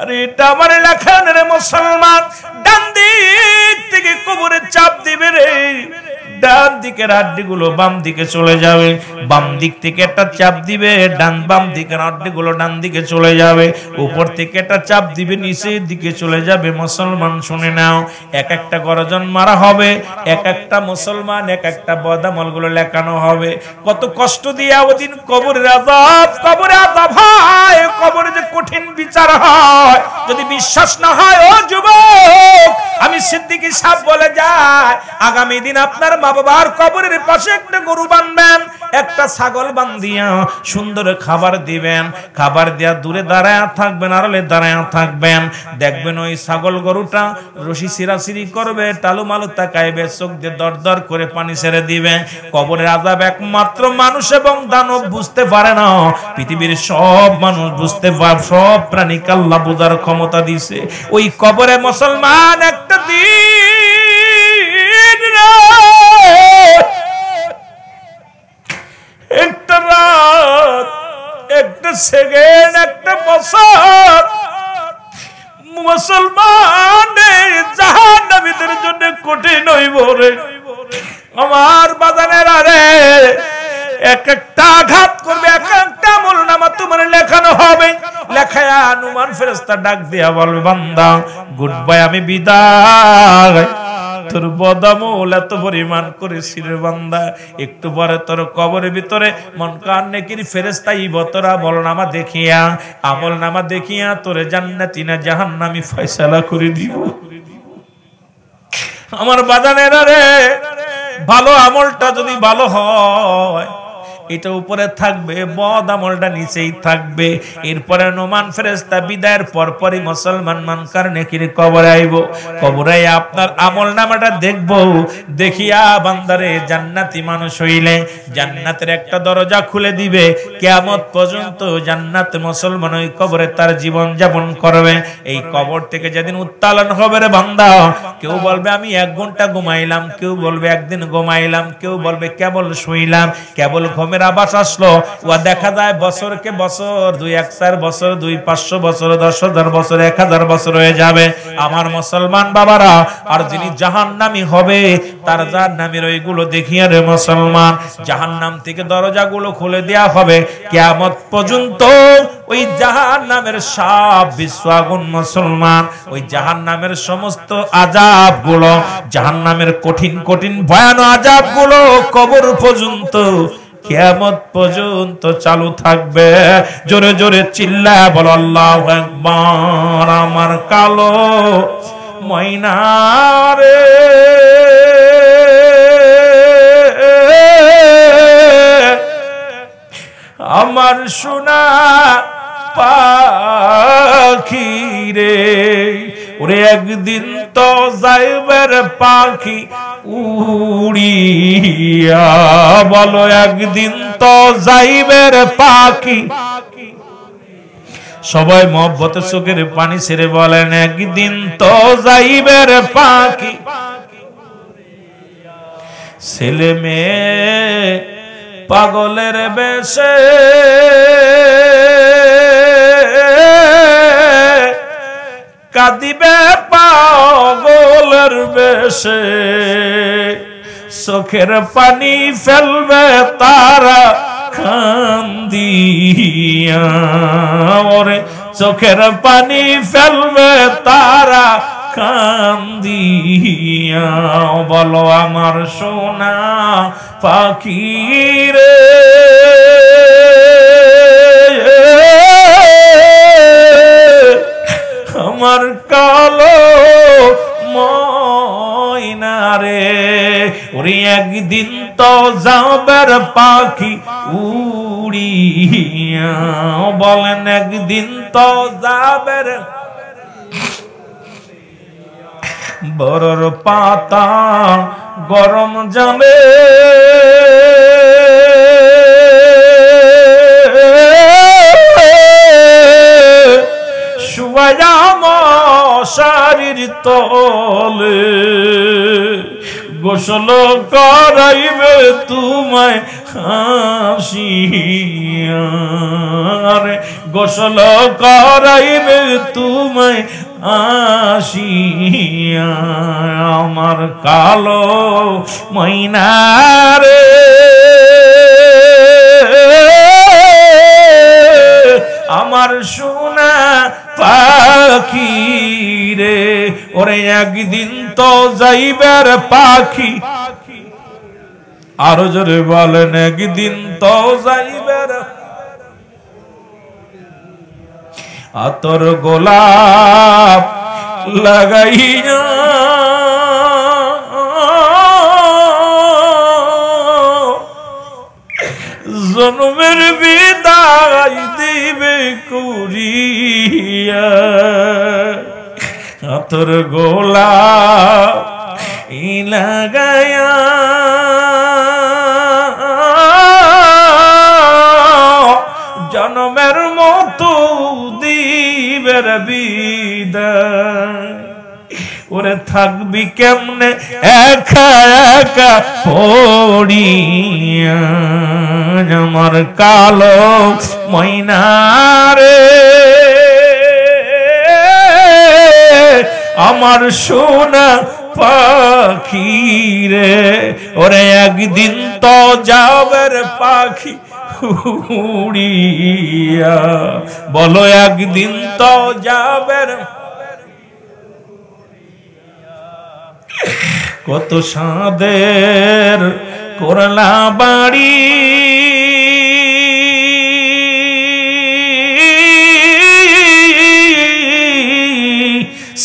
আরে এটা আমার লেখা রে মুসলমান, ডান দিক থেকে কবরে চাপ দিবে রে, ডান দিকের হাড্ডিগুলো বাম দিকে চলে যাবে, বাম দিক থেকে একটা চাপ দিবে, বাম দিকের হাড্ডিগুলো ডান দিকে চলে যাবে, উপর থেকে একটা চাপ দিবে নিচের দিকে চলে যাবে। মুসলমান শুনে নাও, এক একটা গর্জন মারা হবে, এক একটা মুসলমান এক একটা বদামলগুলো লেখানো হবে। কত কষ্ট দিয়ে ওদিন কবরের আযাব, কবরে আযাব হয়, কবরে যে কঠিন বিচার হয়। যদি বিশ্বাস না হয় ও যুবক, আমি সিদ্দিকী সাহেব বলে যায়, আগামী দিন আপনার মা বাবার কবরের পাশে একটা গরু বাঁধবেন, একটা ছাগল বাঁধিয়া সুন্দর খাবার দিবেন, খাবার দিয়া দূরে দাঁড়ায় থাকবেন, আড়ালে দাঁড়ায় থাকবেন, দেখবেন ওই ছাগল গরুটা রশি ছিঁড়াছিঁড়ি করবে, টালু মালু তাকাইবে, চোখ দিয়ে দর দর করে পানি ছেড়ে দিবে। কবরের আযাব একমাত্র মানুষ এবং দানব বুঝতে পারে না, পৃথিবীর সব মানুষ বুঝতে পারে, সব প্রাণীকে আল্লাহ বুঝার ক্ষমতা দিছে। ওই কবরে মুসলমান একটা দিন, একটা রাত, একটা সেকেন্ড, একটা বছর মুসলমানের জাহান্নামীদের জন্য কঠিন হইব রে আমার বাজানেরা রে। এক একটা আঘাত করবে, এক একটা আমলনামা তোমার লেখানো হবে, লেখায়া নুমান ফেরেশতা ডাক দিয়া বলবে, বান্দা গুড বাই, আমি বিদায়, তোর বদামল এত পরিমাণ করেছি রে বান্দা, একটু পরে তোর কবরের ভিতরে মন কান নেকির ফেরেশতা তোর আমলনামা দেখিয়া, আমলনামা দেখিয়া তোরে জান্নাতি না জাহান্নামী ফয়সালা করে দিব। আমার বাজানেরা রে, ভালো আমলটা যদি ভালো হয় এটা উপরে থাকবে, বদ আমলটা নিচেই থাকবে। এরপরে নোমান ফেরেশতা বিদায়ের পরপরই মুসলমান মানকার নেকির কবরে আইব, কবরে আপনার আমলনামাটা দেখব, দেখিয়া বান্দারে জান্নাতি মানুষ হইলে জান্নাতের একটা দরজা খুলে দিবে, কিয়ামত পর্যন্ত জান্নাতে মুসলমান ওই কবরে তার জীবন যাপন করবে। এই কবর থেকে যেদিন উত্তোলন হবে রে বান্দা, কেউ বলবে আমি 1 ঘন্টা ঘুমাইলাম, কেউ বলবে একদিন ঘুমাইলাম, কেউ বলবে কেবল শুইলাম, কেবল ঘুমের আবাস আসলো। ও দেখা যায় বছরকে বছর, 2-1 বছর, 2-500 বছর, 10,000 বছর, 1000 বছর হয়ে যাবে। আমার মুসলমান বাবারা, আর যিনি জাহান্নামী হবে তার জাহান্নামের ওইগুলো দেখিয়া রে মুসলমান, জাহান্নাম থেকে দরজাগুলো খুলে দেয়া হবে, কিয়ামত পর্যন্ত ওই জাহান্নামের সব বিশ্ব আগুন মুসলমান, ওই জাহান্নামের সমস্ত আযাবগুলো, জাহান্নামের কঠিন কঠিন ভয়ানক আযাবগুলো কবর পর্যন্ত, কিয়ামত পর্যন্ত চালু থাকবে। জোরে জোরে চিল্লায়া বল আল্লাহু আকবার। আমার কালো ময়না রে, আমার সোনা পাখি রে, ওরে একদিন তো যাইবের পাখি উড়িয়া, বলো একদিন তো যাইবের পাখি। সবাই মহব্বতে চোখের পানি ছেড়ে বলেন, একদিন তো যাইবের পাখি। ছেলে মেয়ে পাগলের বেশে কাঁদিবে পাগলের বেশে, চোখের পানি ফেলবে তারা কান্দিয়া, ওরে চোখের পানি ফেলবে তারা কান্দিয়া, বলো আমার সোনা পাখি রে, আমার কালো ময়না রে, ওরে একদিন তো যাবের পাখি উড়িয়া, বলেন একদিন তো যাবের। বড়র পাতা গরম যাবে, শুয়ায়া মশারির তলে, গোসল করাইবে তোমায় হাসিয়া, গোসল করাইবে তুমি ঘুমায় আসিয়া আমার কালো ময়নারে আমার সোনা পাখি রে ওরে একদিন তো যাইবার পাখি আরো জোরে বলেন একদিন তো যাইবার আতর গোলাপ লাগাইয়া জন্মের বিদায় দিবে কুরিয়া আতর গোলাপ লাগাইয়া জন্মের মতো দিবের বিদায় ওরে থাকবি কেমনে একা একা পড়িয়া আমার কালো ময়নারে আমার সোনা পাখি রে ওরে একদিন তো যাবের পাখি উড়িয়া বলো একদিন তো যাবের কত সাদের করলা বাড়ি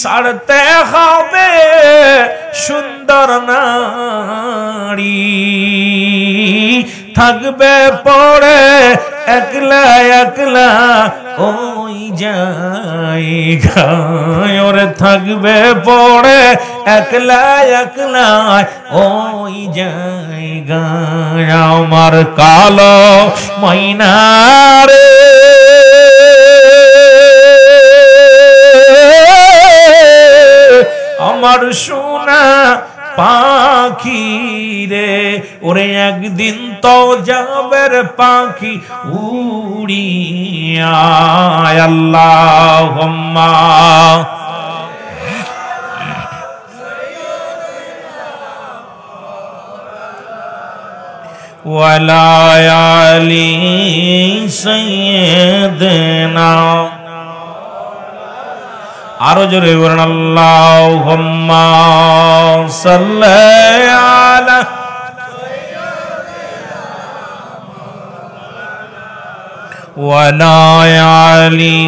ছাড়তে হবে সুন্দর নারী থাকবে পড়ে একলা একলা ওই জায়গায় ওরে থাকবে পড়ে একলা একলা ওই জায়গায় আমার কালো ময়নারে আমার সোনা পাখি রে ওরে একদিন তো যাবের পাখি উড়িয়া আল্লাহুম্মা ওয়ালা আলি সাইয়্যিদিনা আরো জোরে বলেন আল্লাহুম্মা সাল্লি আলা ওয়ালা আলি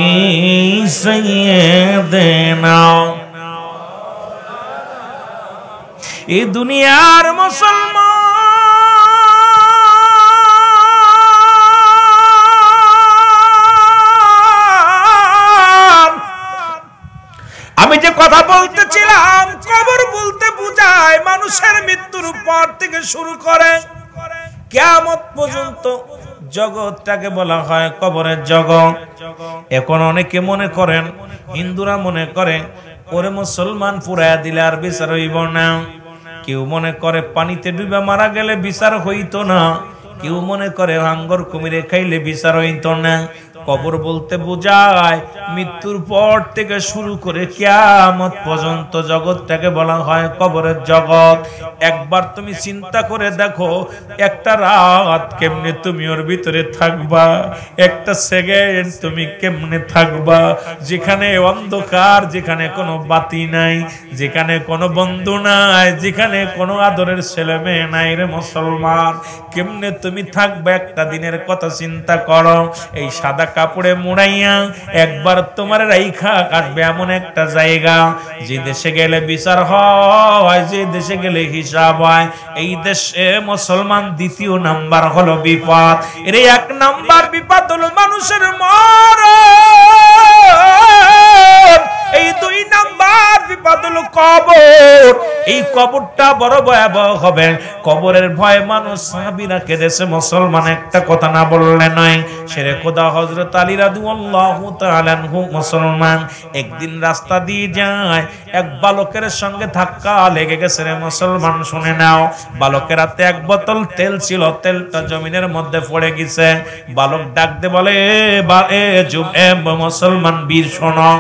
সাইয়্যিদিনা এই দুনিয়ার মুসলমান আমি যে কথা বলতেছিলাম কবর বলতে বোঝায় মানুষের মৃত্যুর পর থেকে শুরু করে কিয়ামত পর্যন্ত জগৎটাকে বলা হয় কবরের জগৎ। এখন অনেকে মনে করেন, হিন্দুরা মনে করে ওরে মুসলমান পুরায়া দিলে আর বিচার হইব না। কেউ মনে করে পানিতে ডুবে মারা গেলে বিচার হইতো না। কেউ মনে করে হাঙ্গর কুমিরে খাইলে বিচার হইতো না। কবর বলতে বোঝায় মৃত্যুর পর থেকে শুরু করে কিয়ামত পর্যন্ত জগৎটাকে বলা হয় কবরের জগৎ। একবার তুমি চিন্তা করে দেখো, একটা রাত কেমনে তুমি ওর ভিতরে থাকবা, একটা সেকেন্ড তুমি কেমনে থাকবা, যেখানে অন্ধকার, যেখানে কোনো বাতি নাই, যেখানে কোনো বন্ধু নাই, যেখানে কোনো আদরের ছেলে মেয়ে নাই। রে মুসলমান, কেমনে তুমি থাকবে একটা দিনের কথা চিন্তা করো। এই সাদা কাপড়ে মুড়াইয়া একবার তোমার রাইখা কাটবে এমন একটা জায়গা, যে দেশে গেলে বিচার হয়, যে দেশে গেলে হিসাব হয়। এই দেশে মুসলমান দ্বিতীয় নাম্বার হলো বিপদ। এর এক নাম্বার বিপদ হলো মানুষের মরণ। এই দুই নাম্বার বিপদ হলো কবর। এই কবরটা বড় ভয়াবহ হবে। কবরের ভয়ে মানুষ সাহাবীরা কেঁদেছে, মুসলমান একটা কথা না বললে নয়। শেরে খোদা হযরত আলী রাদিয়াল্লাহু তাআলা আনহু মুসলমান একদিন রাস্তা দিয়ে যায়, এক বালকের সঙ্গে ধাক্কা লেগে গেছে। রে মুসলমান শুনে নাও, বালকের হাতে এক বোতল তেল ছিল, তেলটা জমিনের মধ্যে পড়ে গেছে। বালক ডাক দে বলে, মুসলমান বীর শোনো,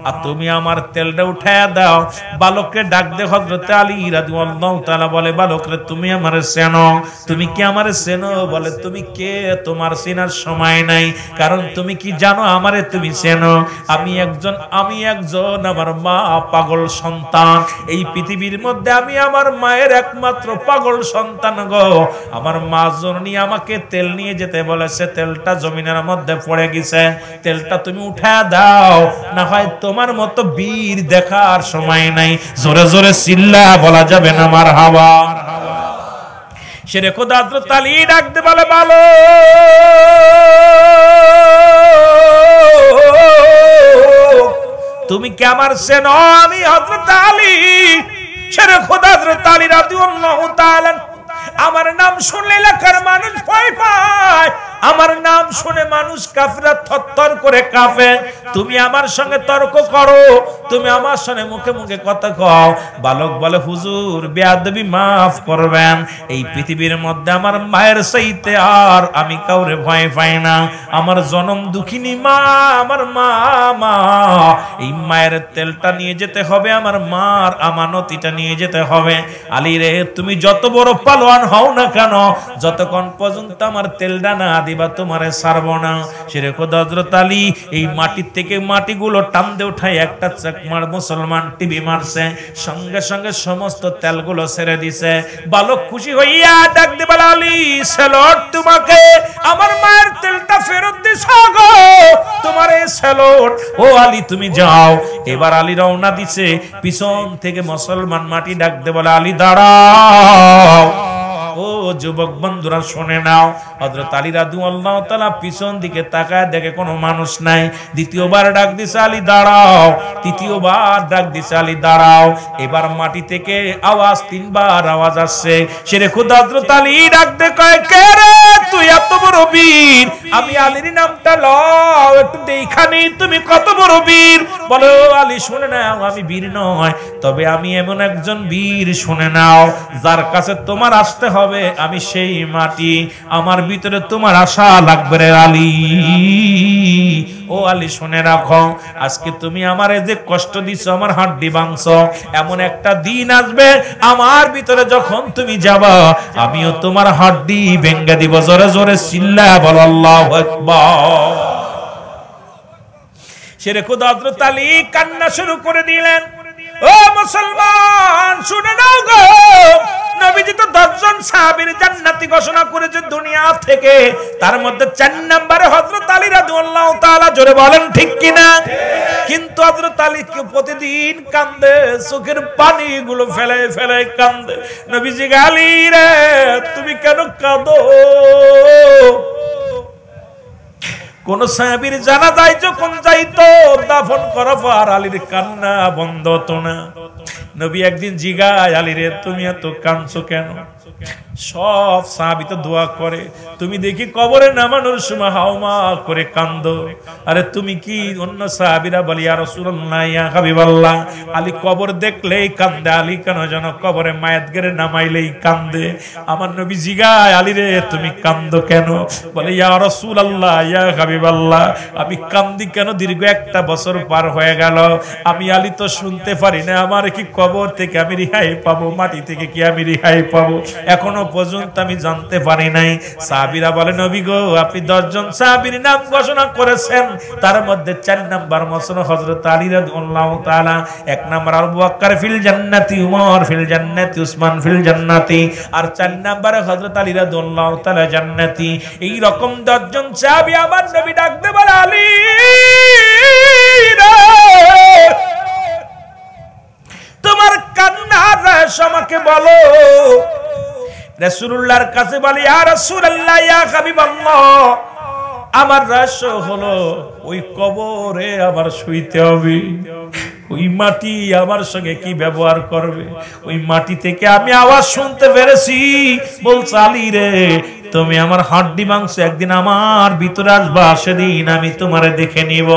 আর তুমি আমার তেলটা উঠায়া দাও। বালককে ডাক দে হযরত আলী রাদিয়াল্লাহু তাআলা বলে, বালক রে তুমি আমারে চেনো? তুমি কি আমারে চেনো? বলে, তুমি কে? তোমার চেনার সময় নাই, কারণ তুমি কি জানো আমারে তুমি চেনো? আমি একজন আমার মা পাগল সন্তান। এই পৃথিবীর মধ্যে আমি আমার মায়ের একমাত্র পাগল সন্তান গো। আমার মা জননী আমাকে তেল নিয়ে যেতে বলেছে, তেলটা জমিনের মধ্যে পড়ে গেছে, তেলটা তুমি উঠায়া দাও, না হয় তোমার মতো বীর দেখার সময় নাই। জোরে জোরে চিল্লা বলা যাবে না মারহাবা। শেরে খোদা হযরত আলী ডাকতে বলে, ভালো তুমি কি আমার চেনো? আমি হযরত আলী। শেরে খোদা হযরত আলী রাদিয়াল্লাহু তাআলা, আমার নাম শুনলে এলাকার মানুষ ভয় পায়, আমার নাম শুনে মানুষ কাফেররা থরথর করে কাঁপে। তুমি আমার সঙ্গে তর্ক করো, তুমি আমার সঙ্গে মুখে মুখে কথা কও। বালক বলে, হুজুর বেয়াদবি মাফ করবেন, এই পৃথিবীর মধ্যে আমার মায়ের চাইতে আর আমি কাউরে ভয় পাই না। আমার জনম দুঃখিনী মা, আমার মা, এই মায়ের তেলটা নিয়ে যেতে হবে, আমার মার আমানতিটা নিয়ে যেতে হবে। আলী রে, তুমি যত বড় পালোয়ান হও না কেন, যতক্ষণ পর্যন্ত আমার তেলটা না দিবা তোমারে ছাড়বো না। শেরে খোদা হযরত আলী এই মাটির থেকে মাটিগুলো টান দিয়ে উঠায় একটা চাকমার মুসলমান টিভি মারছে, সঙ্গে সঙ্গে সমস্ত তেলগুলো ছেড়ে দিছে। বালক খুশি হইয়া ডাক দিয়ে বলে, আলী স্যালুট তোমাকে, আমার মায়ের তেলটা ফেরত দিছো গো, তোমার এই স্যালুট। ও আলী তুমি যাও। এবার আলী রওনা দিছে, পিছন থেকে মুসলমান মাটি ডাক দিয়ে বলে, আলী দাঁড়াও। ও যুবক বন্ধুরা শুনে নাও, হযরত আলী রাদিয়াল্লাহু তাআলা পিছন দিকে তাকায় দেখে কোনো মানুষ নাই। দ্বিতীয়বার ডাক দিছে, আলী দাঁড়াও। তৃতীয়বার ডাক দিছে, আলী দাঁড়াও। এবার মাটি থেকে আওয়াজ, তিনবার আওয়াজ আসছে। শেরে খোদা হযরত আলী ডাক দে কয়, কে রে তুই এত বড় বীর? আমি আলীর নামটা লও একটু দেখানি, তুমি কত বড় বীর। বলো, আলী শুনে নাও, আমি বীর নয়, তবে আমি এমন একজন বীর, শুনে নাও, যার কাছে তোমার আসতে হবে আমি সেই মাটি, আমার ভিতরে তোমার আশা লাগবে রে আলী। ও আলী শুনে রাখো, আজকে তুমি আমারে যে কষ্ট দিছো, আমার হাড্ডি ভাঙছো, এমন একটা দিন আসবে আমার ভিতরে যখন তুমি যাবা, আমিও তোমার হাড্ডি ভেঙে দিব। জোরে জোরে চিল্লা বলো আল্লাহু আকবার। শেরে খোদা হযরত আলী কান্না শুরু করে দিলেন। ও মুসলমান শুনে নাও গো, নবীজি তো 10 জন সাহাবীর জান্নাতি ঘোষণা করেছে দুনিয়া থেকে, তার মধ্যে 4 নম্বরে হযরত আলী রাদিয়াল্লাহু তাআলা। জোরে বলেন ঠিক কিনা? কিন্তু হযরত আলী প্রতিদিন কান্দে, চোখের পানিগুলো ফেলে ফেলে কান্দে। নবীজি আলী রে তুমি কেন কাঁদো? কোন সাহাবীর জানাজায় যখন যাইতো, দাফন করার পর আলীর কান্না বন্ধ হতো না। নবী একদিন জিগায়, আলী রে তুমি এত কাঁদছো কেন? সব সাহাবী তো দোয়া করে, তুমি দেখি কবরে নামানোর সময় হাওমা করে কান্দো। আরে তুমি কি? অন্য সাহাবীরা বলে, ইয়া রাসূলুল্লাহ, ইয়া হাবিবাল্লাহ, আলী কবর দেখলেই কান্দে। আলী কেন যেন কবরে মায়াত গেরে নামাইলেই কান্দে। আমার নবী জিগায়, আলী রে তুমি কান্দো কেন? বলে, ইয়া রাসূলুল্লাহ, ইয়া হাবিবাল্লাহ, আমি কান্দি কেন? দীর্ঘ 1 বছর পার হয়ে গেল, আমি আলী তো শুনতে পারি না, আমার কি কবর থেকে আমি রিহাই পাবো, মাটি থেকে কি আমি রিহাই পাবো, এখনো পর্যন্ত আমি জানতে পারি নাই। সাহাবীরা বলে, নবী গো আপনি 10 জন সাহাবীর নাম ঘোষণা করেছেন, তার মধ্যে 4 নাম্বার মসন হযরত আলী রাদিয়াল্লাহু তাআলা, 1 নাম্বার আবু বকর ফিল জান্নাতি, উমর ফিল জান্নাতি, উসমান ফিল জান্নাতি, আর 4 নাম্বারে হযরত আলী রাদিয়াল্লাহু তাআলা জান্নাতি। এই রকম 10 জন সাহাবী আমার নবী ডাকতে বলে, আলী তোমার কান্নার রহস্য আমাকে বলো। রাসূলুল্লাহর কাছে বলে, ইয়া রাসূলুল্লাহ, ইয়া হাবিবাল্লাহ, আমার রহস্য হলো ওই কবরে আমার শুইতে হবে। ওই মাটি আমার সঙ্গে কি ব্যবহার করবে। ওই মাটি থেকে আমি আওয়াজ শুনতে পেরেছি, বলছে আলী রে, তুমি আমার হাড্ডি মাংস, একদিন আমার ভিতরে আসবা, সেদিন আমি তোমারে দেখে নিব।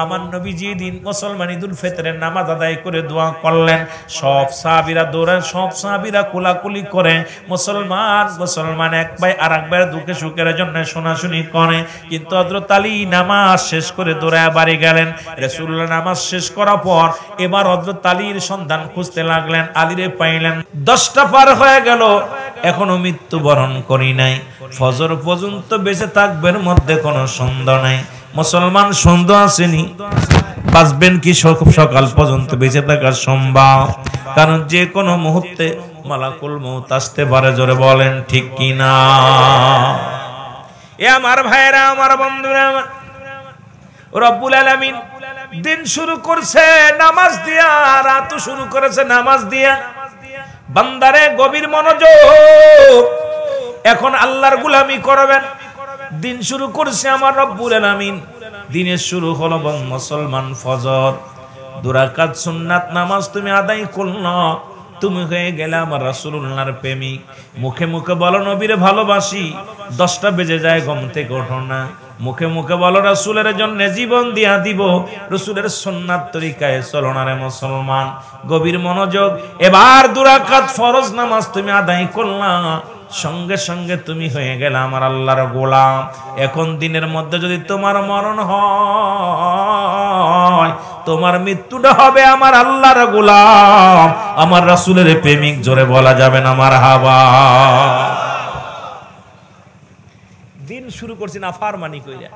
আমার নবী যেদিন মুসলমান ঈদুল ফিতরের নামাজ আদায় করে দোয়া করলেন, সব সাহাবীরা দৌড়ান, সব সাহাবীরা কোলাকুলি করে, মুসলমান এক ভাই আর এক ভাইয়ের দুঃখে সুখের জন্য শোনাশুনি করে। কিন্তু হযরত আলী নামাজ শেষ করে দৌড়ায় বাড়ি গেলেন। রাসূলুল্লাহ নামাজ শেষ করার পর এবার হযরত আলীর সন্ধান খুঁজতে লাগলেন, আলীরে পাইলেন। 10টা পার হয়ে গেল, এখনো মৃত্যুবরণ করি নাই, ফজর পর্যন্ত বেঁচে থাকবেন মধ্যে কোনো সন্দেহ নাই। মুসলমান সন্দেহ আসেনি, বাঁচবেন কি সকাল পর্যন্ত বেঁচে থাকার সম্ভব? কারণ যে কোনো মুহূর্তে মালাকুল মউত আসতে পারে। জোরে বলেন ঠিক কি না? এ আমার ভাইরা, আমার বন্ধুরা, রব্বুল আলামিন দিন শুরু করছে নামাজ দিয়া, রাত শুরু করেছে নামাজ দিয়া। বান্দারে গভীর মনোযোগ, এখন আল্লাহর গোলামি করবেন। দিন শুরু করছে আমার রব্বুল আলামিন। দিনের শুরু হলো মুসলমান ফজর 2 রাকাত সুন্নাত নামাজ তুমি আদায় করলা, তুমি হয়ে গেলে আমার রাসূলুল্লাহর প্রেমিক। মুখে মুখে বলো নবীরে ভালোবাসি, 10টা বেজে যায় ঘুম থেকে ওঠো না। মুখে মুখে বলো রাসূলের জন্য জীবন দিয়া দিব, রাসূলের সুন্নাত তরিকায় চলো না রে মুসলমান। গভীর মনোযোগ, এবার 2 রাকাত ফরজ নামাজ তুমি আদায় করলা, সঙ্গে সঙ্গে তুমি হয়ে গেলে আমার আল্লাহর গোলাম। এখন দিনের মধ্যে যদি তোমার মরণ হয়, তোমার মৃত্যুটা হবে আমার আল্লাহর গোলাম, আমার রাসূলের প্রেমিক। জোরে বলা যাবে না মারহাবা। দিন শুরু করছি না ফারমানি কইরা,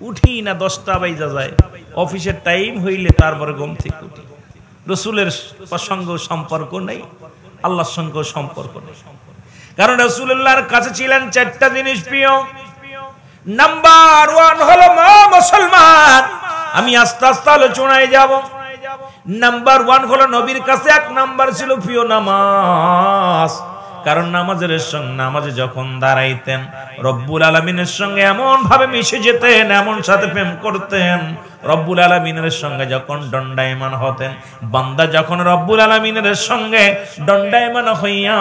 উঠি না 10টা বাইজা যায়, অফিসের টাইম হইলে তারপরে ঘুম থেকে উঠি। রাসূলের সঙ্গে সম্পর্ক নেই, আল্লাহর সঙ্গে সম্পর্ক নেই। কারণ রাসূলুল্লাহর কাছে ছিলেন 4টা জিনিস প্রিয়। নাম্বার 1 হলো মুসলমান। আমি আস্তে আস্তে আলোচনায় যাব। নাম্বার 1 হলো নবীর কাছে 1 নাম্বার ছিল প্রিয় নামাজ। কারণ নামাজে যখন দাঁড়াইতেন রব্বুল আলামিনের সঙ্গে এমন ভাবে মিশে যেতেন, এমন সাথে প্রেম করতেন। রব্বুল আলামিনের সঙ্গে যখন দণ্ডায়মান হতেন, বান্দা যখন রব্বুল আলামিনের সঙ্গে দণ্ডায়মান হইয়া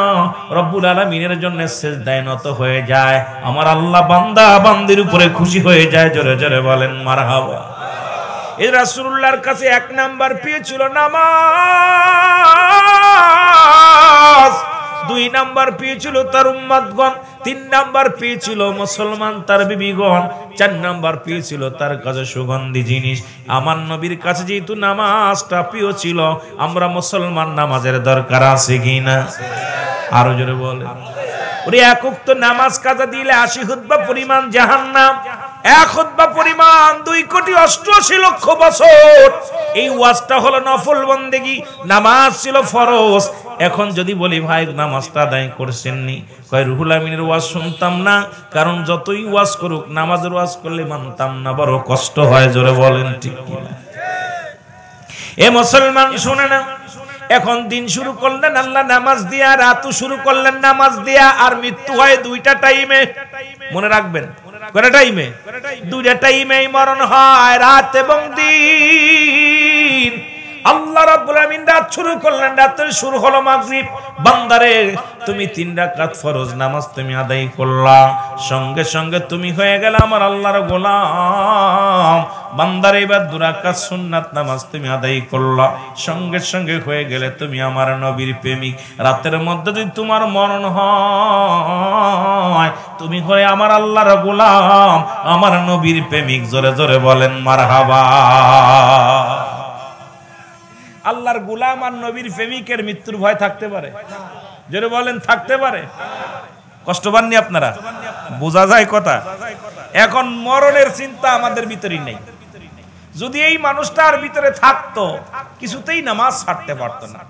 রব্বুল আলামিনের জন্য সিজদায় নত হয়ে যায়, আমার আল্লাহ বান্দা বান্দির উপরে খুশি হয়ে যায়। জোরে জোরে বলেন মারহাবা। এই রাসূলুল্লাহর কাছে 1 নাম্বার পেয়েছিল নামাজ, 2 নাম্বার পেয়েছিল তার উম্মতগণ, 3 নাম্বার পেয়েছিল মুসলমান তার বিবিগণ, 4 নাম্বার পেয়েছিল তার কাছে সুগন্ধি জিনিস। আমার নবীর কাছে যেহেতু নামাজটা প্রিয় ছিল, আমরা মুসলমান নামাজের দরকার আছে কিনা? আরো জোরে বলে। ওরে 1 ওয়াক্ত নামাজ কাজা দিলে 80 খুতবা পরিমাণ জাহান্নাম, 1 খুতবা পরিমাণ 2,88,00,000 বছর। এই ওয়াজটা হলো নফল বন্দেগী, নামাজ ছিল ফরজ। এখন যদি বলি ভাই নামাজটা আদায় করছেননি, কয় রুহুল আমিনের ওয়াজ শুনতাম না। কারণ যতই ওয়াজ করুক, নামাজের ওয়াজ করলে মানতাম না, বড় কষ্ট হয়। জোরে বলেন ঠিক কিনা? এ মুসলমান শুনে না, এখন দিন শুরু করলেন আল্লাহ নামাজ দিয়া, রাত শুরু করলেন নামাজ দিয়া, আর মৃত্যু হয় 2টা টাইমে। মনে রাখবেন, কয়টা টাইমে? 2টা টাইমেই মরণ হয়, রাত এবং দিন। আল্লাহ রাব্বুল আমিন রাত শুরু করলেন, রাতের শুরু হলো মাগরিব। বান্দারে তুমি 3 রাকাত ফরজ নামাজ তুমি আদায় করলা, সঙ্গে সঙ্গে তুমি হয়ে গেলে আমার আল্লাহর গোলাম। বান্দারে এবার 2 রাকাত সুন্নাত নামাজ তুমি আদায় করলা, সঙ্গে সঙ্গে হয়ে গেলে তুমি আমার নবীর প্রেমিক। রাতের মধ্যে যদি তোমার মরণ হয়, তুমি হয়ে আমার আল্লাহর গোলাম, আমার নবীর প্রেমিক। জোরে জোরে বলেন মারহাবা। আল্লাহর গোলাম আর নবীর প্রেমিকের মৃত্যুর ভয় থাকতে পারে? জোরে বলেন থাকতে পারে? কষ্ট পাননি আপনারা? বোঝা যায় কথা? এখন মরণের চিন্তা আমাদের ভিতরেই নেই। যদি এই মানুষটার ভিতরে থাকতো, কিছুতেই নামাজ ছাড়তে পারতো না।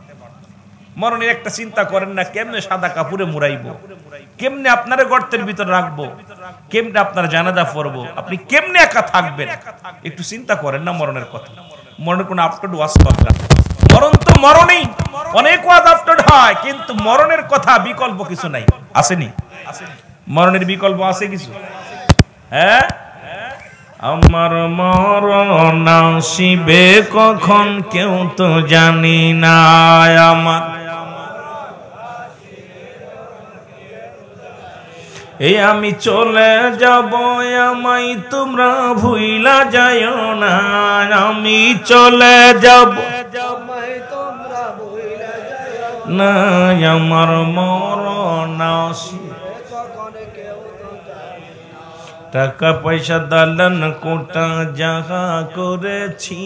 মরণের একটা চিন্তা করেন না, কেমনে সাদা কাপড়ে মুড়াইবো, কেমনে আপনার গর্তের ভিতরে রাখবো, কেমনে আপনার জানাজা পড়বো, আপনি কেমনে একা থাকবেন, একটু চিন্তা করেন না মরণের কথা। মরণের কোনো আপডেট ওয়াজ দরকার। মরণ তো মরণই, অনেক ওয়াজ আপডেট হয়, কিন্তু মরণের কথা বিকল্প কিছু নাই। আসেনি? মরণের বিকল্প আছে কিছু? হ্যাঁ, আমার মরণ আসিবে কখন কেউ তো জানি না, আমার এই আমি চলে যাব, আমায় তোমরা ভুইলা যাইও না, আমি চলে যাব না, আমার মরণ আসিবে টাকা পয়সা দালান কোটা যাহা করেছি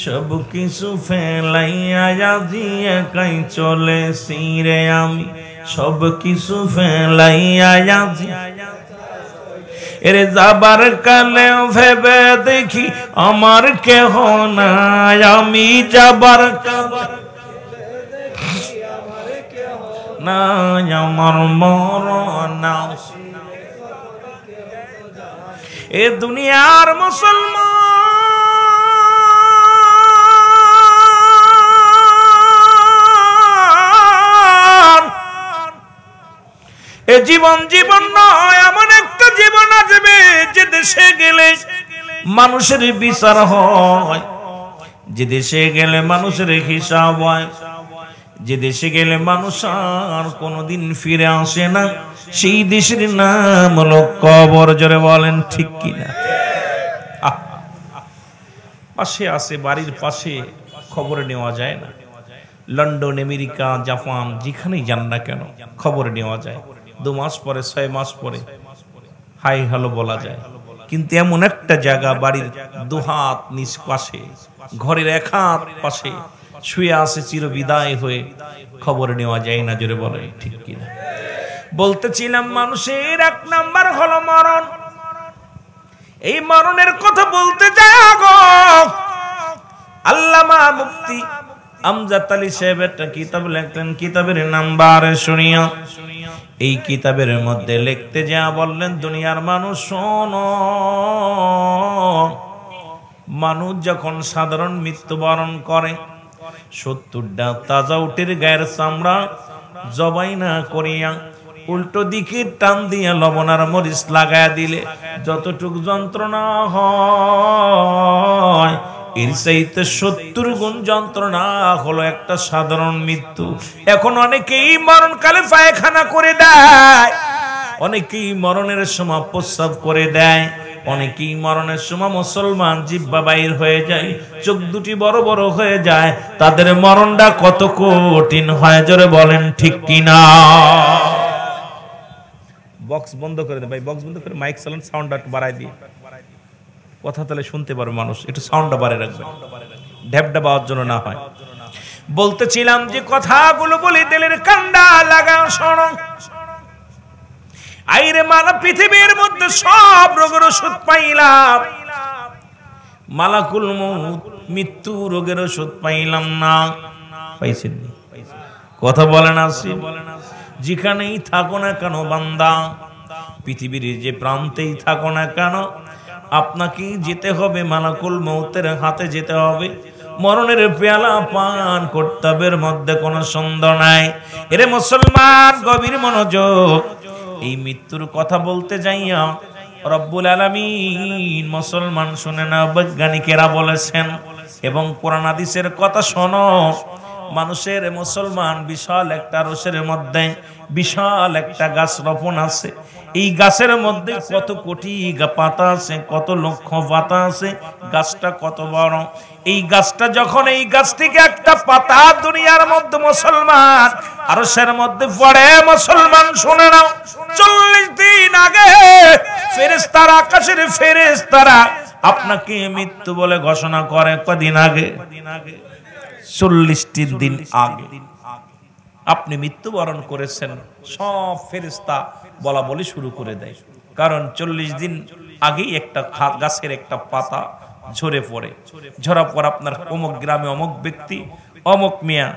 সব কিছু ফেলাইয়া দিয়ে কাই চলেছি রে, আমি সব কিছু ফেলাইয়া এরে যাবার কালে ভেবে দেখি আমার কেহ নাই, আমি যাবার না, আমার মরণ এ দুনিয়ার মুসলমান এ জীবন জীবন নয়, এমন একটা জীবন আসবে যে দেশে গেলে মানুষের বিচার হয়, যে দেশে গেলে মানুষের হিসাব হয়, যে দেশে গেলে মানুষ আর কোনোদিন ফিরে আসে না, সেই দেশের নাম হলো কবর। জোরে বলেন ঠিক কিনা? পাশে আছে, বাড়ির পাশে, খবর নেওয়া যায় না। লন্ডন, আমেরিকা, জাপান যেখানেই যান না কেন খবর নেওয়া যায়, 2 মাস পরে 6 মাস পরে হাই হ্যালো বলা যায়। কিন্তু এমন একটা জায়গা বাড়ির 2 হাত নিচ পাশে, ঘরের 1 হাত পাশে শুয়ে আছে চিরবিদায় হয়ে, খবর নেওয়া যায় না। জোরে বলে ঠিক কিনা? বলতেছিলাম মানুষের 1 নাম্বার হলো মরণ। এই মরণের কথা বলতে যাগো আল্লামা মুফতি আমজাদ আলী সাহেব একটা কিতাব লিখলেন, কিতাবের নাম্বার শুনিয়া। এই কিতাবের মধ্যে লিখতে যা বললেন, দুনিয়ার মানুষ শোনো, মানুষ যখন সাধারণ মৃত্যুবরণ করে 70টা তাজা উটের গায়ের চামড়া জবাই না করিয়া উল্টো দিকে টান দিয়া লবণ আর মরিচ লাগায়া দিলে যতটুকু যন্ত্রণা হয়, এর চাইতে 70 গুণ যন্ত্রণা হলো একটা সাধারণ মৃত্যু। এখন অনেকেই মরণকালে পায়খানা করে দেয়, অনেকেই মরণের সময় প্রস্রাব করে দেয়, অনেকেই মরণের সময় মুসলমান জিহ্বা বাইর হয়ে যায়, চোখ দুটি বড় বড় হয়ে যায়। তাদের মরণটা কত কঠিন হয়, জোরে বলেন ঠিক কিনা? বক্স বন্ধ করে দেন ভাই, বক্স বন্ধ করে মাইক চালান, সাউন্ডটা একটু বাড়াই দিয়ে, কথা তাহলে শুনতে পারবে মানুষ, একটু সাউন্ডটা বাড়ায় রাখবেন, ঢ্যাপটা পাওয়ার জন্য না হয়। বলতেছিলাম যে কথাগুলো বলি দিলের কান্ডা লাগাও শোনো। আইরে মালা পৃথিবীর মধ্যে সব রোগের ওষুধ পাইলাম, মালাকুল মউত মৃত্যু রোগের ওষুধ পাইলাম না। পাইছেন? কথা বলেন আসি? যেখানেই থাকো না কেন বান্দা, পৃথিবীর যে প্রান্তেই থাকো না কেন, আপনাকে যেতে হবে মালাকুল মউতের হাতে যেতে হবে, মরণের পেয়ালা পান কর্তব্যের মধ্যে কোনো সন্দেহ নাই। এরে মুসলমান গভীর মনোযোগ, এই মৃত্যুর কথা বলতে যাইয়া রব্বুল আলামিন মুসলমান শুনে না, বৈজ্ঞানিকেরা বলেছেন এবং কোরআন হাদিসের কথা শোনো। মানুষের মুসলমান বিশাল একটা রসের মধ্যে বিশাল একটা গাছ রোপণ আছে, এই গাছের মধ্যে কত কোটি পাতা আছে, কত লক্ষ পাতা আছে, গাছটা কত বড়। এই গাছটা যখন, এই গাছ থেকে একটা পাতা দুনিয়ার মধ্যে মুসলমান আরশের মধ্যে পড়ে, মুসলমান শুনে নাও, 40 দিন আগে ফেরেশতারা, আকাশের ফেরেশতারা আপনাকে মৃত্যু বলে ঘোষণা করে। কদিন আগে? 40 দিন আগে আপনি মৃত্যুবরণ করেছেন, সব ফেরেশতা বলা বলি শুরু করে দেয়। কারণ 40 দিন আগেই একটা গাছের একটা পাতা ঝরে পড়ে, ঝরা পর আপনার অমুক গ্রামে অমুক ব্যক্তি অমুক মিয়া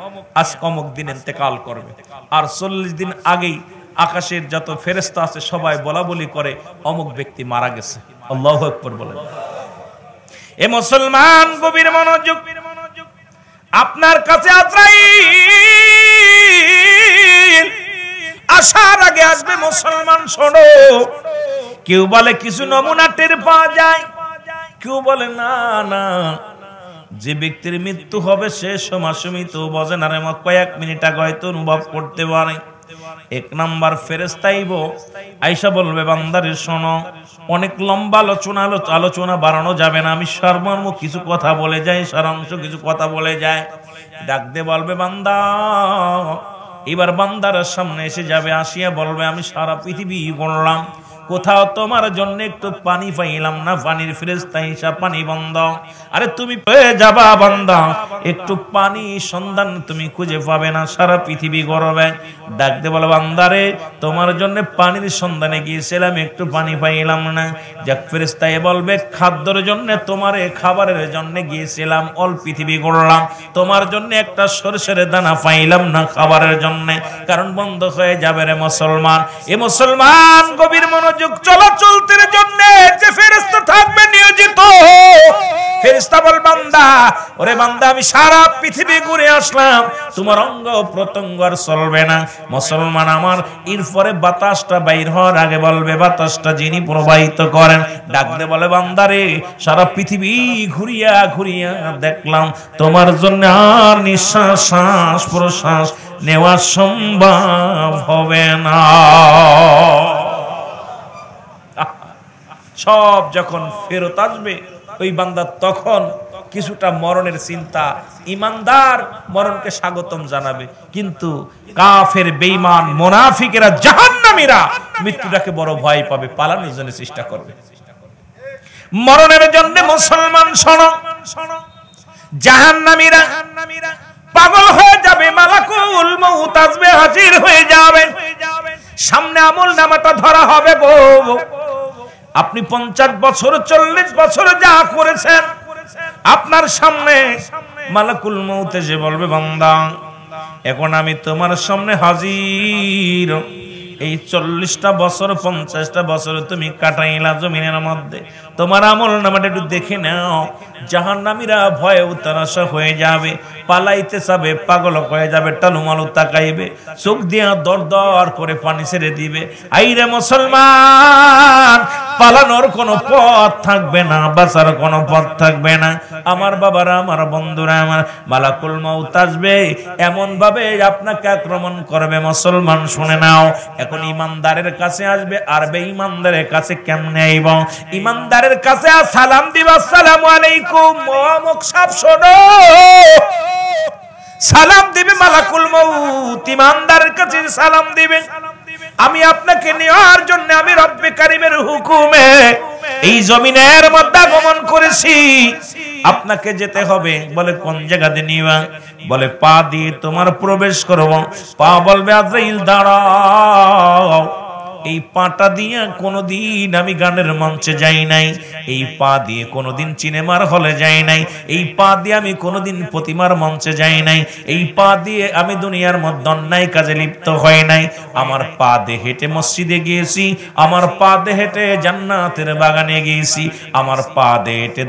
আজ অমুক দিন ইন্তেকাল করবে। আর 40 দিন আগেই আকাশের যত ফেরেশতা আছে সবাই বলা বলি করে অমুক ব্যক্তি মারা গেছে। আল্লাহু আকবার বলেন। এ মুসলমান গভীর মনোযোগ, আপনার কাছে আজরাইল আসার আগে আসবে। মুসলমান শোনো, কেউ বলে কিছু নমুনা টের পাওয়া যায়, কেউ বলে না না, যে ব্যক্তির মৃত্যু হবে সে সমাসমিত বোঝে না রে, কয়েক মিনিট আগে হয়তো অনুভব করতে পারে। এক নাম্বার ফেরেশতা আয়েশা বলবে বান্দারে শোনো, অনেক লম্বা আলোচনা বাড়ানো যাবে না, আমি সর্বমর্ম কিছু কথা বলে যাই, সারাংশ কিছু কথা বলে যায়। ডাক দিয়ে বলবে বান্দা, এবার বান্দার সামনে এসে যাবে, আসিয়া বলবে আমি সারা পৃথিবী ঘুরলাম, কোথাও তোমার জন্য একটু পানি পাইলাম না, পানির ফেরেশতা হিসাব পানি বন্ধ। আরে তুমি পেয়ে যাবা বান্দা, একটু পানি সন্ধান তুমি খুঁজে পাবে না, সারা পৃথিবী গরবে। ডাকতে বলো বান্দারে, তোমার জন্য পানির সন্ধানে গিয়েছিলাম, একটু পানি পাইলাম না। যাক ফেরেশতা বলবে খাদ্যের জন্য, তোমারে খাবারের জন্য গিয়েছিলাম, অল পৃথিবী ঘুরলাম, তোমার জন্য একটা সরষের দানা পাইলাম না খাবারের জন্য, কারণ বন্ধ হয়ে যাবে রে মুসলমান। এ মুসলমান গভীর মনোযোগ, চলাচলতের জন্য যে ফেরেশতা থাকবে নিয়োজিত, ফেরেশতা বল বান্দা, ওরে বান্দা আমি সারা পৃথিবী ঘুরে আসলাম, তোমার অঙ্গ প্রত্যঙ্গ আর চলবে না। মুসলমান আমার এরপরে বাতাসটা বাইর হওয়ার আগে বলবে বাতাসটা যিনি প্রবাহিত করেন, ডাকতে বলে বান্দারে সারা পৃথিবী ঘুরিয়া ঘুরিয়া দেখলাম, তোমার জন্য আর নিঃশ্বাস শ্বাস প্রশ্বাস নেওয়া সম্ভব হবে না। সব যখন ফেরত আসবে ওই বান্দা তখন কিছুটা মরণের চিন্তা, ইমানদার মরণকে স্বাগতম জানাবে, কিন্তু কাফের বেঈমান মুনাফিকেরা জাহান্নামীরা মৃত্যুটাকে বড় ভয় পাবে, পালানোর জন্য চেষ্টা করবে। মরণের জন্য মুসলমান শোনো, জাহান্নামীরা পাগল হয়ে যাবে, মালাকুল মউত আসবে, হাজির হয়ে যাবে, সামনে আমলনামাটা ধরা হবে গো। আপনি 50 বছর 40 বছর যা করেছেন, আপনার সামনে মালাকুল মউত এসে বলবে বান্দা এখন আমি তোমার সামনে হাজির, এই 40টা বছর 50টা বছর তুমি কাটাইলা জমিনের মধ্যে, তোমার আমলনামাটা একটু দেখে নাও। জাহান্নামীরা ভয়ে উত্তারাশা হয়ে যাবে, পালাইতে যাবে, পাগল হয়ে যাবে, টালুমালু তাকাইবে, চোখ দিয়া দর দর করে পানি ছেড়ে দিবে। আইরে মুসলমান, পালানোর কোনো পথ থাকবে না, বাঁচার কোনো পথ থাকবে না। আমার বাবারা, আমার বন্ধুরা, আমার মালাকুল মউত আসবে, এমন ভাবে আপনাকে আক্রমণ করবে মুসলমান শুনে নাও। এখন ইমানদারের কাছে আসবে, আর বেঈমানদারের কাছে কেমনে আইব? ইমানদারের কাছে সালাম দিবা, আসসালামু আলাইকুম, অমুক সাহেব শোনো, সালাম দিবে মালাকুল মউত, ইমানদারের কাছে সালাম দিবে, আমি আপনাকে নেওয়ার জন্য আমি রব্বে কারিমের হুকুমে এই জমিনের মধ্যে আগমন করেছি, আপনাকে যেতে হবে। বলে কোন জায়গাতে নিবা? বলে পা দিয়ে তোমার প্রবেশ করব। পা বলবে আজরাইল দাঁড়াও, এই পাটা দিয়ে কোনোদিন আমি গানের মঞ্চে যাই নাই, এই পা দিয়ে কোনোদিন সিনেমার হলে যাই নাই, এই পা দিয়ে আমি কোনোদিন প্রতিমার মঞ্চে যাই নাই, এই পা দিয়ে আমি দুনিয়ার মধ্যে অন্যায় কাজে লিপ্ত হয় নাই, আমার পা দিয়ে হেঁটে মসজিদে গিয়েছি, আমার পা দিয়ে হেঁটে জান্নাতের বাগানে গিয়েছি, আমার পা দিয়ে হেঁটে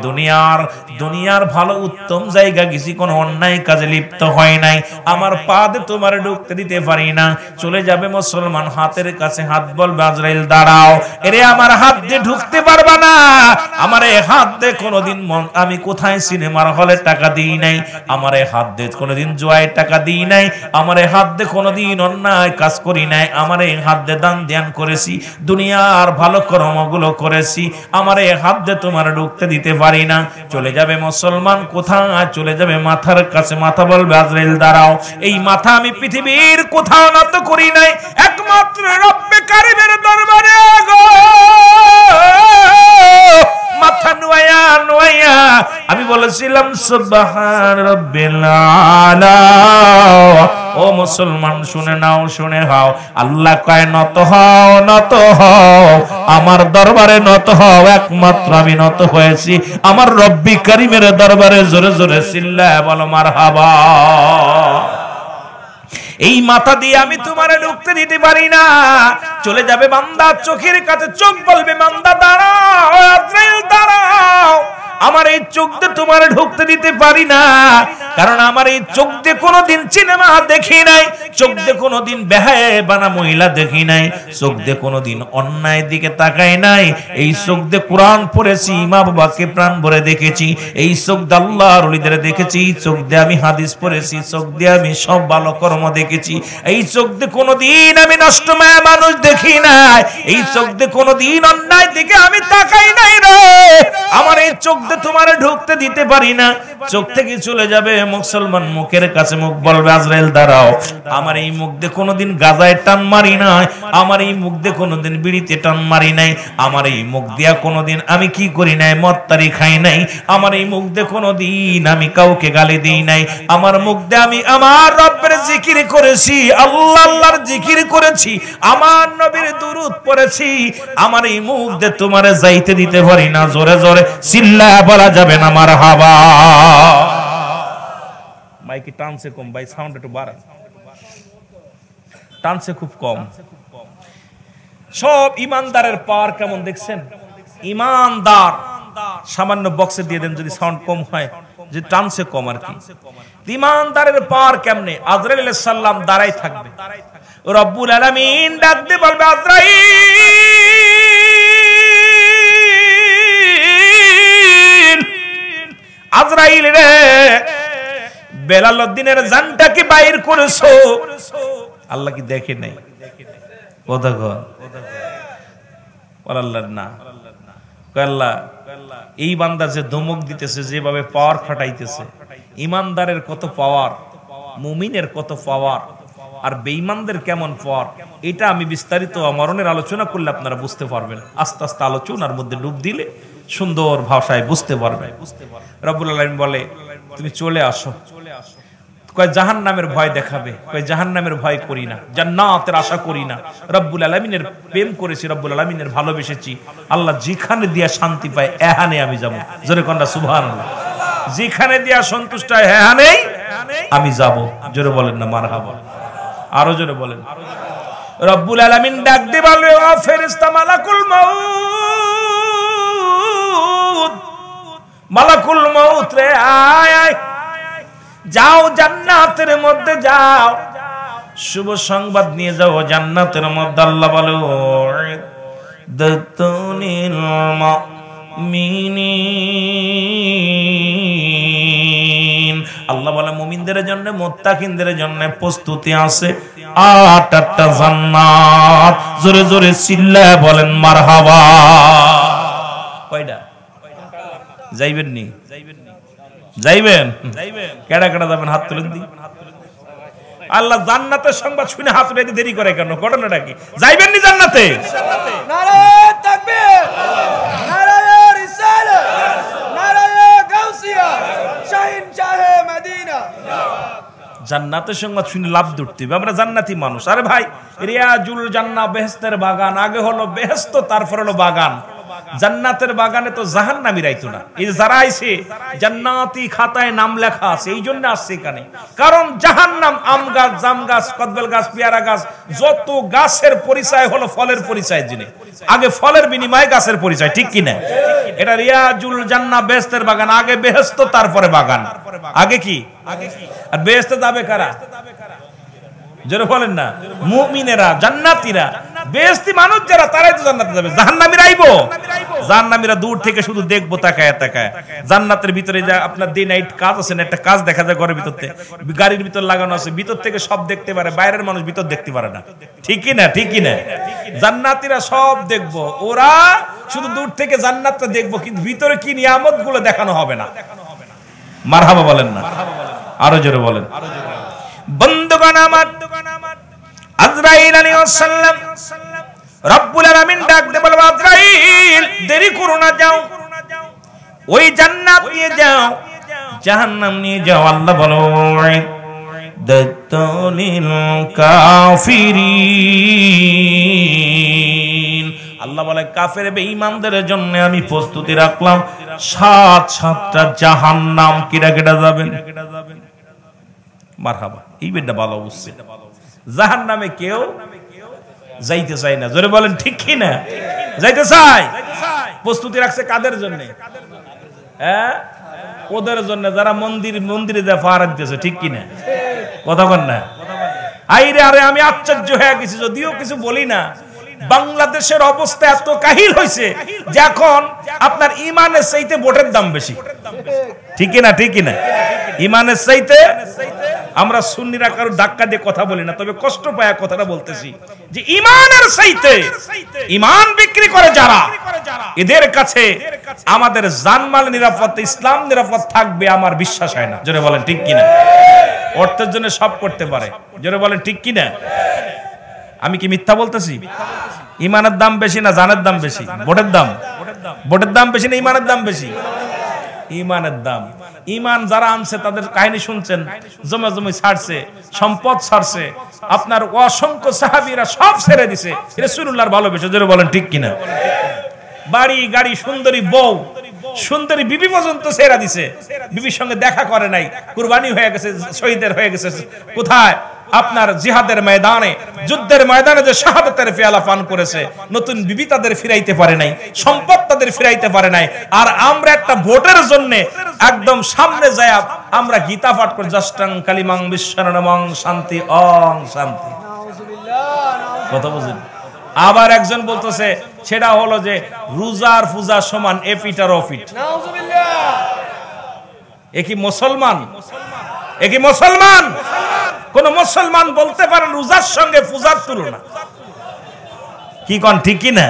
দুনিয়ার ভালো উত্তম জায়গা গেছি, কোনো অন্যায় কাজে লিপ্ত হয় নাই, আমার পা দিয়ে তোমার ঢুকতে দিতে পারি না। চলে যাবে মুসলমান, হাতের কাছে হাত, বলবে আজরাইল দাঁড়াও, এরে আমার হাত দিয়ে ঢুকতে পারবা না, আমার এই হাত দিয়ে কোনোদিন আমি কোথায় সিনেমার হলে টাকা দিই নাই, আমার এই হাত দিয়ে কোনোদিন জুয়ায় টাকা দিই নাই, আমার এই হাত দিয়ে কোনোদিন অন্যায় কাজ করি নাই, আমার এই হাত দিয়ে দান ধ্যান করেছি, দুনিয়ার ভালো কর্মগুলো করেছি, আমার এই হাত দিয়ে তোমার ঢুকতে দিতে পারি না। চলে যাবে মুসলমান, কোথায় চলে যাবে? মাথার কাছে। মাথা বলবে আজরাইল দাঁড়াও, এই মাথা আমি পৃথিবীর কোথাও নত করি নাই, একমাত্র রব্বে কারিমের দরবারে গো। মাথা নোয়া নোয়া আমি বলেছিলাম সুবহান রাব্বিল আলা। ও মুসলমান শুনে নাও, শুনে হাও, আল্লাহ কয় নত হও, নত হও, আমার দরবারে নত হও, একমাত্র আমি নত হয়েছি আমার রব্বি কারিমের দরবারে। জোরে জোরে চিল্লায় বলো মারহাবা। এই মাথা দিয়ে আমি তোমারে ঢুকতে দিতে পারি না। চলে যাবে বান্দা, চোখের কাছে চোখ বলবে বান্দা দাঁড়াও, আজরাইল দাঁড়াও, আমার এই চোখ দিয়ে তোমারে ঢুকতে দিতে পারি না। কারণ আমার এই চোখ দিয়ে কোনোদিন সিনেমা দেখি নাই, চোখ দিয়ে কোনোদিন বেহায়াবানা মহিলা দেখি নাই, চোখ দিয়ে কোনোদিন অন্যায় দিকে তাকাই নাই। এই চোখ দিয়ে কোরআন পড়েছি, মা বাবাকে প্রাণ ভরে দেখেছি, এই চোখ দিয়ে আল্লাহর ওলিদের দেখেছি, এই চোখ দিয়ে আমি হাদিস পড়েছি, চোখ দিয়ে আমি সব ভালো কর্ম দেখেছি। এই চোখ দিয়ে কোনোদিন আমি নষ্টময় মানুষ দেখি নাই, এই চোখ দিয়ে কোনোদিন অন্যায় দিকে আমি তাকাই নাই রে। আমার এই চোখ দিয়ে তোমারে ঢুকতে দিতে পারি না। চোখ থেকে চলে যাবে মুসলমান, মুখের কাছে মুখ বলবে আজরাইল দাঁড়াও। আমার এই মুখ দিয়ে কোনোদিন গাজায় টান মারি নাই, আমার এই মুখ দিয়ে কোনোদিন বিড়িতে টান মারি নাই, আমার এই মুখ দিয়া কোনোদিন আমি কি করি নাই, মত্তারি খাই নাই, আমার এই মুখ দিয়ে কোনোদিন আমি কাউকে গালি দিই নাই, আমার মুখ দিয়ে আমি আমার রব্বের জিকির করেছি, আল্লাহ আল্লাহর জিকির করেছি, আমার নবীর দুরূদ পড়েছি। আমার এই মুখ দিয়ে তোমারে যাইতে দিতে পারি না। জোরে জোরে চিল্লায়া বলা যাবে না মারহাবা। মাইকে টানছে কম ভাই, সাউন্ড একটু বাড়ান, টানছে খুব কম। সব ইমানদারের পাওয়ার কেমন দেখছেন? ইমানদার সামান্য বক্সে দিয়ে দেন যদি সাউন্ড কম হয়, যে টানছে কম আর কি। ইমানদারের পাওয়ার কেমনে? আজরাইল আলাইহিস সালাম দাঁড়াই থাকবে, রব্বুল আলামিন ডাক দিয়ে বলবে আজরাইল, আজরাইল রে, বেলালউদ্দিনের জানটা কি বাইর করেছো? আল্লাহ কি দেখে নাই? কথা কর আল্লাহ না, আল্লাহ এই বান্দা যে ধমক দিতেছে, যেভাবে পাওয়ার খাটাইতেছে, ইমানদারের কত পাওয়ার, মুমিনের কত পাওয়ার, আর বেঈমানদের কেমন পাওয়ার, এটা আমি বিস্তারিত মরণের আলোচনা করলে আপনারা বুঝতে পারবেন। আস্তে আস্তে আলোচনার মধ্যে ডুব দিলে সুন্দর ভাষায় বুঝতে পারবেন। রব্বুল আলামিন বলে তুমি চলে আসো। কয় জাহান্নামের ভয় দেখাবে, কয় জাহান্নামের ভয় করি না, জান্নাতের আশা করি না, রব্বুল আলামিনের প্রেম করেছি, রব্বুল আলামিনের ভালোবেসেছি, আল্লাহ যেখানে দিয়া শান্তি পায় এখানে আমি যাব। জোরে কন্যা সুবহানাল্লাহ। যেখানে দিয়া সন্তুষ্ট হয় এখানেই আমি যাব। জোরে বলেন না মারহাবা, আরো জোরে বলেন। রব্বুল আলামিন ডাক দিয়ে বলবে ও ফেরেশতা মালাকুল মাউত, মালাকুল মাউত রে আয় আয়, যাও জান্নাতের মধ্যে যাও, শুভ সংবাদ নিয়ে যাও জান্নাতের মধ্যে। আল্লাহ বলে দতুনিল মুমিনিন, আল্লাহ বলে মুমিনদের জন্য, মুত্তাকিনদের জন্য প্রস্তুতি আছে 8টা জান্নাত। জোরে জোরে চিল্লায়া বলেন মারহাবা। কয়টা? যাইবেন নি? যাইবেন? কেডা কেডা যাবেন? হাত তুলেন দি। আল্লাহ জান্নাতের সংবাদ শুনে হাত উঠাইতে দেরি করে কেন? ঘটনাটা কি? যাইবেন নি জান্নাতে? নারায়ে তাকবীর, নারায়ে রিসালাত, নারায়ে গাউসিয়া, শাহিন শাহে মদিনা। জান্নাতের সংবাদ শুনে লাভ ধরতে হবে, আমরা জান্নাতি মানুষ। আরে ভাই, রিয়াজুল জান্নাহ বেহেশতের বাগান, আগে হলো বেহেশত তারপর হলো বাগান। জান্নাতের বাগানে তো জাহান্নামী রাইতো না। এই যারা আইছে জান্নাতি খাতায় নাম লেখা আছে, এই জন্য আসছে এখানে। কারণ জাহান্নাম আম গাছ, জাম গাছ, কদবেল গাছ, পেয়ারা গাছ, যত গাছের পরিচয় হলো ফলের পরিচয়। জিনে আগে ফলের বিনিময়ে গাছের পরিচয়, ঠিক কি না? এটা রিয়াজুল জান্নাহ বেহেশতের বাগান, আগে বেহেশত তারপরে বাগান। আগে কি? আর বেহেশতে যাবে কারা? জোরে বলেন না। মুমিনেরা, জান্নাতীরা, বেহেশতি মানুষ যারা, তারাই তো জান্নাতে যাবে। জাহান্নামীরা আইবো? জাহান্নামীরা দূর থেকে শুধু দেখবো তাকায় তাকায়। জান্নাতের ভিতরে যা আপনার ডে নাইট কাজ আছে না, একটা কাজ দেখা যায় ঘরের ভিতর থেকে, গাড়ির ভিতর লাগানো আছে, ভিতর থেকে সব দেখতে পারে, বাইরের মানুষ ভিতর দেখতে পারে না, ঠিক কি না? ঠিক কি না? জান্নাতীরা সব দেখবো, ওরা শুধু দূর থেকে জান্নাতটা দেখবো, কিন্তু ভিতরে কি নিয়ামত গুলো দেখানো হবে না। মারহাবা বলেন না, আরো জোরে বলেন। বন্ধুগণ আমার, আজরাইল আলাইহিস সালাম, রব্বুল আলামিন ডাক দিয়ে বলবে আজরাইল দেরি করো না, যাও ওই জান্নাত নিয়ে যাও, জাহান্নাম নিয়ে যাও। আল্লাহ বলো দাতুলিল কাফিরিন, আল্লাহ বলে কাফের বেঈমানদের জন্য আমি প্রস্তুতি রাখলাম 7টা জাহান্নাম। কিরা কেটা যাবেন? মারহাবা, এই বেডটা ভালো বুঝছে। জাহান্নামে কেউ যাইতে চায় না। জোরে বলেন ঠিক কি না? যাইতে চায়। প্রস্তুতি রাখছে কাদের জন্য? হ্যাঁ, ওদের জন্য যারা মন্দিরে যা ফারাক দিয়েছে, ঠিক কিনা? কথা বল না? আইরে আরে আমি আশ্চর্য হয়ে গেছি, যদিও কিছু বলি না। বাংলাদেশের অবস্থা এত কাহিল হয়েছে যে এখন আপনার ইমানের চাইতে ভোটের দাম বেশি, ঠিক কিনা? ঠিক কিনা? ইমানের চাইতে আমরা সুন্নিরা কারো ধাক্কা দিয়ে কথা বলি না, তবে কষ্ট পায় কথাটা বলতেছি যে ইমানের চাইতে ইমান বিক্রি করে যারা, এদের কাছে আমাদের জানমাল নিরাপদ, ইসলাম নিরাপদ থাকবে আমার বিশ্বাস হয় না। জোরে বলেন ঠিক কিনা? অর্থের জন্য সব করতে পারে, জোরে বলেন ঠিক কিনা? আমি কি মিথ্যা বলতেছি? ইমানের দাম বেশি না জানের দাম বেশি? ভোটের দাম, ভোটের দাম বেশি না ইমানের দাম বেশি? ইমানের দাম। ইমান যারা আনছে তাদের কাহিনী শুনছেন, জমে জমে ছাড়ছে, সম্পদ ছাড়ছে, আপনার অসংখ্য সাহাবীরা সব ছেড়ে দিছে রাসূলুল্লাহর ভালোবেসে। জোরে বলেন ঠিক কিনা? বাড়ি গাড়ি, সুন্দরী বউ, সুন্দরী বিবি পর্যন্ত ছেড়ে দিছে, বিবির সঙ্গে দেখা করে নাই, কুরবানি হয়ে গেছে, শহীদের হয়ে গেছে। কোথায়? আপনার জিহাদের ময়দানে, যুদ্ধের ময়দানে যে শাহাদাতের পেয়ালা পান করেছে, নতুন বিবি তাদের ফিরাইতে পারে নাই, সম্পদ তাদের ফিরাইতে পারে নাই। আর আমরা একটা ভোটের জন্য একদম সামনে যায় আমরা গীতা পাঠ করে, জাস্টাং কালিমাং বিশ্বরণমং শান্তি অং শান্তি। কথা বুঝেন? আবার একজন বলতেছে সেটা হলো যে রোজার পূজা সমান এফিট আর অফিট। এ কি মুসলমান? এ কি মুসলমান? কোন মুসলমান বলতে পারেন রোজার সঙ্গে পূজার তুলনা? কি কোন ঠিক কি না?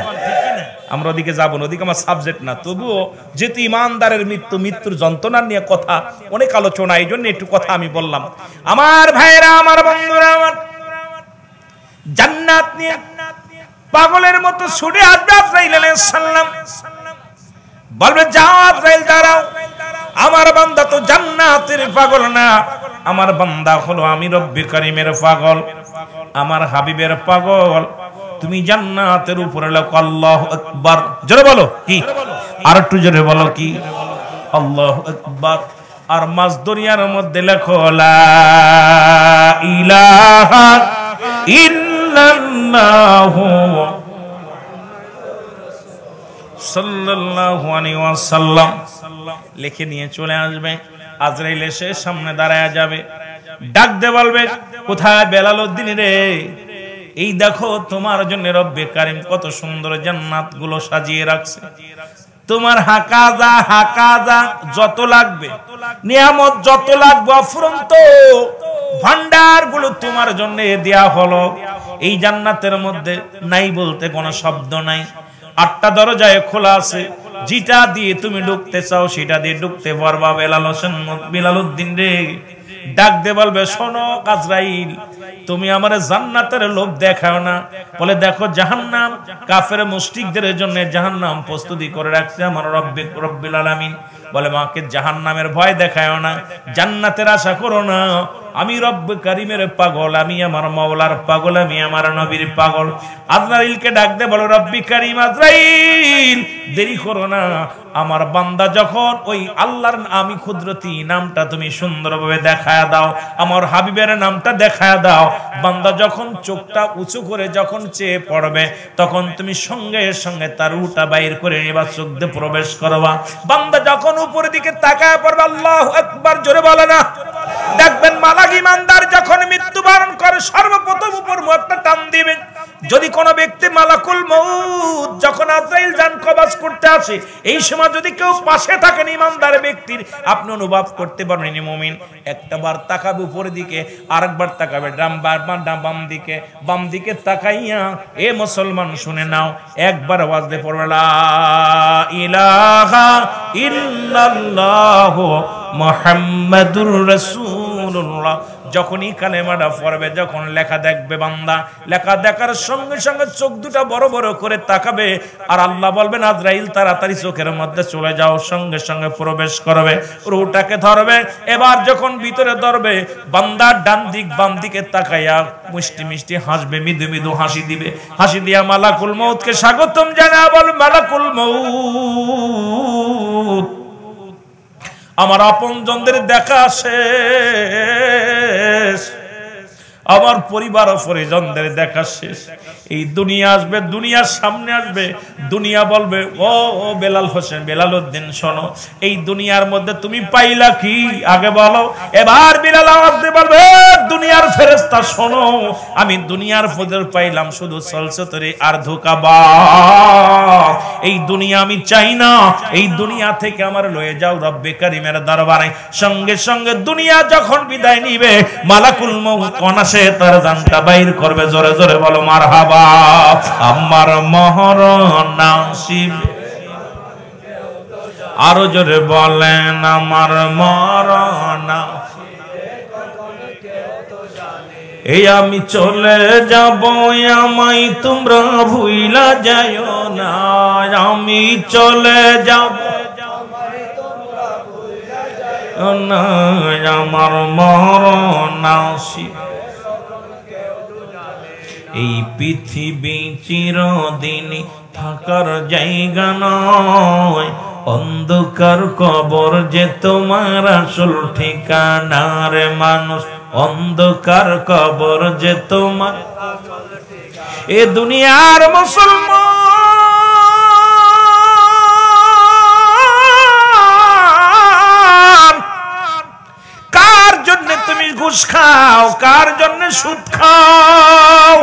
আমরা ওদিকে যাব না, ওদিকে আমার সাবজেক্ট না। তবুও যেহেতু ইমানদারের মৃত্যু, মৃত্যুর যন্ত্রণা নিয়ে কথা, অনেক আলোচনা, এই জন্য একটু কথা আমি বললাম। আমার ভাইয়েরা, আমার বন্ধুরা, আমার জান্নাত নিয়ে পাগলের মতো ছুটে আসবে আজরাইল আলাইহিস সালাম, বলবে যাও আজরাইল দাঁড়াও, আমার বান্দা তো জান্নাতের পাগল না, আমার বান্দা হলো আমি রব্বি কারীমের পাগল, আমার হাবিবের পাগল। তুমি জান্নাতের উপরে লেখো আল্লাহু আকবার। জোরে বলো কি? আর একটু জোরে বলো কি? আল্লাহু আকবার। আর মাঝ দরিয়ার মধ্যে লেখো লা ইলাহা ইল্লাল্লাহু সাল্লাল্লাহু আলাইহি ওয়াসাল্লাম লিখে নিয়ে চলে আসবে। আজরাইল এসে সামনে দাঁড়ায় যাবে, ডাক দে বলবে, কোথায় বেলালউদ্দিন রে? এই দেখো তোমার জন্য রব্বে কারীম কত সুন্দর জান্নাত গুলো সাজিয়ে রাখছে, তোমার হাকাজা যত লাগবে, নিয়ামত যত লাগবে, অফুরন্ত ভান্ডার গুলো তোমার জন্য দেয়া হলো। এই জান্নাতের মধ্যে নাই বলতে কোনো শব্দ নাই, 8টা দরজায় খোলা আছে, যেটা দিয়ে তুমি ঢুকতে চাও সেটা দিয়ে ঢুকতে পারবা। বেলালউদ্দিন রে ডাক দে বলবে, শোনো আজরাইল, তুমি আমার জান্নাতের লোভ দেখাও না। বলে দেখো জাহান্নাম, কাফের মুশরিকদের জন্য জাহান্নাম প্রস্তুতি করে রাখছে আমার রব্বুল আলামিন। বলে মাকে জাহান্নামের ভয় দেখাও না, জান্নাতের আশা করো না। আমি রব্বে কারীমের পাগল, আমি আমার মাওলার পাগল, আমি আমার নবীর পাগল। আজরাইলকে ডাক দে বলো, রব্বি কারীম আজরাইল, দেরি করো না, আমার বান্দা যখন ওই আল্লাহর আমি কুদরতি নামটা তুমি সুন্দরভাবে দেখায়া দাও, আমার হাবিবের নামটা দেখায়া দাও। বান্দা যখন চোখটা উঁচু করে যখন চেয়ে পড়বে, তখন তুমি সঙ্গে সঙ্গে তার রুটা বাইর করে নিবা, চোখ দিয়ে প্রবেশ করবা। বান্দা যখন উপরের দিকে তাকায় পড়বে, আল্লাহু আকবার জোরে বলে না, দেখবেন মালাক ইমানদার যখন মৃত্যুবরণ করে সর্বপ্রথম উপর মুখটা টান দিবে। যদি কোনো ব্যক্তি মালাকুল মউত যখন আজরাইল জান কবজ করতে আসে, এই সময় যদি কেউ পাশে থাকেন ইমানদার ব্যক্তির, আপনি অনুভব করতে পারবেন মুমিন একটা বার তাকাবে উপরের দিকে, আরেকবার তাকাবে বাম দিকে তাকাইয়া, এ মুসলমান শুনে নাও, একবার আওয়াজ দিয়ে পড়বে লা ইলাহা ইল্লাল্লাহু মুহাম্মাদুর রাসূলুল্লাহ। যখনই কালেমাটা পড়বে, যখন লেখা দেখবে বান্দা, লেখা দেখার সঙ্গে সঙ্গে চোখ দুটা বড় বড় করে তাকাবে, আর আল্লাহ বলবেন আজরাইল তাড়াতাড়ি চোখের মধ্যে চলে যাও। সঙ্গে সঙ্গে প্রবেশ করবে, রূহটাকে ধরবে। এবার যখন ভিতরে ধরবে, বান্দার ডান দিক বাম দিকে তাকাইয়া মিষ্টি মিষ্টি হাসবে, মৃদু মৃদু হাসি দিবে। হাসি দিয়া মালাকুল মউতকে স্বাগতম জানা বল, মালাকুল মউত আমার আপনজনদের দেখা শেষ, আমার পরিবার ও পরিজনদের দেখা শেষ। এই দুনিয়া আসবে, দুনিয়ার সামনে আসবে, দুনিয়া বলবে ও ও বেলাল হোসেন, বেলাল উদ্দিন শোনো, এই দুনিয়ার মধ্যে তুমি পাইলা কি আগে বলো। এবার বিলাল আওয়াজ দিয়ে বলবে দুনিয়ার ফেরেশতা শোনো, আমি দুনিয়ার ফজর পাইলাম শুধু সলসতরি আর ধোঁকাবাজ। এই দুনিয়া আমি চাই না, এই দুনিয়া থেকে আমার লয়ে যাও রব্বে কারীমের দরবারে। সঙ্গে সঙ্গে দুনিয়া যখন বিদায় নিবে, মালাকুল মউত অনাসে তার জানটা বাইর করবে। জোরে জোরে বলো মারহাবা। আমার মহরণ নাসিব, আরো জোরে বলেন আমার মরণ। এই আমি চলে যাব, আমায় তোমরা ভুইলা যাইও না। আমি চলে যাব না, আমার মরণ আসিব। এই পৃথিবী চিরদিন থাকার জায়গা নয়, অন্ধকার কবর যে তোমার আসল ঠিকানা রে মানুষ। অন্ধকার কবর যে তোমার, এ দুনিয়ার মুসলমান কার জন্য তুমি ঘুষ খাও, কার জন্য সুদ খাও,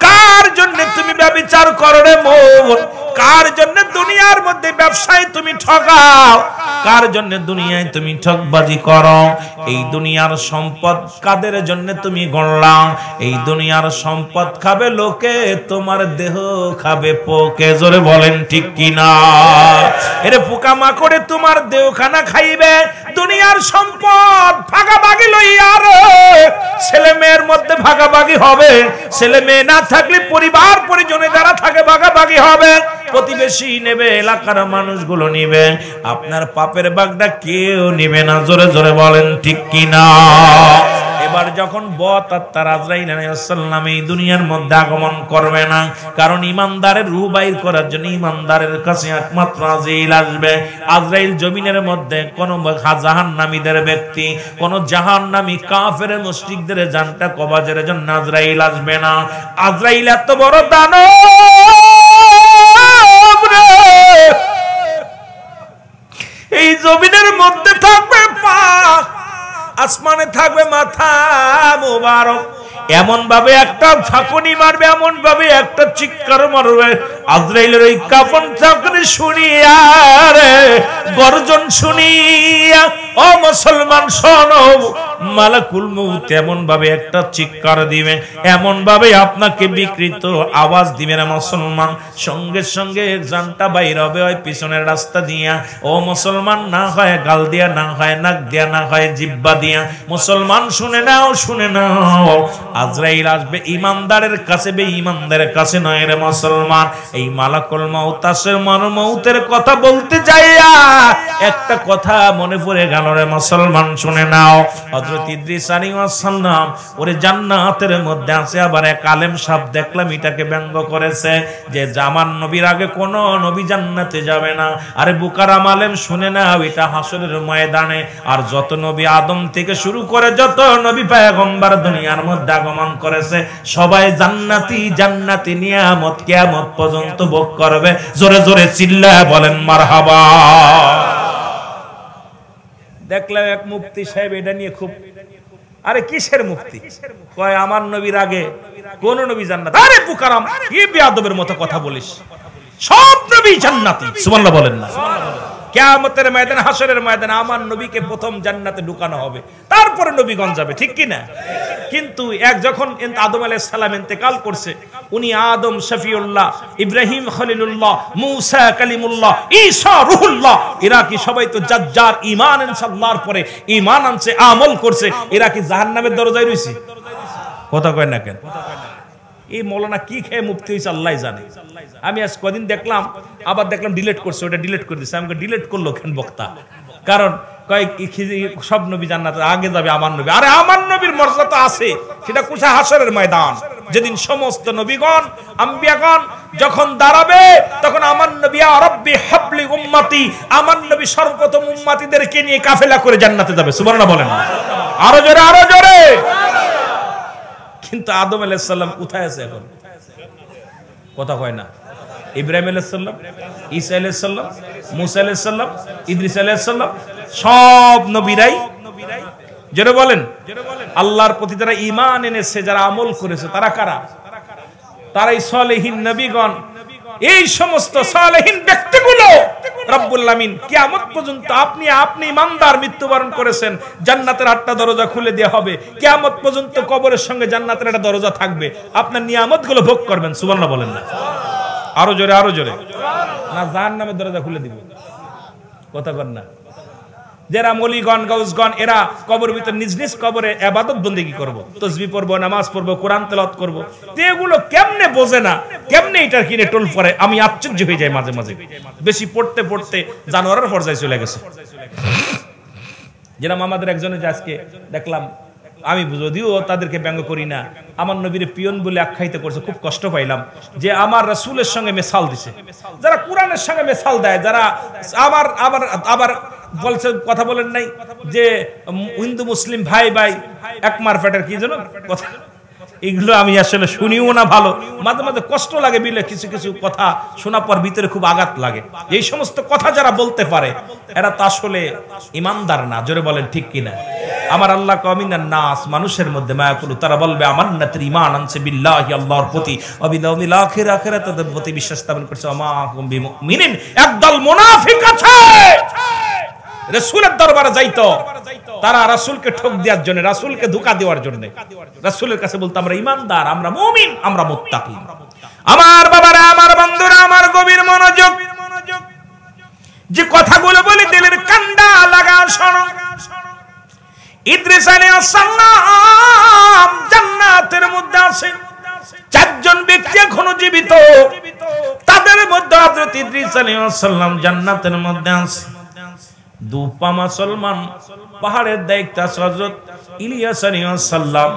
কার জন্য তুমি ব্যভিচার করো রে মন, কার জন্য দুনিয়ার মধ্যে ব্যবসায় তুমি ঠকাও, কার জন্য দুনিয়ায় তুমি ঠকবাজি করো। এই দুনিয়ার সম্পদ কাদের জন্য তুমি গড়লা? এই দুনিয়ার সম্পদ খাবে লোকে, তোমার দেহ খাবে পোকে। জোরে বলেন ঠিক কিনা? এরে পোকা মাকড়ে তোমার দেহখানা খাইবে। দুনিয়ার সম্পদ ভাগাভাগি লইয়া রে, ছেলে মেয়ের মধ্যে ভাগাভাগি হবে। ছেলে মেয়ে না থাকলে পরিবার পরিজনে যারা থাকে ভাগাভাগি হবে। প্রতিবেশী নেবে, এলাকার মানুষগুলো নিবে, আপনার পাপের ভাগটা কেউ নিবে না। জোরে জোরে বলেন ঠিক কিনা? এবার যখন বতাত্তার আজরাইল আলাইহিস সালাম এই দুনিয়ার মধ্যে আগমন করবে না, কারণ ইমানদারের রূহ বাইর করার জন্য ইমানদারের কাছে একমাত্র আজরাইল আসবে। আজরাইল জমিনের মধ্যে কোন জাহান্নামীদের ব্যক্তি, কোন জাহান্নামী কাফের মুশরিকদের জানটা কবাজের জন্য আজরাইল আসবে না। আজরাইল এত বড় দানব, এই জমিনের মধ্যে থাকবে পা, আসমানে থাকবে মাথা মোবারক। এমন ভাবে একটা ঝাঁকুনি মারবে, এমন ভাবে একটা চিৎকার মারবে, আজরাইলের ওই কাফন ঝাঁকুনি শুনিয়া রে, গর্জন শুনিয়া ও মুসলমান শোনো, মালাকুল মউত এমন ভাবে একটা চিৎকার দিবে, এমন ভাবে আপনাকে বিকৃত আওয়াজ দিবে না মুসলমান। সঙ্গে সঙ্গে জানটা বাইর হবে ওই পিছনের রাস্তা দিয়া। ও মুসলমান, না হয় গাল দিয়া, না হয় নাক দিয়া, না হয় জিহ্বা দিয়া। মুসলমান শুনে নাও, শুনে নাও, আজরাইল আসবে ইমানদারের কাছে, বেঈমানদের কাছে নয় রে মুসলমান। এই মালাকুল মউত আসে মৌতের কথা বলতে যাইয়া একটা কথা মনে পড়ে গেল রে মুসলমান, শুনে নাও। হযরত ইদ্রিস আলাইহিস সালাম ওরে জান্নাতের মধ্যে আছে। আবার এক আলেম সাহেব দেখলাম এটাকে ব্যঙ্গ করেছে যে জামান নবীর আগে কোন নবী জান্নাতে যাবে না। আরে বুকারাম আলেম শুনে নাও, এটা হাসরের ময়দানে। আর যত নবী আদম থেকে শুরু করে যত নবী পয়গম্বর দুনিয়ার মধ্যে আগমন করেছে, সবাই জান্নাতি, জান্নাতি নিয়ামত কিয়ামত পর্যন্ত ভোগ করবে। জোরে জোরে চিল্লায় বলেন মারহাবা। দেখলাম এক মুফতি সাহেব এটা নিয়ে খুব, আরে কিসের মুফতি? কয় আমার নবীর আগে কোন নবী জান্নাত। আরে বুকারাম, কি বেয়াদবের মতো কথা বলিস, সব নবী জান্নাতি। সুবহানাল্লাহ বলেন না? কিয়ামতের ময়দানে, হাসরের ময়দানে আমার নবীকে প্রথম জান্নাতে ঢুকানো হবে, তারপরে নবীগণ যাবে, ঠিক কি না? কিন্তু এক যখন আদম আলাইহিস সালাম ইন্তেকাল করছে, উনি আদম শফিউল্লাহ, ইব্রাহিম খলিলুল্লাহ, মুসা কালিমুল্লাহ, ঈসা রূহুল্লাহ, এরা কি সবাই তো জাজ্জার ঈমান ইনশাআল্লাহর পরে ঈমান আনছে, আমল করছে, এরা কি জাহান্নামের দরজায় রইছে? কথা কয় না কেন? এই মৌলানা কি খেয়ে মুক্তি হয়েছে আল্লাহ জানে। আমি আজ কদিন দেখলাম, আবার দেখলাম ডিলিট করছে, ওটা ডিলিট করে দিচ্ছে। আমাকে ডিলিট করলো কেন বক্তা? কারণ সব নবী জান্নাতে আগে যাবে আমার নবী। আরে আমার নবীর মর্যাদা আছে, সেটা কোথায়? হাসরের ময়দান, যেদিন সমস্ত নবীগণ আম্বিয়াগণ যখন দাঁড়াবে, তখন আমার নবী ইয়া রাব্বি হাবলি উম্মতি, আমার নবী সর্বপ্রথম উম্মতিদেরকে নিয়ে কাফেলা করে জান্নাতে যাবে। সুবহানাল্লাহ বলেন। আরো জোরে, আরো জোরে। কিন্তু আদম আলাইহিস সালাম কোথায় আছে এখন? কথা কয় না। ইব্রাহিম আলাইহিস সালাম, ঈসা আলাইহিস সালাম, মুসা আলাইহিস সালাম, ইদ্রিস আলাইহিস সালাম, সব নবীরাই যারা বলেন আল্লাহর প্রতি যারা ঈমান এনেছে, যারা আমল করেছে, তারা কারা? তারাই সালেহীন নবীগণ। এই সমস্ত সালেহীন ব্যক্তিগুলো রব্বুল আমিন কিয়ামত পর্যন্ত আপনি ইমানদার মৃত্যুবরণ করেছেন, জান্নাতের 8টা দরজা খুলে দেওয়া হবে। কিয়ামত পর্যন্ত কবরের সঙ্গে জান্নাতের একটা দরজা থাকবে, আপনার নিয়ামতগুলো ভোগ করবেন। সুবহানাল্লাহ বলেন না? আরো জোরে, আরো জোরে। না জাহান্নামের দরজা খুলে দিব? কথা বলেন না? যারা মলিগণ গাউসগণ এরা কবর ভিতর নিজ নিজ কবরে ইবাদত বন্দেগী করব, তাসবিহ পড়ব, নামাজ পড়ব, কোরআন তেলাওয়াত করব। তো এগুলো কেমনে বোঝে না, কেমনে এটার কিনে টোল পড়ে? আমি আশ্চর্য হয়ে যাই মাঝে মাঝে। বেশি পড়তে পড়তে জানোয়ারের পর্যায়ে চলে গেছে। যেরকম আমাদের একজনে যে আজকে দেখলাম, আমি যদিও তাদেরকে ব্যঙ্গ করি না, আমার নবীর পিয়ন বলে আখ্যায়িত করছে, খুব কষ্ট পাইলাম যে আমার রাসূলের সঙ্গে মেসাল দিছে। যারা কোরআনের সঙ্গে মেসাল দেয়, যারা আবার বলছে, কথা বলেন নাই যে হিন্দু মুসলিম ভাই ভাই এক মারফেটের কি যেন কথা, এগুলো আমি আসলে শুনিও না। ভালো মাঝে মাঝে কষ্ট লাগে, বিলে কিছু কিছু কথা শোনার পর ভিতরে খুব আঘাত লাগে। এই সমস্ত কথা যারা বলতে পারে এরা তো আসলে ইমানদার না। জোরে বলেন ঠিক কিনা? আমার আল্লাহ কমিনান নাস, মানুষের মধ্যে মায়া করু, তারা বলবে আমান্নাতের ঈমান আনছে বিল্লাহি, আল্লাহর প্রতি, অবিল আখির, আখিরাতের প্রতি বিশ্বাস স্থাপন করছে। আমা হুম বিমুমিনিন, একদল মুনাফিক আছে রাসূলের দরবারে যাইতো, তারা রাসূলকে ঠক দেওয়ার জন্য, রাসূলকে ধোঁকা দেওয়ার জন্য রাসূলের কাছে বলতো আমরা ঈমানদার, আমরা মুমিন, আমরা মুত্তাকি। আমার বাবারা, আমার বন্ধুরা, আমার গভীর মনোযোগ, যে কথাগুলো বলি দিলের কান্ডা লাগা শোনো। ইদ্রিস আলাইহিস সালাম জান্নাতের মধ্যে আছে, 4 জন ব্যক্তি এখনো জীবিত, তাদের মধ্যে হযরত ইদ্রিস আলাইহিস সালাম জান্নাতের মধ্যে আছে। দুপা মুসলমান পাহাড়ের দায়িত্ব আছে হযরত ইলিয়াস আলাইহিস সালাম,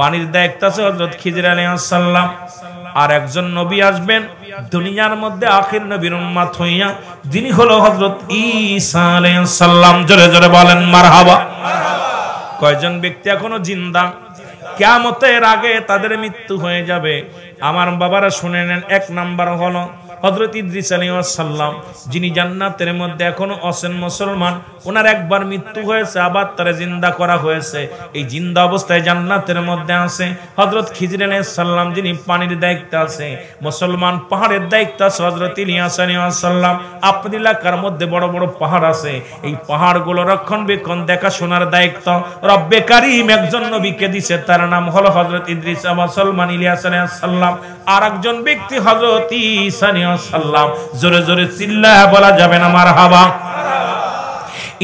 পানির দায়িত্ব আছে হযরত খিজির আলাইহিস সালাম। আর একজন নবী আসবেন দুনিয়ার মধ্যে আখির নবীর উম্মত হইয়া, যিনি হলো হযরত ঈসা আলাইহিস সালাম। জোরে জোরে বলেন মারহাবা। কয়জন ব্যক্তি এখনো জিন্দা, কিয়ামতের আগে তাদের মৃত্যু হয়ে যাবে। আমার বাবারা শুনে নেন, 1 নাম্বার হলো হযরত ইদ্রিস আলাইহিস সালাম, যিনি জান্নাতের মধ্যে এখনো আছেন মুসলমান। ওনার একবার মৃত্যু হয়েছে, আবার তারে জিন্দা করা হয়েছে। এই জিন্দা অবস্থায় জান্নাতের মধ্যে আছে হযরত খিজির আলাইহিস সালাম, যিনি পানির দায়িত্ব আছে মুসলমান, পাহাড়ের দায়িত্ব আছে হযরত ইলিয়াস আলাইহিস সালাম। আপনার এলাকার মধ্যে বড় বড় পাহাড় আছে, এই পাহাড়গুলো রক্ষণবেক্ষণ দেখাশোনার দায়িত্ব রব্বে কারীম একজন নবীকে দিয়েছে, তার নাম হলো হযরত ইদ্রিস মুসলমান ইলিয়াস আলাইহিস সালাম। আর একজন ব্যক্তি হযরত ঈসা আলাইহিস সালাম। জোরে জোরে চিল্লায়া বলা যাবে না মারহাবা।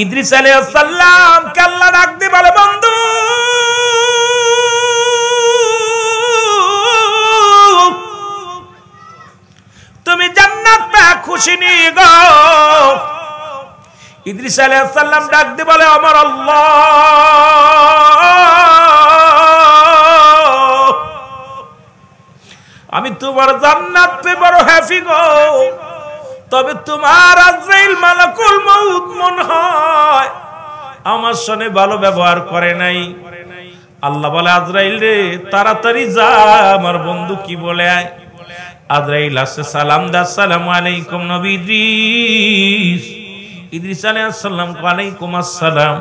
ইদ্রিস আলাইহিস সালাম কে আল্লাহ ডাক দিয়ে বলে, বন্ধু তুমি জান্নাত পেয়ে খুশি নি গো? ইদ্রিস আলাইহিস সালাম ডাক দিয়ে বলে, আমার আল্লাহ, আমি তোমার জান্নাত পেয়ে বড় হ্যাপি গো, তবে তোমার আজরাইল মালাকুল মউত মন হয় আমার সঙ্গে ভালো ব্যবহার করে নাই। আল্লাহ বলে, আজরাইল রে তাড়াতাড়ি যা, আমার বন্ধু কি বলে আয়। আজরাইল আসে, সালাম দা, আসসালামু আলাইকুম নবী ইদ্রিস। ইদ্রিস আলাইহিস সালাম ওয়ালাইকুম আসসালাম।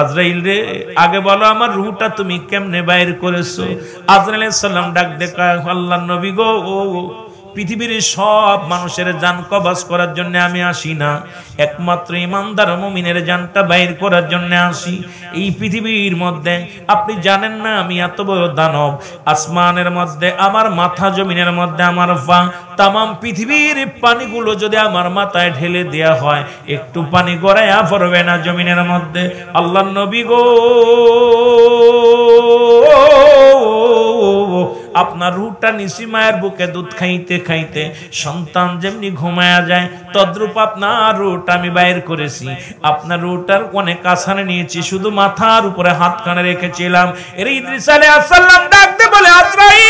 আজরাইল রে আগে বলো আমার রূহটা তুমি কেমনে বাইর করেছো? আজরাইল আলাইহিস সালাম ডাক দেখা, আল্লাহর নবী গো, পৃথিবীর সব মানুষের জান কবজ করার জন্য আমি আসি না, একমাত্র ইমানদার মুমিনের জানটা বাইর করার জন্য আসি। এই পৃথিবীর মধ্যে আপনি জানেন না আমি এত বড় দানব, আসমানের মধ্যে আমার মাথা, জমিনের মধ্যে আমার পা, তামাম পৃথিবীর পানিগুলো যদি আমার মাথায় ঢেলে দেয়া হয়, একটু পানি গড়াইয়া পড়বে না জমিনের মধ্যে। আল্লাহর নবী গো, আপনার রূহটা নিশি মায়ের বুকে দুধ খাইতে খাইতে সন্তান যেমনি ঘুমায়া যায়, তদ্রূপ আপনার রূহটা আমি বাইর করেছি। আপনার রূহটার অনেক আসানে নিয়েছি, শুধু মাথার উপরে হাত কানে রেখেছিলাম। এর ইদ্রিস আলাইহিস সালাম ডাকতে বলে, আজরাইল,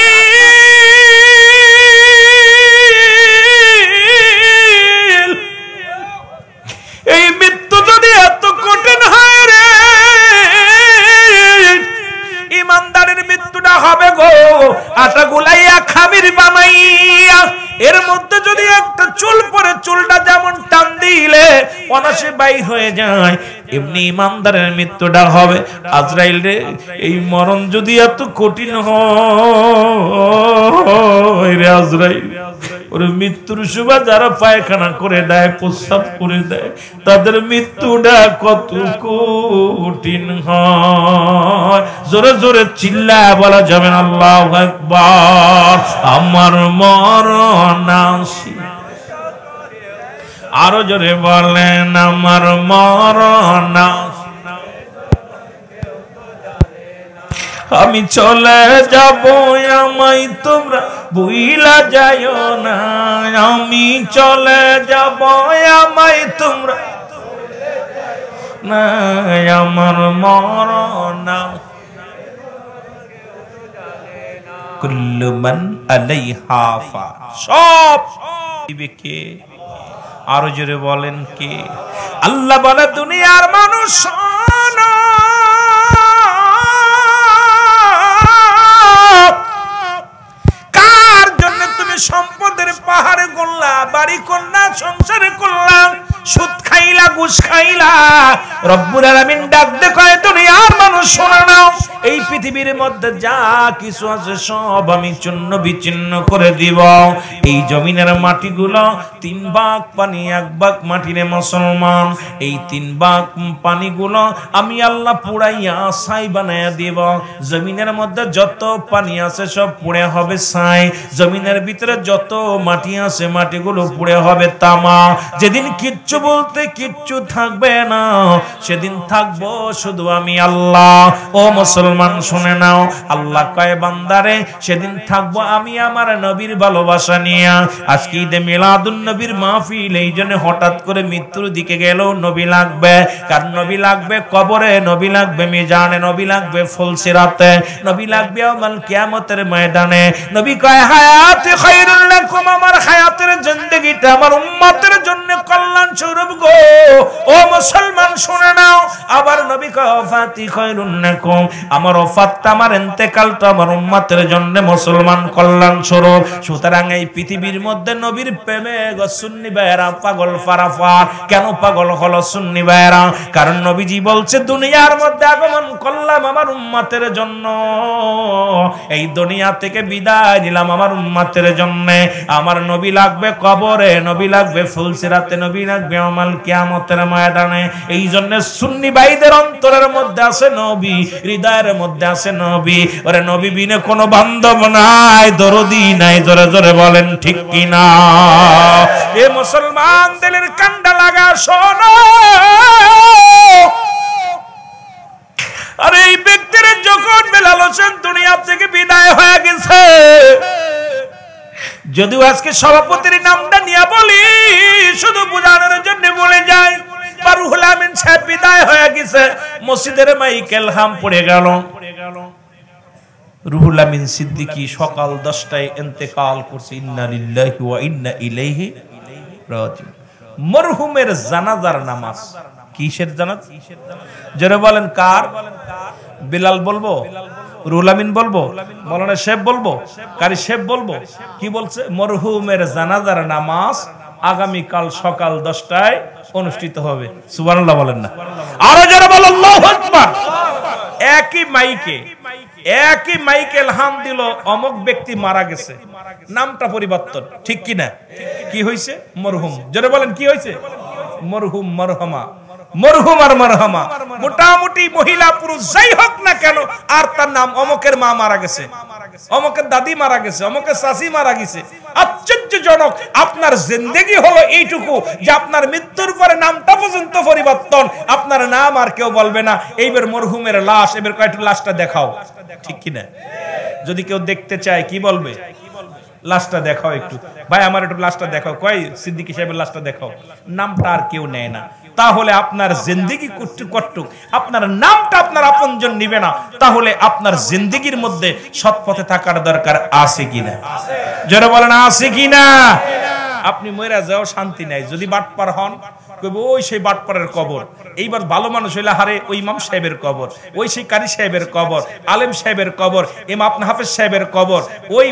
এই মৃত্যু যদি এত কঠিন হয় রে, ইমানদারের মৃত্যুটা মৃত্যুটা হবে গো আটা গুলাইয়া খামির বানাইয়া এর মধ্যে যদি একটা চুল পরে চুলটা যেমন টান দিলে অনাসে বাইর হয়ে যায় এমনি ইমানদারের মৃত্যুটা হবে। আজরাইল রে এই মরণ যদি এত কঠিন হয় রে আজরাইল ওর মৃত্যুর সময় যারা পায়খানা করে দেয় প্রস্রাব করে দেয় তাদের মৃত্যুটা কত কঠিন হয়। জোরে জোরে চিল্লায় বলা যাবে না আল্লাহু আকবার। আমার মরণ আসি আরো জোরে বলেন আমার মরণ আমি চলে যাব আমায় তোমরা ভুইলা যাইও না আমি চলে যাব আমায় তোমরা না আমার মরণ কুল্লু মান আলাইহা ফান সব কে আরো জোরে বলেন কে আল্লাহ বলে দুনিয়ার মানুষ শোনো কার জন্য তুমি সম্পদের পাহাড়ে গড়লা বাড়ি করলা সংসারে করলা সুদ খাইলা ঘুষ খাইলা রব্বুল আলামিন ডাক দে কয় দুনিয়ার মানুষ শোনো নাও এই পৃথিবীর মধ্যে যা কিছু আছে সব আমি চূর্ণ বিচ্ছিন্ন করে দিব। এই জমিনের মাটিগুলো 3 ভাগ পানি 1 ভাগ মাটি রে মুসলমান এই 3 ভাগ পানিগুলো আমি আল্লাহ পুড়াইয়া ছাই বানায়া দিব। জমিনের মধ্যে যত পানি আছে সব পুড়ে হবে ছাই জমিনের ভিতরে যত মাটি আছে মাটিগুলো পুড়ে হবে তামা। যেদিন কিচ্ছু বলতে কিচ্ছু থাকবে না সেদিন থাকবো শুধু আমি আল্লাহ। ও মুসলমান শুনে নাও আল্লাহ কয় বান্দারে সেদিন থাকবো আমি আমার নবীর ভালোবাসা নিয়ে। আজকে ঈদে মিলাদুন নবীর মাহফিল এই জন্য হঠাৎ করে মৃত্যুর দিকে গেলেও নবী লাগবে কার নবী লাগবে কবরে নবী লাগবে মিজানে নবী লাগবে ফুলসিরাতে নবী লাগবে ইয়াউমুল কিয়ামতের ময়দানে। নবী কয় হায়াতে খায়রুল লাকুম আমার হায়াতের জিন্দেগিটা আমার উম্মতের জন্য কল্যাণ স্বরূপ গো। ও মুসলমান শুনে নাও আবার নবী কয় ওয়াফাতি খায়রুল লাকুম আমার ওয়াফাতটা আমার ইন্তেকালটা আমার উম্মতের জন্য মুসলমান কল্যাণ স্বরূপ। সুতরাং এই পৃথিবীর মধ্যে নবীর প্রেমে গো সুন্নি ভাইরা পাগল ফারাফার। কেন পাগল হলো সুন্নি ভাইরা? কারণ নবীজি বলছে দুনিয়ার মধ্যে আগমন করলাম আমার উম্মতের জন্য এই দুনিয়া থেকে বিদায় নিলাম আমার উম্মতের জন্য। আমার নবী লাগবে কবরে নবী লাগবে ফুলসিরাতে নবী লাগবে ইয়াউমুল কিয়ামতের ময়দানে। এই জন্য সুন্নি ভাইদের অন্তরের মধ্যে আছে নবী হৃদয়ের মধ্যে আছে নবী। ওরে নবী বিনে কোনো বান্ধব নাই দরদি নাই জোরে জোরে বলেন ঠিক কি না? এ মুসলমান দিলের কান্ডা লাগা শোনো আরে এই ব্যক্তির যখন বেলাল হোসেন দুনিয়া থেকে বিদায় হয়ে গেছে যদিও আজকে সভাপতির নামটা নিয়ে বলি শুধু বোঝানোর জন্য বলে যায় রুহুল আমিন সাহেব বিদায় হয়ে গেছে মসজিদের মাইকেল হাম পড়ে গেল। রুহুল আমিন সিদ্দিকী সকাল 10টায় ইন্তেকাল করছে। ইন্না লিল্লাহি ওয়া ইন্না ইলাইহি রাজিউন। মরহুমের জানাজার নামাজ কিসের জানাজা যারা বলেন কার? বিলাল বলবো রুহুল আমিন বলবো মাওলানা সাহেব বলবো কারি সাহেব বলবো কি বলছে? মরহুমের জানাজার নামাজ আগামী কাল সকাল 10টায় অনুষ্ঠিত হবে। সুবহানাল্লাহ বলেন না? আরো যারা বলেন আল্লাহু আকবার। একই মাইকে এলহাম দিল অমুক ব্যক্তি মারা গেছে নামটা পরিবর্তন ঠিক কি না? কি হইছে? মরহুম। যারা বলেন কি হইছে? মরহুম মারহামা মরহুম আর মারহামা মোটামুটি মহিলা পুরুষ যাই হোক না কেন আর তার নাম অমুকের মা মারা গেছে অমুকের দাদি মারা গেছে অমুকের শাশি মারা গেছে। আশ্চর্যজনক আপনার জিন্দেগি হলো এইটুকু যে আপনার মৃত্যুর পরে নামটা পর্যন্ত পরিবর্তন আপনার নাম আর কেউ বলবে না। এইবার মরহুমের লাশ এবার কয়েকটা লাশটা দেখাও ঠিক কি না? যদি কেউ দেখতে চায় কি বলবে? লাশটা দেখাও একটু ভাই আমার একটু লাশটা দেখাও। কয় সিদ্দিকী সাহেবের লাশটা দেখাও। নামটা আর কেউ নেয় না। তাহলে আপনার জিন্দেগি কট্টুক আপনার নামটা আপনার আপনজন নিবে না। তাহলে আপনার জিন্দেগির মধ্যে সৎ পথে থাকার দরকার আছে কিনা? যারা বলেন আছে কিনা? আপনি মইরা যাও শান্তি নাই। যদি বাটপার হন কইব ওই সেই বাটপারের কবর। এইবার ভালো মানুষ হইলে হারে ওই ইমাম সাহেবের কবর, ওই সেই কারি সাহেবের কবর, আলেম সাহেবের কবর, ইমাম হাফেজ সাহেবের কবর। ওই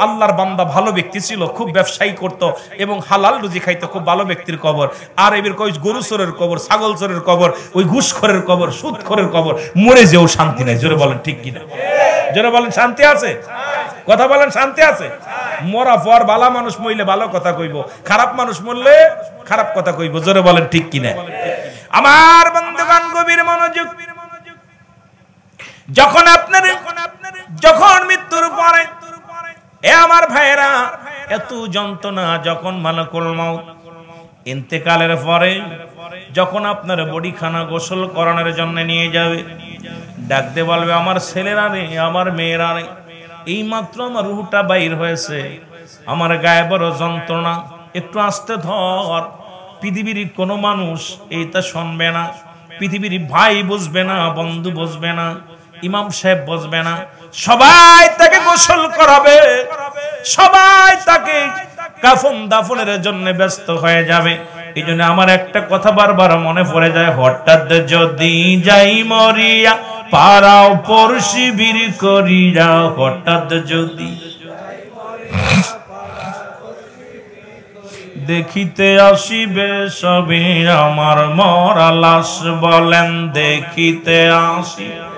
আল্লাহর বান্দা ভালো ব্যক্তি ছিল, খুব ব্যবসায়ী করত এবং হালাল রুজি খাইতো, খুব ভালো ব্যক্তির কবর। আর এবার কই গরু চোরের কবর, ছাগল চোরের কবর, ওই ঘুষখোরের কবর, সুদখোরের কবর। মরে যেও শান্তি নাই। জোরে বলেন ঠিক কিনা? জোরে বলেন শান্তি আছে? কথা বলেন শান্তি আছে? মরা পর ভালো মানুষ মরলে ভালো কথা কইব, খারাপ মানুষ মরলে খারাপ কথা কইব। জোরে বলেন ঠিক কিনা? আমার বন্ধুগণ গভীর মনোযোগ। যখন মৃত্যুর পরে এ আমার ভাইরা এত যন্ত্রণা, যখন মালাকুল মউত ইন্তেকালের পরে যখন আপনার বডিখানা গোসল করানোর জন্য নিয়ে যাবে, ডাকতে বলবে আমার ছেলেরা রে, আমার মেয়েরা রে, এই মাত্র আমার রুহটা বাইর হয়েছে, আমার গায়ে বড় যন্ত্রণা, একটু আস্তে ধর। পৃথিবীর কোনো মানুষ এইটা শুনবে না, পৃথিবীর ভাই বুঝবে না, বন্ধু বুঝবে না, ইমাম সাহেব বুঝবে না, সবাই তাকে গোসল করাবে, সবাই তাকে কাফন দাফনের জন্য ব্যস্ত হয়ে যাবে। এই জন্য আমার একটা কথা বারবার মনে পড়ে যায়, হঠাৎ যদি যাই মরিয়া পারাও পরশিবির করিয়া, হঠাৎ যদি দেখিতে আসিবে সবে আমার মরা লাশ, বলেন দেখিতে আসিবে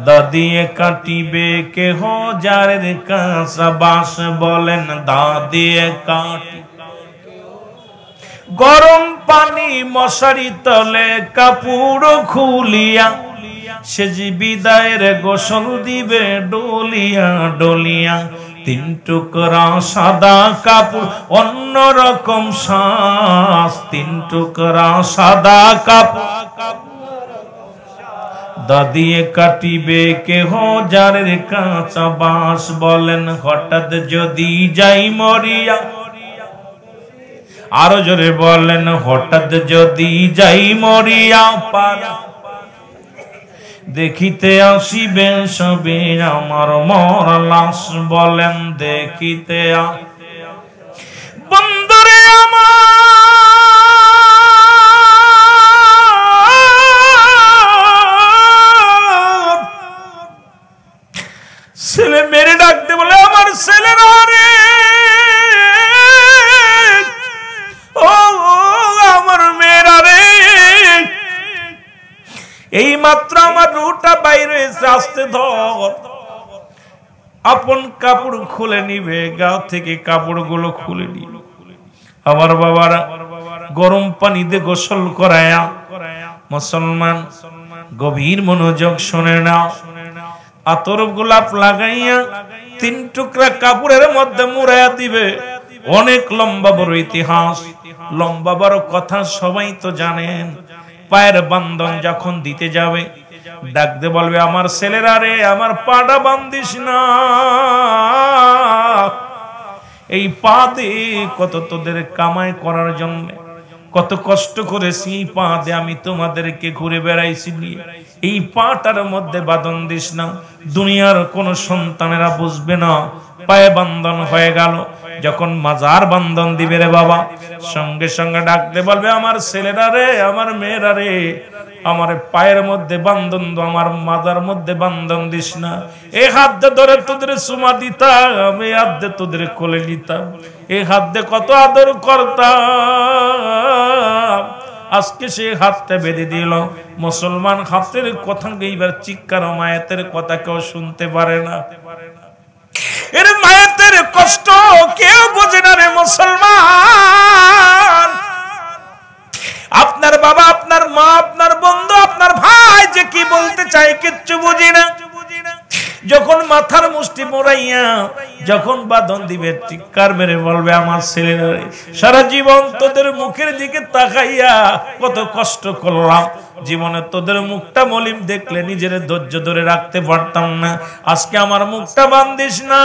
দাদিয়ে কাটিবে কেহ যারের কাঁচা বাস, বলেন দাদিয়ে কাটি গরম পানি মশারি তলে কাপড় খুলিয়া, সে যে বিদায়ের গোসল দিবে ডলিয়া ডলিয়া, 3 টুকরা সাদা কাপড় অন্যরকম শ্বাস, 3 টুকরা সাদা কাপড় দাদিয়ে কাটিবে কেহ যারের কাঁচা বাঁশ, বলেন হঠাৎ যদি যাই মরিয়া, আরো জোরে বলেন হঠাৎ যদি যাই মরিয়া পারা দেখিতে আসিবে সবে আমার মরা লাশ, বলেন দেখিতে বন্ধুরে আমার ছেলে মেরে ডাকতে বলে আমার ছেলেরা রে, ও আমার মেয়েরা রে, এই মাত্র আমার রুহটা বাইরে হয়েছে, আস্তে ধর। আপন কাপড় খুলে নিবে, গা থেকে কাপড় গুলো খুলে নিবে। আমার বাবারা গরম পানিতে গোসল করায়া, মুসলমান গভীর মনোযোগ শুনে নাও, আতর গোলাপ লাগাইয়া 3 টুকরা কাপড়ের মধ্যে মুড়াইয়া দিবে। অনেক লম্বা বড় ইতিহাস, লম্বা বড় কথা সবাই তো জানেন। পায়ের বান্ধন যখন দিতে যাবে, ডাকতে বলবে আমার ছেলেরা রে, আমার পাটা বান্ধিস না, এই পা দিয়ে কত তোদের কামাই করার জন্য কত কষ্ট করেছি, এই পা দিয়ে আমি তোমাদেরকে ঘুরে বেড়াইছি, এই পাটার মধ্যে বাঁধন দিস না, দুনিয়ার কোন সন্তানেরা বুঝবে না। পায়ে বান্ধন হয়ে গেল, যখন মাজার বান্ধন দিবে রে বাবা, সঙ্গে সঙ্গে ডাকতে বলবে আমার ছেলেরা রে, আমার মেয়েরা রে, আমার পায়ের মধ্যে বান্ধন দো, আমার মাজার মধ্যে বান্ধন দিস না। এই হাত দিয়ে ধরে তোদের চুমা দিতাম, এই হাত দিয়ে তোদের কোলে নিতাম, এই হাত দিয়ে কত আদর করতাম, আজকে সে হাতটা বেঁধে দিল। মুসলমান হাতের কথা এইবার চিৎকার, মায়ের কথা কেউ শুনতে পারে না। এর মায়ের কষ্ট কেউ বোঝে না রে মুসলমান। আপনার বাবা, আপনার মা, আপনার বন্ধু, আপনার ভাই যে কি বলতে চায় কিচ্ছু বুঝি না। যখন মাথার মুষ্টি মোড়াইয়া যখন বাঁধন দিবে, চিৎকার মেরে বলবে আমার ছেলেরা, সারা জীবন তোদের মুখের দিকে তাকাইয়া কত কষ্ট করলাম, জীবনে তোদের মুখটা মলিন দেখলে নিজের ধৈর্য ধরে রাখতে পারতাম না, আজকে আমার মুখটা বান্ধিস না।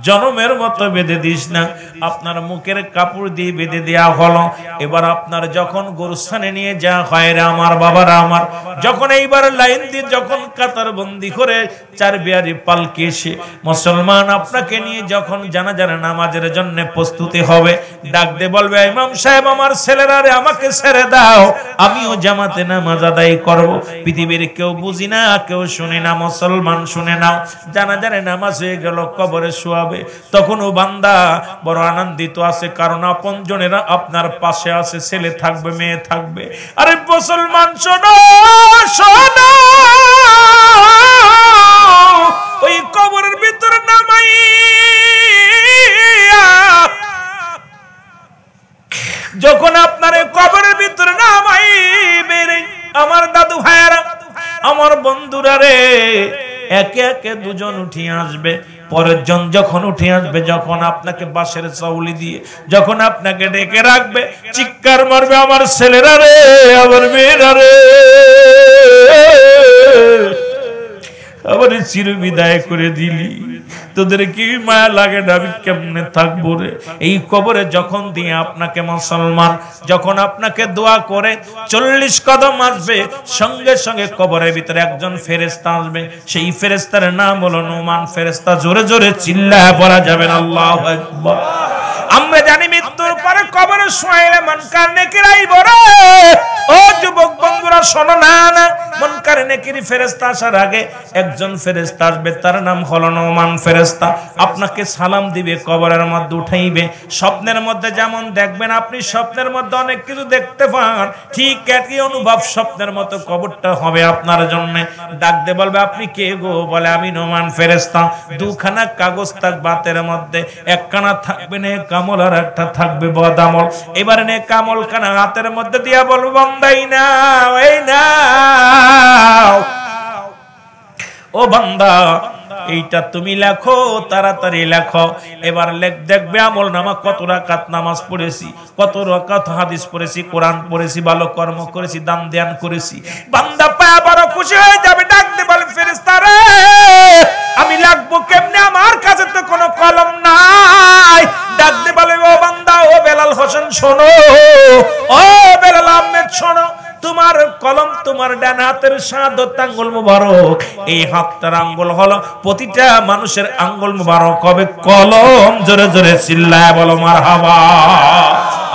জনমের মতো বেঁধে দিস না। আপনার মুখের কাপড় দিয়ে বেঁধে দেওয়া হলো। এবার আপনার যখন গোরস্থানে নিয়ে যাওয়া হয় রে আমার বাবারা আমার, যখন এইবার লাইন দিয়ে যখন কাতার বন্দি করে চার বিয়ারি পালকি এসে মুসলমান আপনাকে নিয়ে যখন জানাজার নামাজের জন্য প্রস্তুতি হবে, ডাক দিয়ে বলবে ইমাম সাহেব আমার ছেলেরা রে আমাকে ছেড়ে দাও, আমিও জামাতে নামাজ আদায় করব। পৃথিবীর কেউ বুঝি না, কেউ শুনি না, মুসলমান শুনে নাও, জানাজার নামাজ হয়ে গেল, কবরে শোয়াবে। তখন ও বান্দা বড় আনন্দিত আছে, কারণ আপনজনেরা আপনার পাশে আছে, ছেলে থাকবে, মেয়ে থাকবে। আরে মুসলমান শোনো শোনো, ওই কবরের ভিতরে নামাই যখন আপনার কবরের ভিতরে নামাইবে রে আমার দাদু ভাইয়ারা, আমার বন্ধুরা রে, একে একে দুজন উঠে আসবে। পরের জন যখন উঠে আসবে, যখন আপনাকে বাঁশের চাউলি দিয়ে যখন আপনাকে ডেকে রাখবে, চিৎকার মারবে আমার ছেলেরা রে, আমার মেয়েরা রে, আবার চির বিদায় করে দিলি, তোদের কি মায়া লাগে না? আমি কেমনে থাকবো রে? এই কবরে যখন দিয়ে আপনাকে মুসলমান যখন আপনাকে দোয়া করে 40 কদম আসবে, সঙ্গে সঙ্গে কবরের ভিতরে একজন ফেরেশতা আসবে। সেই ফেরেশতার নাম হলো নোমান ফেরেশতা। জোরে জোরে চিল্লায় বলা যাবে না আল্লাহু আকবার। আমরা জানি মৃত্যুর পরে কবরে শোয়াইলে মুনকার নেকির আইব রে। ও যুবক বন্ধুরা শোনো না, না মুনকার নেকির ফেরেশতা আসার আগে একজন ফেরেশতা আসবে, তার নাম হলো নোমান ফেরেশতা। আপনাকে সালাম দিবে, কবরের মধ্যে উঠাইবে। স্বপ্নের মধ্যে যেমন দেখবেন, আপনি স্বপ্নের মধ্যে অনেক কিছু দেখতে পান, ঠিক একই অনুভব স্বপ্নের মতো কবরটা হবে আপনার জন্য। ডাক দিয়ে বলবে আপনি কে গো? বলে আমি নোমান ফেরেশতা। দুখানা কাগজ থাকবে হাতের মধ্যে, একখানা থাকবে নেক আমল আর একটা থাকবে বদ আমল। এবারে নেক আমল খানা হাতের মধ্যে দিয়া বলবো বান্দাই নাও, এই নাও ও বান্দা, এইটা তুমি লেখো, তাড়াতাড়ি লেখো। এবার দেখবে আমল নামা কত রাকাত নামাজ পড়েছি, কত রাকাত হাদিস পড়েছি, কোরআন পড়েছি, ভালো কর্ম করেছি, দান ধ্যান করেছি। বান্দা পায়া বড় খুশি হয়ে যাবে, ডাক দিয়ে বলে ফেরেশতা রে আমি লিখবো কেমনে? আমার কাছে তো কোনো কলম নাই। ডাক দিয়ে বলে ও বান্দা, ও বেলাল হোসেন শোনো, ও বেলাল আহমেদ শোনো, তোমার কলম তোমার ডান হাতের শাহাদাত আঙ্গুল মুবারক, এই হাতটার আঙ্গুল হলো প্রতিটা মানুষের আঙ্গুল মুবারক হবে কলম। জোরে জোরে চিল্লায় বলো মারহাবা।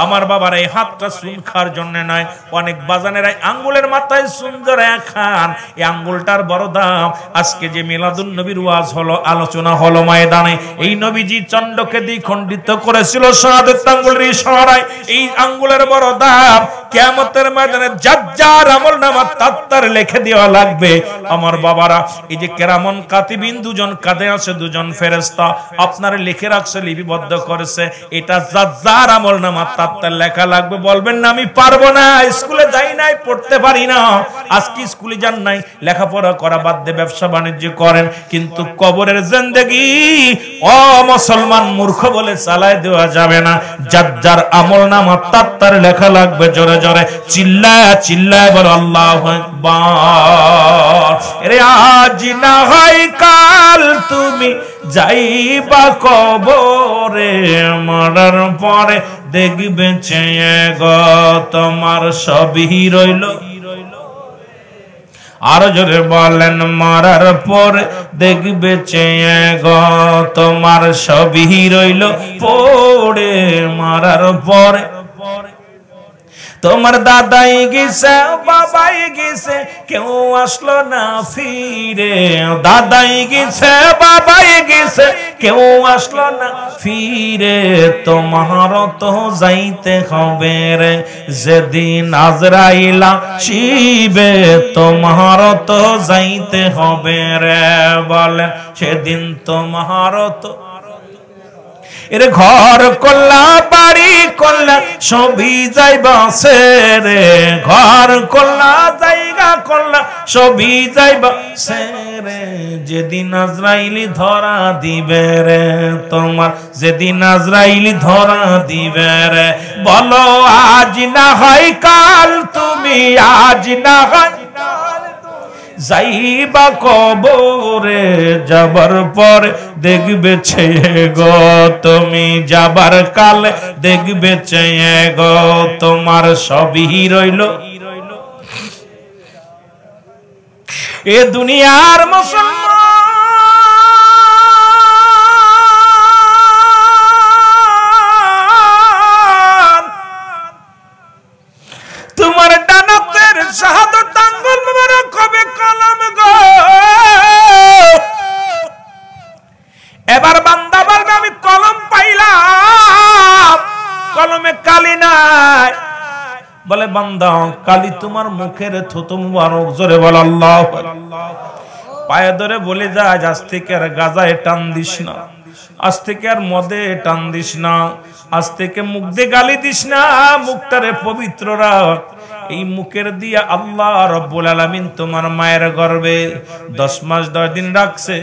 আমার বাবার এই হাতটা চুন খাওয়ার জন্য নয়, অনেক বাজানেরাই আঙ্গুলের মাথায় চুন জড়ায় খান, এই আঙ্গুলটার বড় দাম। আজকে যে মিলাদুন নবীর ওয়াজ হলো, আলোচনা হলো ময়দানে, এই নবীজি চন্ডকে দ্বিখণ্ডিত করেছিল শাহাদাত আঙ্গুলের ইশারায়, এই আঙ্গুলের বড় দাম। কিয়ামতের ময়দানে যার আমলনামা তার লিখে দেওয়া লাগবে। আমার বাবারা, এই যে কেরামন কাতিবিন দুজন কাঁধে আছে, দুজন ফেরেশতা আপনার লিখে রাখছে, লিপিবদ্ধ করেছে, এটা যার আমলনামা তার লেখা লাগবে। বলবেন না আমি পারবো না, স্কুলে যাই নাই, পড়তে পারি না। আজকে স্কুলে যান নাই, লেখাপড়া করা বাদ দিয়ে ব্যবসা বাণিজ্য করেন, কিন্তু কবরের জিন্দেগি ও মুসলমান মূর্খ বলে চালায় দেওয়া যাবে না। যার আমলনামা তার লেখা লাগবে। জোরে জোরে চিল্লায় বলো আল্লাহু আকবার। রে আজ না হয় কাল তুমি যাইবা কবরে, মরার পরে দেখবে চেয়ে গো তোমার সবই রইল। আরো জোরে বলেন মরার পরে দেখবে চেয়ে গো তোমার সবই রইল পড়ে। মরার পরে তোমার দাদাই গেছে, বাবাই গেছে, কেউ আসলো না ফিরে। দাদাই গেছে, বাবাই গেছে, কেউ আসলো না ফিরে। তোমার তো যাইতে হবে রে যেদিন আজরাইল আসিবে, তোমার তো যাইতে হবে রে। বলেন সেদিন তোমার তো এর ঘর করলা, বাড়ি করলা, সবই যাইবা রে। ঘর করলা, জায়গা করলা, সবই যাইবা রে। যেদিন আজরাইলি ধরা দিবে রে তোমার, যেদিন আজরাইলি ধরা দিবে রে। বলো আজ না হয় কাল তুমি, আজ না হয় যাইবা কবরে যাবার পর দেখবে চেয়ে গো তুমি যাবার কালে দেখবে চেয়ে গো তোমার সবই রইল এ দুনিয়ার মুসলমান তোমার ডানাতের শাহাদাত আঙ্গুল মোবারক হবে কলম গো এবার বান্দা বলবে আমি কলম পাইলাম কলমে কালি নাই বলে বান্দা কালি তোমার মুখের থুতু মুবারক জোরে বল আল্লাহু আকবার পায়ে ধরে বলে যা আজ থেকে আর গাজায় টান দিস না আজ থেকে আর মদে টান দিস না আজ থেকে মুখ দিয়ে গালি দিস না মুখটারে পবিত্র রাখ এই মুখের দিয়া আল্লাহ রব্বুল আলামিন তোমার মায়ের গর্ভে 10 মাস 10 দিন রাখছে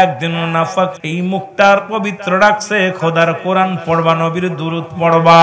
একদিনও নাফাক এই মুখটার পবিত্র রাখছে খোদার কোরআন পড়বা নবীর দুরূদ পড়বা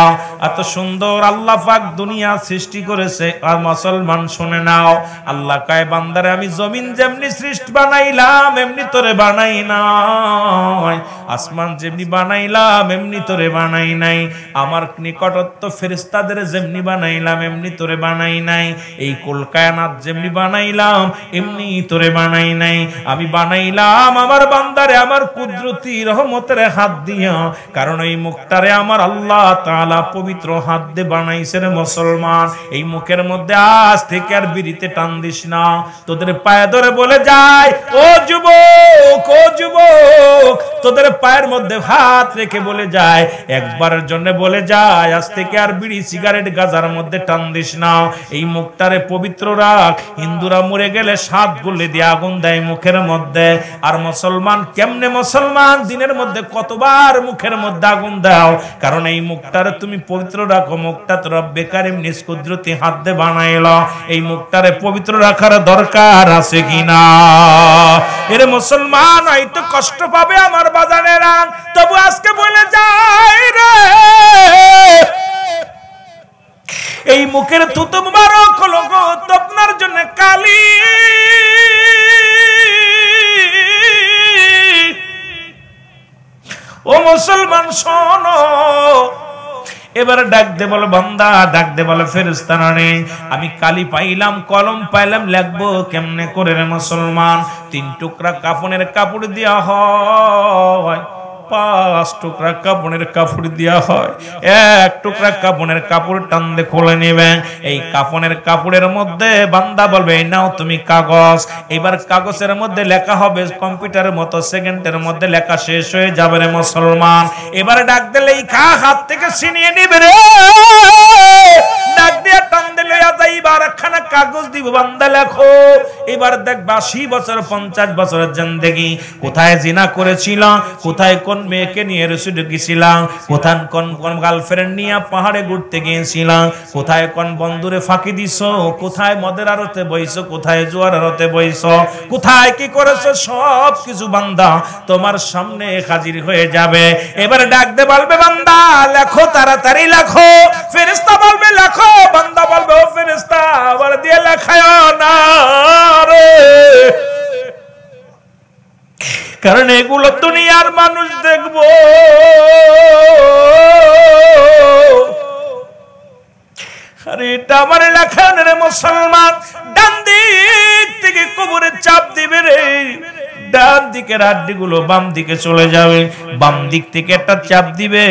এত সুন্দর আল্লাহ পাক দুনিয়া সৃষ্টি করেছে আর মুসলমান শুনে নাও আল্লাহ কয় বান্দারে আমি জমিন যেমনি সৃষ্টি বানাইলাম এমনি তোরে বানাই নাই আসমান যেমনি বানাইলাম এমনি তোরে বানাই নাই আমার নিকটত্ব ফেরেশতাদের যেমনি বানাইলাম এমনি তোরে বানাই নাই এই কুল কায়নাত যেমনি বানাইলাম এমনি তোরে বানাই নাই আমি বানাইলাম আমার বান্দারে আমার কুদরতি রহমতের হাত দিয়া কারণ এই মুখটারে আমার আল্লাহ তাআলা পবিত্র হাত দিয়ে বানাইছে রে মুসলমান এই মুখের মধ্যে আজ থেকে আর বিড়িতে টান দিস না তোদের পায়ে ধরে বলে যায় ও যুবক তোদের পায়ের মধ্যে হাত রেখে বলে যায় একবারের জন্য বলে যায় আজ থেকে আর বিড়ি সিগারেট গাজার মধ্যে টান দিস না এই মুখটারে পবিত্র রাখ হিন্দুরা মরে গেলে 7 গুলি দিয়ে আগুন দেয় মুখের মধ্যে আর মুসলমান কেমনে মুসলমান দিনের মধ্যে কতবার মুখের মধ্যে আগুন দাও কারণ এই মুখটারে তুমি পবিত্র রাখো মুখটা তো রব্বে কারীম নিজ কুদরতি হাত দিয়ে বানাইলো এই মুখটারে পবিত্র রাখার দরকার আছে কিনা এর মুসলমান হয়তো কষ্ট পাবে আমার বাজানেরা তবু আজকে বলে যায় রে এই মুখের থুতু মুবারক হলো গো আপনার জন্য কালি ও মুসলমান শোনো এবার ডাক দে বলে বান্দা ডাক দে বলে ফেরেশতারা রে আমি কালি পাইলাম কলম পাইলাম লিখবো কেমনে করে রে মুসলমান 3 টুকরা কাফনের কাপড় দেয়া হয় 5 টুকরা কাপড়ের কাপড় দেয়া হয় 1 টুকরা কাপড়ের কাপড় টান দিয়ে খুলে নেবে এই কাপড়ের কাপড়ের মধ্যে বান্দা বলবে নাও তুমি কাগজ এবার কাগজের মধ্যে লেখা হবে কম্পিউটারের মতো সেকেন্ডের মধ্যে লেখা শেষ হয়ে যাবে রে মুসলমান এবারে ডাক দিলে এই হাত থেকে ছিনিয়ে নেবে রে ডাক দিয়ে টান দিলে এবার একখানা কাগজ দিব বান্দা লেখো এবার দেখ 80 বছর 50 বছরের জিন্দেগি কোথায় জিনা করেছিল কোথায় কোন মেয়েকে নিয়ে রসুল গিয়েছিলাম কোথায় কোন গার্লফ্রেন্ড নিয়ে পাহাড়ে ঘুরতে গিয়েছিলাম কোথায় কোন বন্ধুরে ফাঁকি দিছো কোথায় মদের আড়তে বইছো কোথায় জুয়ার আড়তে বইছো কোথায় কি করেছো সব কিছু বান্দা তোমার সামনে হাজির হয়ে যাবে এবার ডাক দে বলবে বান্দা লেখো তাড়াতাড়ি লেখো ফেরেশতা বলবে লেখো বান্দা বলবে ও ফেরেশতা আবার দিয়ে লেখায় না রে কারণ এগুলো দুনিয়ার মানুষ দেখবো আরে এটা আমার লেখা রে মুসলমান ডান দিক থেকে কবরে চাপ দিবে রে ডান দিকের হাড্ডিগুলো বাম দিকে চলে যাবে বাম দিক থেকে একটা চাপ দিবে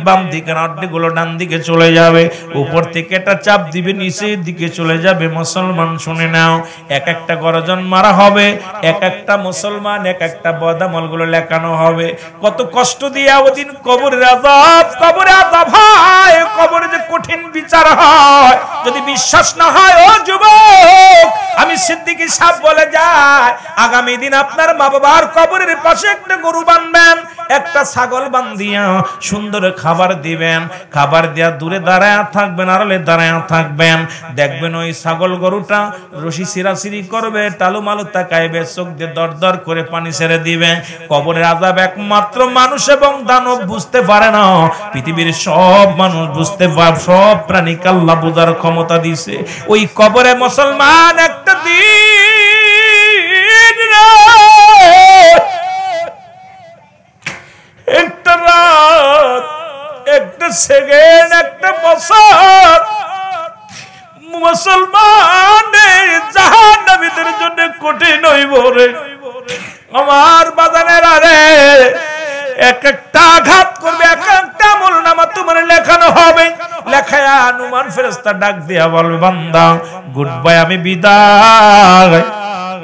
বাম দিকের হাড্ডিগুলো ডান দিকে চলে যাবে উপর থেকে একটা চাপ দিবে নিচের দিকে চলে যাবে মুসলমান শুনে নাও এক একটা গর্জন মারা হবে এক একটা মুসলমান এক একটা বদামলগুলো লেখানো হবে কত কষ্ট দিয়ে ওদিন কবরের আযাব হয় কবরে যে কঠিন বিচার হয় যদি বিশ্বাস না হয় ও যুবক আমি সিদ্দিকী সাহেব বলে যায় আগামী দিন আপনার মা বাবার কবরের পাশে একটা গরু বাঁধবেন একটা ছাগল বাঁধিয়া সুন্দর খাবার দিবেন খাবার দিয়া দূরে দাঁড়ায় থাকবেন আড়ালে দাঁড়ায় থাকবেন দেখবেন ওই ছাগল গরুটা রশি সিরাসিরি করবে টালুমালু তাকাইবে চোখ দিয়ে দরদর করে পানি ছেড়ে দিবে কবরের আযাব একমাত্র মানুষ এবং দানব বুঝতে পারে না পৃথিবীর সব মানুষ বুঝতে পারে সব প্রাণীকে আল্লাহ বুঝার ক্ষমতা দিয়েছে ওই কবরে মুসলমান একটা দিন সেকেন্ড, একটা বছর মুসলমানের জাহান্নামীদের জন্য কঠিন হইব রে আমার বাজানেরা রে। এক একটা আঘাত করবে, এক একটা আমলনামা তোমার লেখানো হবে। লেখায়া নুমান ফেরেশতা ডাক দিয়া বলবে, বান্দা গুড বাই, আমি বিদায়।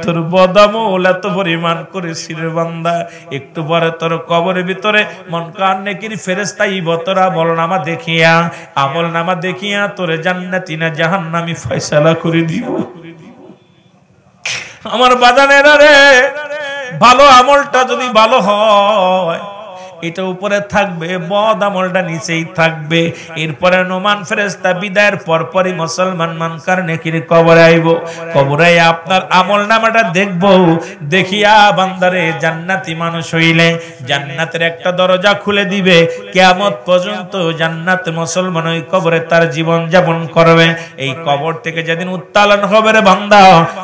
তোর বদামল এত পরিমাণ করেছি রে বান্দা, একটু পরে তোর কবরের ভিতরে মন কান নেকির ফেরেশতা ইব তোর আমলনামা দেখিয়া তোরে জান্নাতি না জাহান্নামী ফয়সালা করে দিব। আমার বাজানেরা রে, ভালো আমলটা যদি ভালো হয় এটা উপরে থাকবে, বদ আমলটা নিচেই থাকবে। এরপরে নোমান ফেরেশতা বিদায়ের পরপরই মুসলমান মানকার নেকির কবরে আইব। কবরে আপনার আমলনামাটা দেখব, দেখিয়া বান্দারে জান্নাতি মানুষ হইলে জান্নাতের একটা দরজা খুলে দিবে। কিয়ামত পর্যন্ত জান্নাতে মুসলমান ওই কবরে তার জীবন যাপন করবে। এই কবর থেকে যেদিন উত্তোলন হবে রে বান্দা,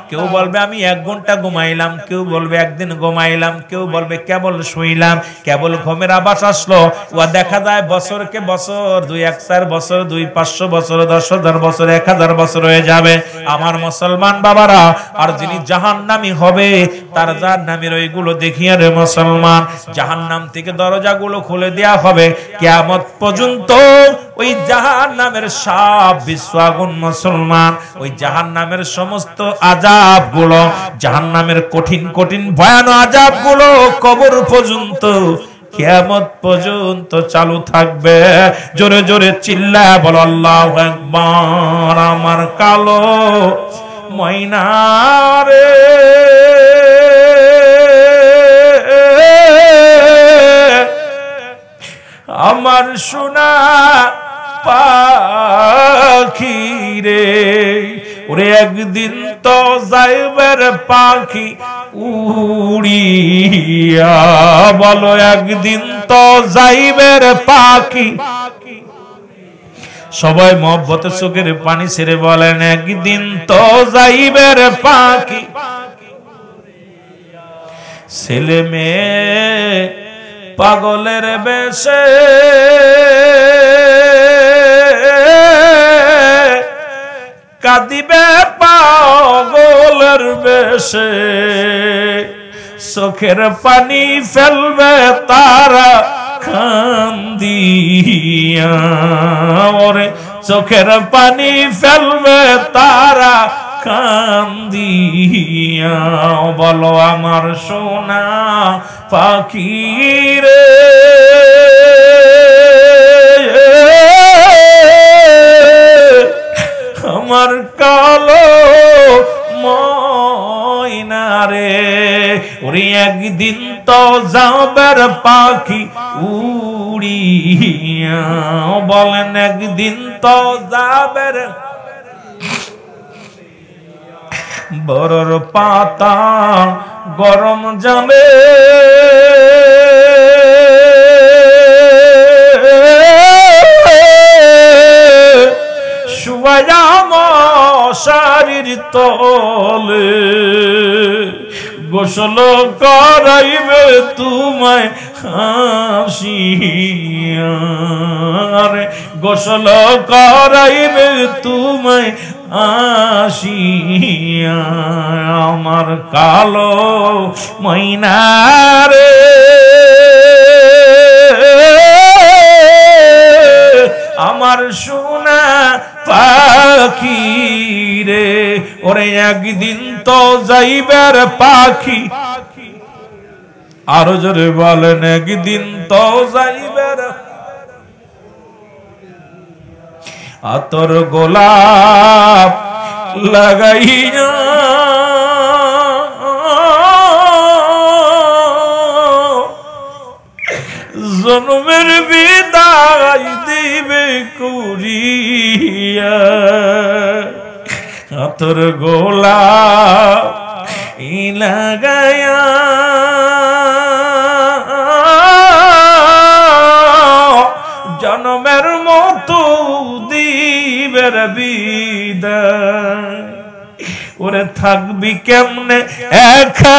কেউ বলবে আমি 1 ঘন্টা ঘুমাইলাম, কেউ বলবে একদিন ঘুমাইলাম, কেউ বলবে কেবল শুইলাম, কেবল আবাস আসলো। ওয়া দেখা যায় বছরকে বছর, 2-1 বছর, 2-500 বছর, 10,000 বছর, 1000 বছর হয়ে যাবে আমার মুসলমান বাবারা। আর যিনি জাহান্নামী হবে তার জাহান্নামীর ওইগুলো দেখিয়া রে মুসলমান, জাহান্নাম থেকে দরজাগুলো খুলে দেয়া হবে। কিয়ামত পর্যন্ত ওই জাহান্নামের সব বিশ্ব আগুন মুসলমান, ওই জাহান্নামের সমস্ত আযাবগুলো, জাহান্নামের কঠিন কঠিন ভয়ানক আযাবগুলো কবর পর্যন্ত, কিয়ামত পর্যন্ত চালু থাকবে। জোরে জোরে চিল্লায় বল আল্লাহু আকবার। আমার কালো ময়না রে, আমার সোনা পাখি রে, ওরে একদিন তো যাইবের পাখি উড়িয়া, বলো একদিন তো যাইবের পাখি। সবাই মহব্বতে চোখের পানি ছেড়ে বলেন, একদিন তো যাইবের পাখি। ছেলে মেয়ে পাগলের বেশে কাঁদিবে পাগলের বেশে, চোখের পানি ফেলবে তারা কান্দিয়া, ওরে চোখের পানি ফেলবে তারা কান্দিয়া। বলো আমার সোনা পাখি রে, আমার কালো ময়না রে, ওরে একদিন তো যাবের পাখি উড়িয়া, বলেন একদিন তো যাবের। বরর পাতা গরম জানে, শুয়ায়া মশারির তলে, গোসল করাইবে তোমায় হাসিয়া, গোসল করাইবে তোমায় আসিয়া। আমার কালো ময়না রে, আমার সোনা পাখি রে, ওরে একদিন তো যাইবার পাখি। আরো জোরে বলেন, একদিন তো যাইবার। আতর গোলাপ লাগাইয়া জন্মের বিদায় দিবে কুরিয়া, আতর গোলাপ লাগাইয়া জন্মের মতো দিবের বিদায়। ওরে থাকবি কেমনে একা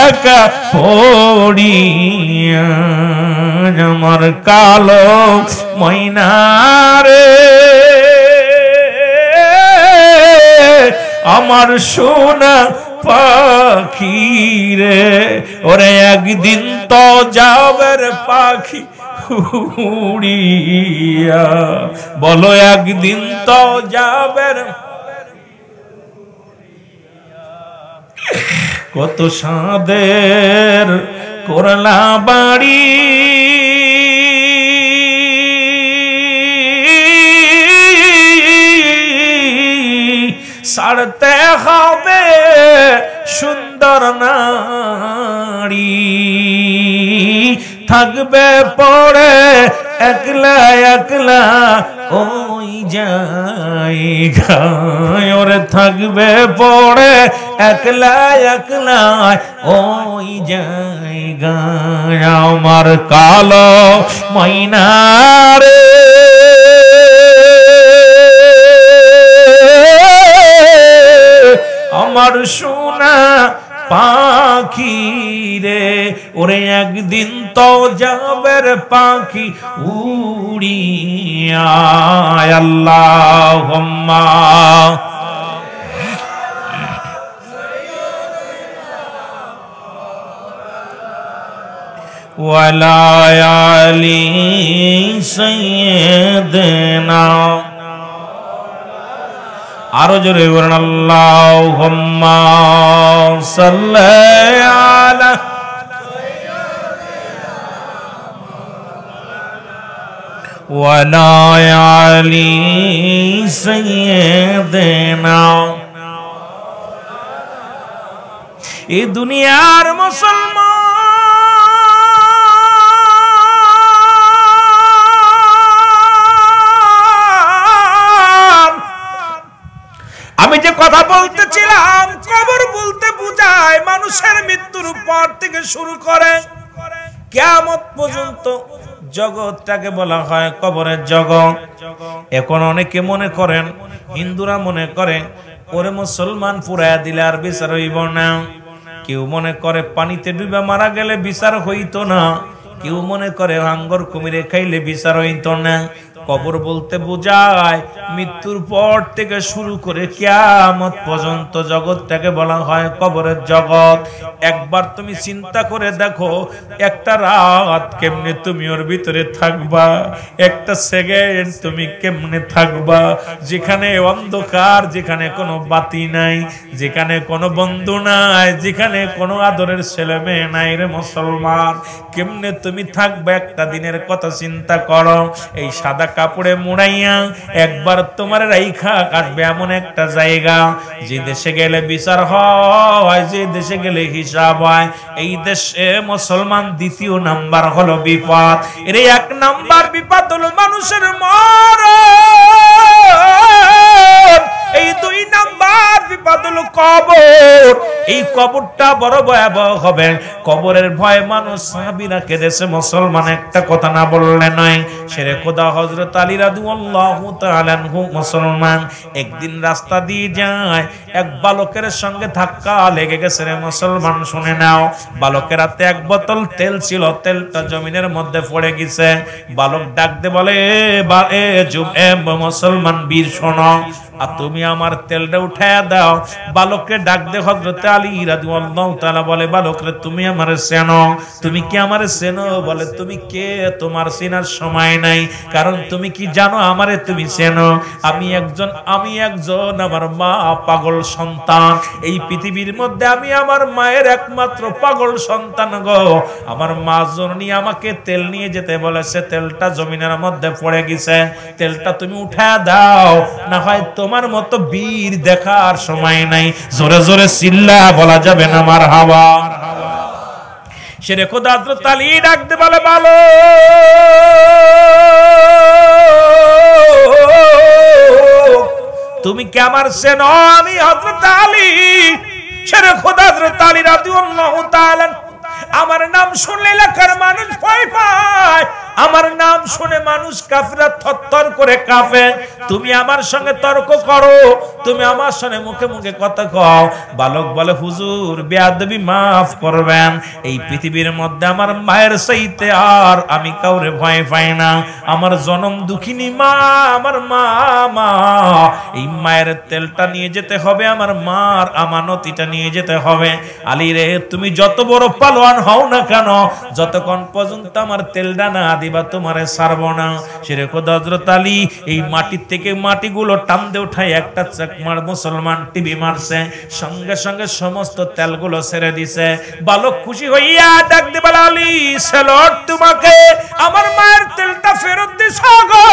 একা পড়িয়া, আমার কালো ময়নারে আমার সোনা পাখি রে ওরে একদিন তো যাবে রে পাখি উড়িয়া বলো একদিন তো যাবে রে কত সাদের করলা বাড়ি ছাড়তে হবে সুন্দর নারী থাকবে পড়ে একলা একলা ওই জায়গায় ওরে থাকবে পড়ে একলা একলা ওই জায়গায় আমার কালো ময়নারে আমার সোনা পাখি রে ওরে একদিন তো যাবে রে পাখি উড়িয়া আল্লাহুম্মা ওয়ালা আলি সাইয়্যিদিনা আরো জোরে বলেন আল্লাহুম্মা সাল্লি আলা ওয়ালা আলি সাইয়্যিদিনা এই দুনিয়ার মুসলমান আমি যে কথা বলতেছিলাম কবর বলতে বোঝায় মানুষের মৃত্যুর পর থেকে শুরু করে কিয়ামত পর্যন্ত জগৎটাকে বলা হয় কবরের জগৎ। এখন অনেকে মনে করেন, হিন্দুরা মনে করে ওরে মুসলমান পুরায়া দিলে আর বিচার হইব না। কেউ মনে করে পানিতে ডুবে মারা গেলে বিচার হইতো না। কেউ মনে করে হাঙ্গর কুমিরে খাইলে বিচার হইতো না। কবর বলতে বোঝায় মৃত্যুর পর থেকে শুরু করে কিয়ামত পর্যন্ত জগৎটাকে বলা হয় কবরের জগৎ। একবার তুমি চিন্তা করে দেখো, একটা রাত কেমনে তুমি ওর ভিতরে থাকবা, একটা সেকেন্ড তুমি কেমনে থাকবা, যেখানে অন্ধকার, যেখানে কোনো বাতি নাই, যেখানে কোনো বন্ধু নাই, যেখানে কোনো আদরের ছেলে মেয়ে নাই। রে মুসলমান, কেমনে তুমি থাকবে একটা দিনের কথা চিন্তা করো। এই সাদা কাপড়ে মুড়াইয়া একবার তোমার রাইখা কাটবে এমন একটা জায়গা, যে দেশে গেলে বিচার হয়, যে দেশে গেলে হিসাব হয়। এই দেশে মুসলমান দ্বিতীয় নাম্বার হলো বিপদ। এর এক নাম্বার বিপদ হলো মানুষের মরণ। এই দুই নাম্বার বিপদ হলো কবর। এই কবরটা বড় ভয়াবহ হবে। কবরের ভয়ে মানুষ সাহাবীরা কেঁদেছে। মুসলমান একটা কথা না বললে নয়। শেরে খোদা হযরত আলী রাদিয়াল্লাহু তাআলা আনহু মুসলমান একদিন রাস্তা দিয়ে যায়, এক বালকের সঙ্গে ধাক্কা লেগে গেছে। রে মুসলমান শুনে নাও, বালকের হাতে এক বোতল তেল ছিল, তেলটা জমিনের মধ্যে পড়ে গেছে। বালক ডাক দে বলে, মুসলমান বীর শোনো, আর তুমি আমার তেলটা উঠায়া দাও। বালককে ডাক দে হযরত আলী রাদিয়াল্লাহু তাআলা বলে, বালক রে তুমি আমারে চেনো? তুমি কি আমারে চেনো? বলে, তুমি কে? তোমার চেনার সময় নাই, কারণ তুমি কি জানো আমারে তুমি চেনো? আমি একজন আমার মা পাগল সন্তান। এই পৃথিবীর মধ্যে আমি আমার মায়ের একমাত্র পাগল সন্তান গো। আমার মা জননী আমাকে তেল নিয়ে যেতে বলেছে, তেলটা জমিনের মধ্যে পড়ে গেছে, তেলটা তুমি উঠায়া দাও, না হয় তোমার মতো বীর দেখার সময় নাই। জোরে জোরে চিল্লা বলা যাবে না মারহাবা। শেরে খোদা হযরত আলী ডাকতে বলে, ভালো তুমি কি আমার চেনো? আমি হযরত আলী। শেরে খোদা হযরত আলী রাদিয়াল্লাহু তাআলা, আমার নাম শুনলে এলাকার মানুষ ভয় পায়, আমার নাম শুনে মানুষ কাফেররা থরথর করে কাঁপে। তুমি আমার সঙ্গে তর্ক করো, তুমি আমার সঙ্গে মুখে মুখে কথা কও। বালক বলে হুজুর বেয়াদবি মাফ করবেন, এই পৃথিবীর মধ্যে আমার মায়ের চাইতে আর আমি কাউরে ভয় পাই না। আমার জনম দুঃখিনী মা, আমার মা, এই মায়ের তেলটা নিয়ে যেতে হবে, আমার মার আমানতিটা নিয়ে যেতে হবে। আলী রে তুমি যত বড় পালোয়ান হও না কেন, যতক্ষণ পর্যন্ত আমার তেলটা না দিবা তোমারে ছাড়বো না। সেরে খোদ হযরত আলী এই মাটির থেকে মাটিগুলো টানতে উঠায় একটা চাকমার মুসলমান টিভি মারছে, সঙ্গে সঙ্গে সমস্ত তেলগুলো ছেড়ে দিছে। বালক খুশি হইয়া ডাক দে বলে আলী স্যালুট তোমাকে, আমার মায়ের তেলটা ফেরত দিছো গো,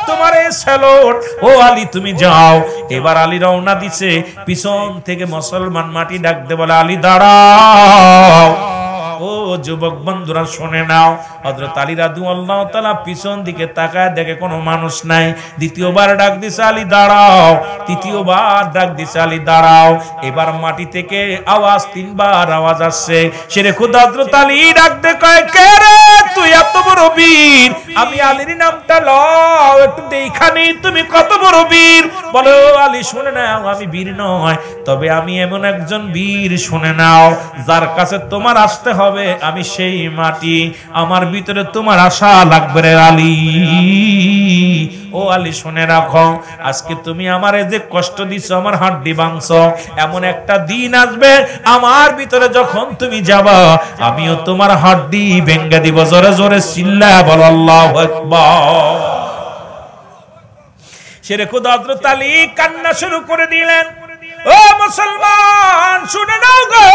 তোমার এই স্যালুট। ও আলী তুমি যাও। এবার আলী রওনা দিছে, পিছন থেকে মুসলমান মাটি ডাক দে বলে আলী দাঁড়াও। ও যুবক বন্ধুরা শুনে নাও, হযরত আলী রাদিয়াল্লাহু তাআলা পিছন দিকে তাকায় দেখে কোনো মানুষ নাই। দ্বিতীয়বার ডাক দিছে আলী দাঁড়াও, তৃতীয়বার ডাক দিছে আলী দাঁড়াও। এবার মাটি থেকে আওয়াজ, তিনবার আওয়াজ আসছে। সেরে খোদা হযরত আলী ডাক দে কয় কে রে তুই এত বড় বীর, আমি আলীর নামটা লও একটু দেখানি তুমি কত বড় বীর। বলো আলী শুনে নাও আমি বীর নয়, তবে আমি এমন একজন বীর, শুনে নাও যার কাছে তোমার আসতে হবে আমি সেই মাটি, আমার ভিতরে তোমার আশা লাগবে রে আলী। ও আলী শুনে রাখো, আজকে তুমি আমার এই যে কষ্ট দিছো, আমার হাড্ডি ভাঙছো, এমন একটা দিন আসবে আমার ভিতরে যখন তুমি যাবা আমিও তোমার হাড্ডি ভেঙে দিব। জোরে জোরে চিল্লা বলো আল্লাহু আকবার। সেরে খোদা হযরত আলী কান্না শুরু করে দিলেন। ও মুসলমান শুনে নাও গো,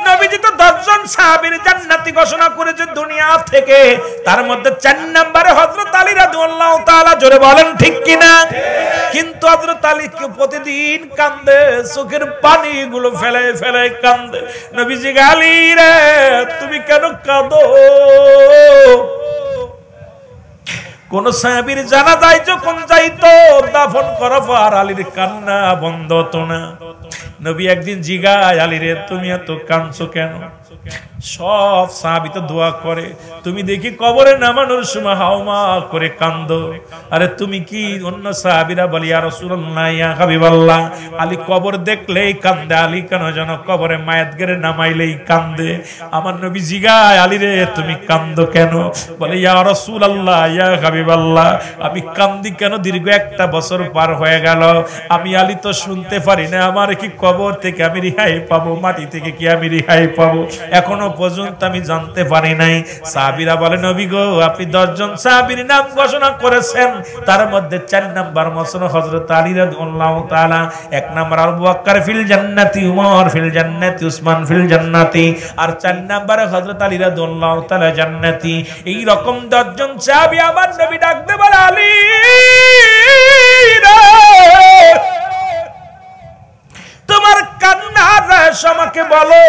নবীজি তো 10 জন সাহাবীর জান্নাতি ঘোষণা করেছে দুনিয়া থেকে, তার মধ্যে 4 নম্বরে হযরত আলী রাদিয়াল্লাহু তাআলা। জোরে বলেন ঠিক কিনা? কিন্তু হযরত আলী প্রতিদিন কান্দে, চোখের পানিগুলো ফেলে ফেলে কান্দে। নবীজি আলী রে তুমি কেন কাঁদো? কোন সাহাবীর জানাজায় যখন যাইতো দাফন করা পর আলীর কান্না বন্ধ হতো না। নবী একদিন জিগায় আলী রে তুমি এত কাঁদছো কেন? সব সাহাবী তো দোয়া করে, তুমি দেখি কবরে নামানোর সময় হাওমা করে কান্দো। আরে তুমি কি? অন্য সাহাবীরা বলে ইয়া রাসূলুল্লাহ ইয়া হাবিবাল্লাহ, আলী কবর দেখলেই কান্দে। আলী কেন যেন কবরে মায়াত গেরে নামাইলেই কান্দে। আমার নবী জিগায় আলী রে তুমি কান্দো কেন? বলে ইয়া রাসূলুল্লাহ ইয়া হাবিবাল্লাহ, আমি কান্দি কেন? দীর্ঘ 1 বছর পার হয়ে গেল, আমি আলী তো শুনতে পারি না, আমার কি কবর থেকে আমি রিহাই পাবো, মাটি থেকে কি আমি রিহাই পাবো, এখনো পর্যন্ত আমি জানতে পারি নাই। সাহাবীরা বলে নবী গো আপনি 10 জন সাহাবীর নাম ঘোষণা করেছেন, তার মধ্যে 4 নাম্বার মুসলমান হযরত আলী রাদিয়াল্লাহু তাআলা, 1 নাম্বার আবু বকর ফিল জান্নাতি, উমর ফিল জান্নাতি, উসমান ফিল জান্নাতি, আর 4 নাম্বারে হযরত আলী রাদিয়াল্লাহু তাআলা জান্নাতি। এই রকম 10 জন সাহাবী আমার নবী ডাকতে বলে আলী তোমার কান্নার রহস্য আমাকে বলো।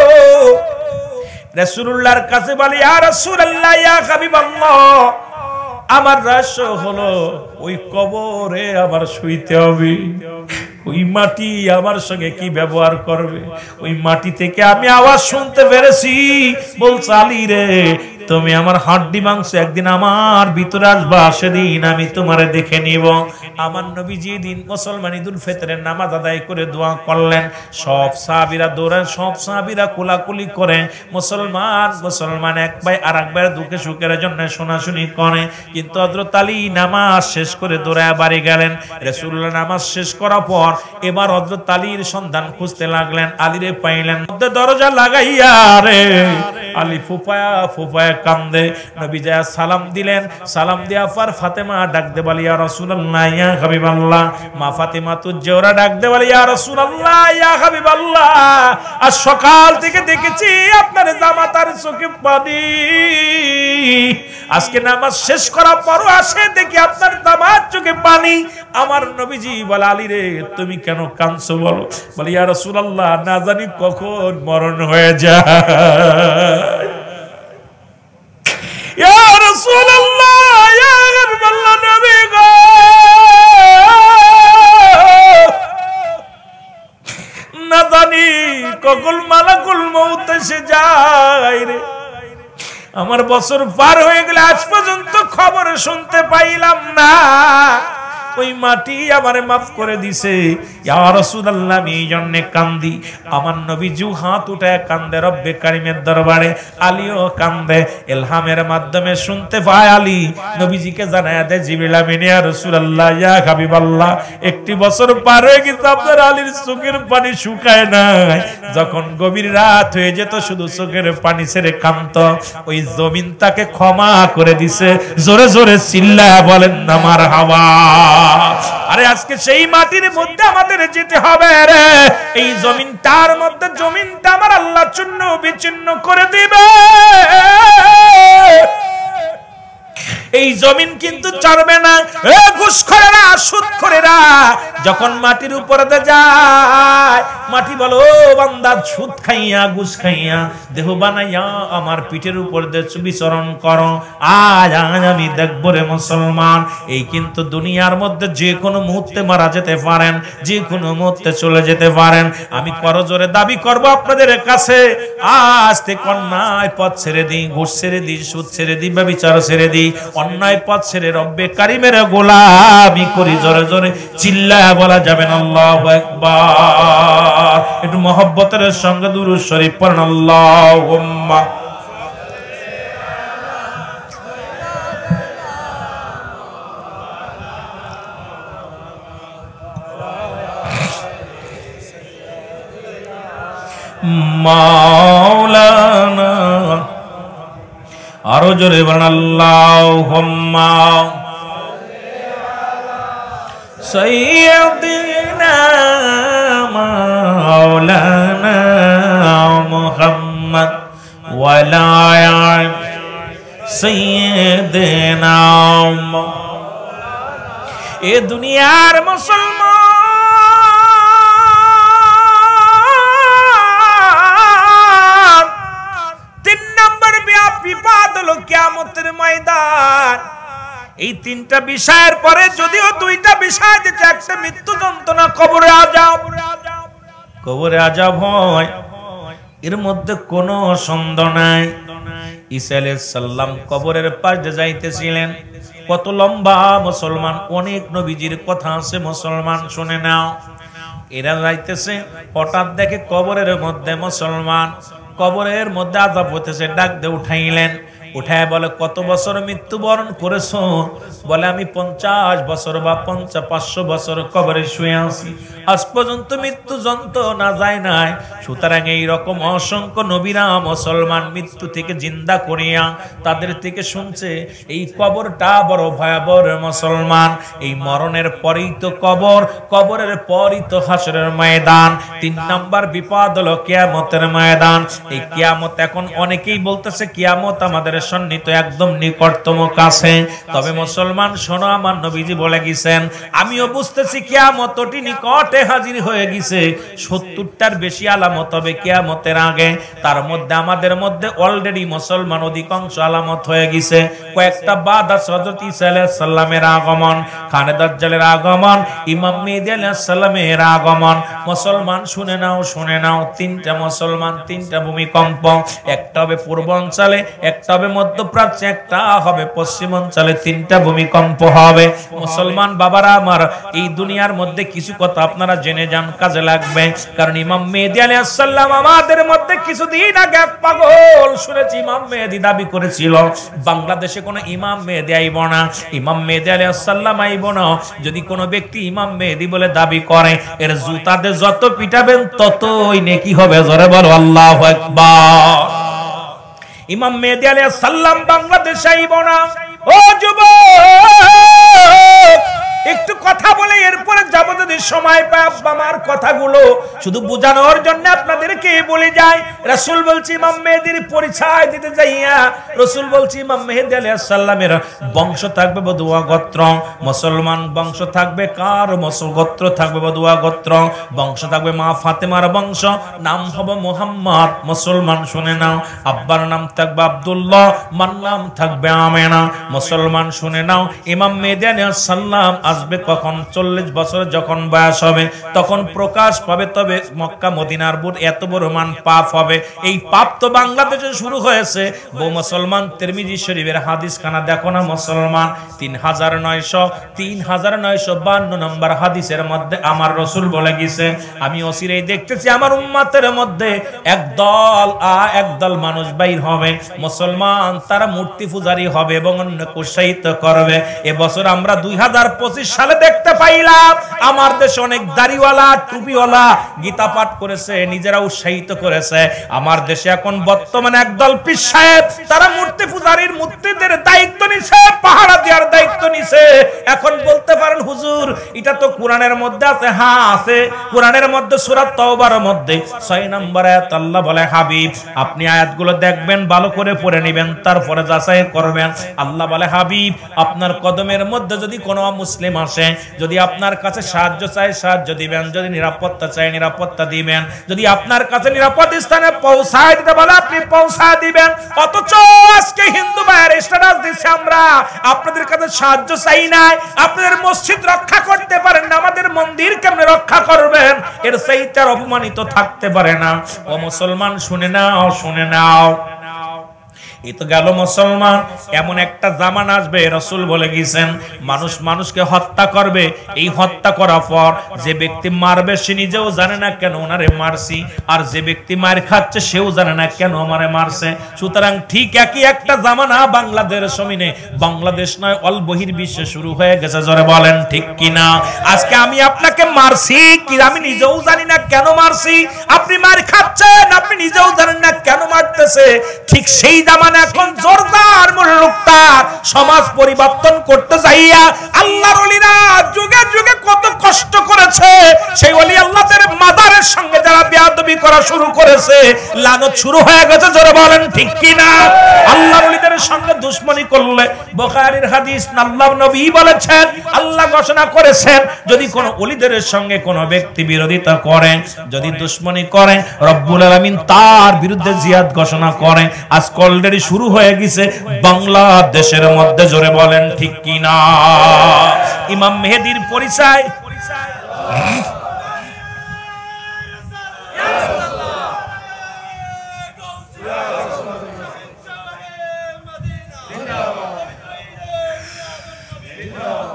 রাসূলুল্লাহর কাছে বলি ইয়া রাসূলুল্লাহ ইয়া হাবিবাল্লাহ, আমার রহস্য হলো ওই কবরে আমার শুইতে হবে, ওই মাটি আমার সঙ্গে কি ব্যবহার করবে, ওই মাটি থেকে আমি আওয়াজ শুনতে পেরেছি বলছে আলী রে তুমি আমার হাড্ডি মাংস একদিন আমার ভিতরে আসবা, সেদিন আমি তোমারে দেখে নিব। আমার নবী যেদিন মুসলমান ঈদুল ফিতরের নামাজ আদায় করে দোয়া করলেন, সব সাহাবীরা দৌড়ান, সব সাহাবীরা কোলাকুলি করে, মুসলমান এক ভাই আর এক ভাইয়ের দুঃখে সুখের জন্য শোনাশুনি করে। কিন্তু হযরত আলী নামাজ শেষ করে দৌড়ায় বাড়ি গেলেন। রাসূলুল্লাহ নামাজ শেষ করার পর এবার হযরত আলীর সন্ধান খুঁজতে লাগলেন, আলীরে পাইলেন মধ্যে দরজা লাগাইয়া রে আলী ফুফায়া ফুফায়া কান্দে। নবী যা সালাম দিলেন, সালাম দেওয়ার পর ফাতেমা ডাক দে বলি ইয়া রাসূলুল্লাহ ইয়া হাবিবাল্লাহ, মা ফাতেমা তুজ জোরা ডাক দে বলি ইয়া রাসূলুল্লাহ ইয়া হাবিবাল্লাহ, আজ সকাল থেকে দেখেছি আপনার জামাতার চোখে পানি, আজকে নামাজ শেষ করার পরও আসে দেখি আপনার জামার চোখে পানি। আমার নবীজি বলে আলী রে তুমি কেন কাঁদছো বলো? বলি ইয়া রাসূলুল্লাহ না জানি কখন মরণ হয়ে যায়। ইয়া রাসূলুল্লাহ ইয়া হাবিবাল্লাহ নবী গো, না জানি কখন মালাকুল মউত এসে যায় রে, আমার বছর পার হয়ে গেলে আজ পর্যন্ত খবর শুনতে পাইলাম না। ওই মাটি আমারে মাফ করে দিছে। ইয়া রাসূলুল্লাহ, আমি এই জন্য কান্দি। আমার নবীজি হাত উঠায় কান্দে রব্বে কারিমের দরবারে, আলীও কান্দে। ইলহামের মাধ্যমে শুনতে পায় আলী নবীজিকে জানায়া দেয়, জিবরিল আমিন, ইয়া রাসূলুল্লাহ, ইয়া হাবিবাল্লাহ, একটি বছর পার হয়ে গেছে, আপনার আলীর চোখের পানি শুকায় নাই। যখন গভীর রাত হয়ে যেত শুধু চোখের পানি ছেড়ে কাঁদত, ওই জমিন তাকে ক্ষমা করে দিছে। জোরে জোরে চিল্লায়া বলেন না মারহাবা। আরে আজকে সেই মাটির মধ্যে আমাদের যেতে হবে রে। এই জমিনটার মধ্যে, জমিনটা আমার আল্লাহ চূর্ণ বিচ্ছিন্ন করে দিবে। এই জমিন কিন্তু ছাড়বে না। এ ঘুষখোরেরা, সুদখোরেরা যখন মাটির উপরে যায়, মাটি বলো, ও বান্দা, সুদ খাইয়া ঘুষ খাইয়া দেহ বানাইয়া আমার পিঠের উপর দিয়ে বিচরণ করো। আজ আমি দেখবো রে মুসলমান, এই কিন্তু দুনিয়ার মধ্যে যে কোনো মুহূর্তে মারা যেতে পারেন, যে কোনো মুহূর্তে চলে যেতে পারেন। আমি করজোরে দাবি করব আপনাদের কাছে, আজ থেকে অন্যায় পথ ছেড়ে দিই, ঘুষ ছেড়ে দিই, সুদ ছেড়ে দিই, ব্যভিচার ছেড়ে দিই, অন্যায় পথ ছেড়ে রব্বে কারিমের গোলামি করি। জোরে জোরে চিল্লায়া বলা যাবেন আল্লাহু আকবার। একটু মহব্বতের সঙ্গে দুরূদ শরীফ পড়েন, আল্লাহুম্মা মাওলানা। আরো জোরে বলেন, আল্লাহুম্মা সাইয়্যিদিনা মাওলানা মুহাম্মদ ওয়া লা সাইয়্যিদিনা। এ দুনিয়ার মুসলমান, 3 নম্বর বিপদ হলো কিয়ামতের ময়দান। এই 3টা বিষয়ের পরে যদিও 2টা বিষয় দিতে, একটা মৃত্যু যন্ত্রণা, কবরে আযাব। কবরে আযাব হয়, এর মধ্যে কোনো সন্দেহ নাই। ঈসা আলাইহিস সালাম কবরের পাশ দিয়ে যাইতেছিলেন। কত লম্বা মুসলমান, অনেক নবীজির কথা আছে মুসলমান, শুনে নাও। এরা যাইতেছে, হঠাৎ দেখে কবরের মধ্যে মুসলমান, কবরের মধ্যে আযাব হইতেছে। ডাক দিয়ে উঠাইলেন, উঠায় বলে, কত বছর মৃত্যুবরণ করেছো? বলে, আমি 50 বছর বা 500 বছর কবরে শুয়ে আছি, আজ পর্যন্ত মৃত্যু যন্ত্রণা যায় নাই। সুতরাং এইরকম অসংখ্য নবীরা মুসলমান মৃত্যু থেকে জিন্দা করিয়া তাদের থেকে শুনছে এই কবরটা বড় ভয়াবহ মুসলমান। এই মরণের পরেই তো কবর, কবরের পরই তো হাসরের ময়দান। 3 নম্বর বিপদ হলো কিয়ামতের ময়দান। এই কিয়ামত, এখন অনেকেই বলতেছে কিয়ামত আমাদের সন্নিহিত, একদম নিকটতম কাছে। তবে মুসলমান শোনো, আমার নবীজি বলে গেছেন, আমিও বুঝতেছি কিয়ামতটি নিকটে হাজির হয়ে গেছে। 70টার বেশি আলামত হবে কিয়ামতের আগে। তার মধ্যে আমাদের মধ্যে অলরেডি মুসলমান অধিকাংশ আলামত হয়ে গেছে। কয়েকটা বাদ আছে, হযরত ঈসা আলাইহিস সালামের আগমন, খানে দাজ্জালের আগমন, ইমাম মেহেদী আলাইহিস সালামের আগমন। মুসলমান শুনে নাও, শুনে নাও, 3টা মুসলমান, 3টা ভূমিকম্প। একটা হবে পূর্বাঞ্চলে, একটা হবে মধ্যপ্রাচ্যে, একটা হবে পশ্চিমাঞ্চলে। 3টা ভূমিকম্প হবে। মুসলমান বাবারা আমার, এই দুনিয়ার মধ্যে কিছু কথা আপনারা জেনে যান, কাজে লাগবে। কারণ ইমাম মেহেদী আলাইহিস সালাম আমাদের মধ্যে কিছুদিন আগে পাগল শুনেছি, ইমাম মেহেদী দাবি করেছিল বাংলাদেশে কোনো ইমাম মেহেদী আইব না, ইমাম মেহেদী আলাইহিস সালাম আইব না। যদি কোনো ব্যক্তি ইমাম মেহেদী বলে দাবি করে, এর জুতাতে যত পিটাবেন ততই নেকি হবে। জোরে বলো আল্লাহু আকবার। ইমাম মেহেদী আলাইহিস সালাম বাংলাদেশে আইব না। ও যুবক, একটু কথা বলে এরপরে যাব, যদি সময় পাই। আমার কথাগুলো শুধু বোঝানোর জন্য আপনাদেরকে বলে যাই। রাসূল বলছি ইমাম মেহেদীর পরিচয় দিতে যাইয়া, রাসূল বলছি ইমাম মেহেদী আলাইহিস সালামের বংশ থাকবে বদুয়া গোত্র। মুসলমান বংশ থাকবে কার? গোত্র থাকবে বদুয়া গোত্র। বংশ থাকবে মা ফাতেমার বংশ, নাম হবে মুহাম্মদ। মুসলমান শুনে নাও, আব্বার নাম থাকবে আব্দুল্লাহ, মার নাম থাকবে আমেনা। মুসলমান শুনে নাও, ইমাম মেহেদী আলাইহিস সালাম আসবে কখন? 40 বছর যখন বয়স হবে তখন প্রকাশ পাবে। তবে মক্কা মদিনার বুট এত বড় মান পাপ হবে। এই পাপ তো বাংলাদেশে শুরু হয়েছে। বহু মুসলমান তিরমিজি শরীফের হাদিস খানা দেখো না মুসলমান, 3952 নম্বর হাদিসের মধ্যে আমার রাসূল বলে গেছে, আমি অচিরেই দেখতেছি আমার উম্মতের মধ্যে একদল মানুষ বাইর হবে মুসলমান, তারা মূর্তি পূজারী হবে এবং অন্যকে উৎসাহিত করবে। এবছর আমরা 2025 সালে দেখতে পাইলাম আমার দেশে অনেক দাড়িওয়ালা টুপিওয়ালা গীতা পাঠ করেছে, নিজেরা উৎসাহিত করেছে। আমার দেশে এখন বর্তমানে একদল পীর সাহেব তারা মূর্তি পূজারীর মূর্তিদের দায়িত্ব নিছে, পাহারা দেওয়ার দায়িত্ব নিছে। এখন বলতে পারেন হুজুর এটা তো কোরআনের মধ্যে আছে। হ্যাঁ আছে, কোরআনের মধ্যে সূরা তাওবার মধ্যে 6 নম্বর আয়াত আল্লাহ বলে, হাবিব আপনি আয়াতগুলো দেখবেন, ভালো করে পড়ে নেবেন, তারপরে যাচাই করবেন। আল্লাহ বলে, হাবিব আপনার কদমের মধ্যে যদি কোনো মুসলিম আসে, যদি আপনার কাছে সাহায্য চায় সাহায্য দিবেন, যদি নিরাপত্তা চায় নিরাপত্তা দিবেন, যদি আপনার কাছে নিরাপদ স্থানে পৌঁছায় দিতে বলে আপনি পৌঁছায় দিবেন। অথচ আজকে হিন্দু ভাইয়ের স্ট্যাটাস দিচ্ছে আমরা আপনাদের কাছে সাহায্য চাই নাই, আপনাদের মসজিদ রক্ষা করতে পারেন না, আমাদের মন্দির কেমনে রক্ষা করবেন? এর চাইতে অপমানিত থাকতে পারে না। ও মুসলমান শুনে নাও, শুনে নাও, এই তো গেল মুসলমান। এমন একটা জামানা আসবে রাসূল বলে গেছেন মানুষ মানুষকে হত্যা করবে। এই হত্যা করার পর যে ব্যক্তি মারবে সে নিজেও জানে না কেন ওনারে মারছি, আর যে ব্যক্তি মার খাচ্ছে সেও জানে না কেন আমারে মারছে। সুতরাং ঠিক একই একটা জামানা বাংলাদেশের জমিনে, বাংলাদেশ নয় অল বহির্বিশ্বে শুরু হয়ে গেছে। জোরে বলেন ঠিক কিনা? আজকে আমি আপনাকে মারছি কি আমি নিজেও জানি না কেন মারছি, আপনি মার খাচ্ছেন আপনি নিজেও জানেন না কেন মারতেছে। ঠিক সেই জামানা এখন জোরদার মুল্লুকতার সমাজ পরিবর্তন করতে যাইয়া আল্লাহর ওলিরা যুগে যুগে কত কষ্ট করেছে। সেই ওলি আল্লাহদের মাজারের সঙ্গে যারা বেয়াদবি করা শুরু করেছে, লানত শুরু হয়ে গেছে। জোরে বলেন ঠিক কিনা? আল্লাহর ওলিদের সঙ্গে দুশমনি করলে, বুখারীর হাদিস, আল্লাহর নবী বলেছেন, আল্লাহ ঘোষণা করেছেন যদি কোন ওলিদের সঙ্গে কোন ব্যক্তি বিরোধিতা করে, যদি দুশমনি করে, রব্বুল আলামিন তার বিরুদ্ধে জিহাদ ঘোষণা করে। আজ অলরেডি শুরু হয়ে গেছে বাংলাদেশের মধ্যে। জোরে বলেন ঠিক কিনা? ইমাম মেহেদীর পরিচয়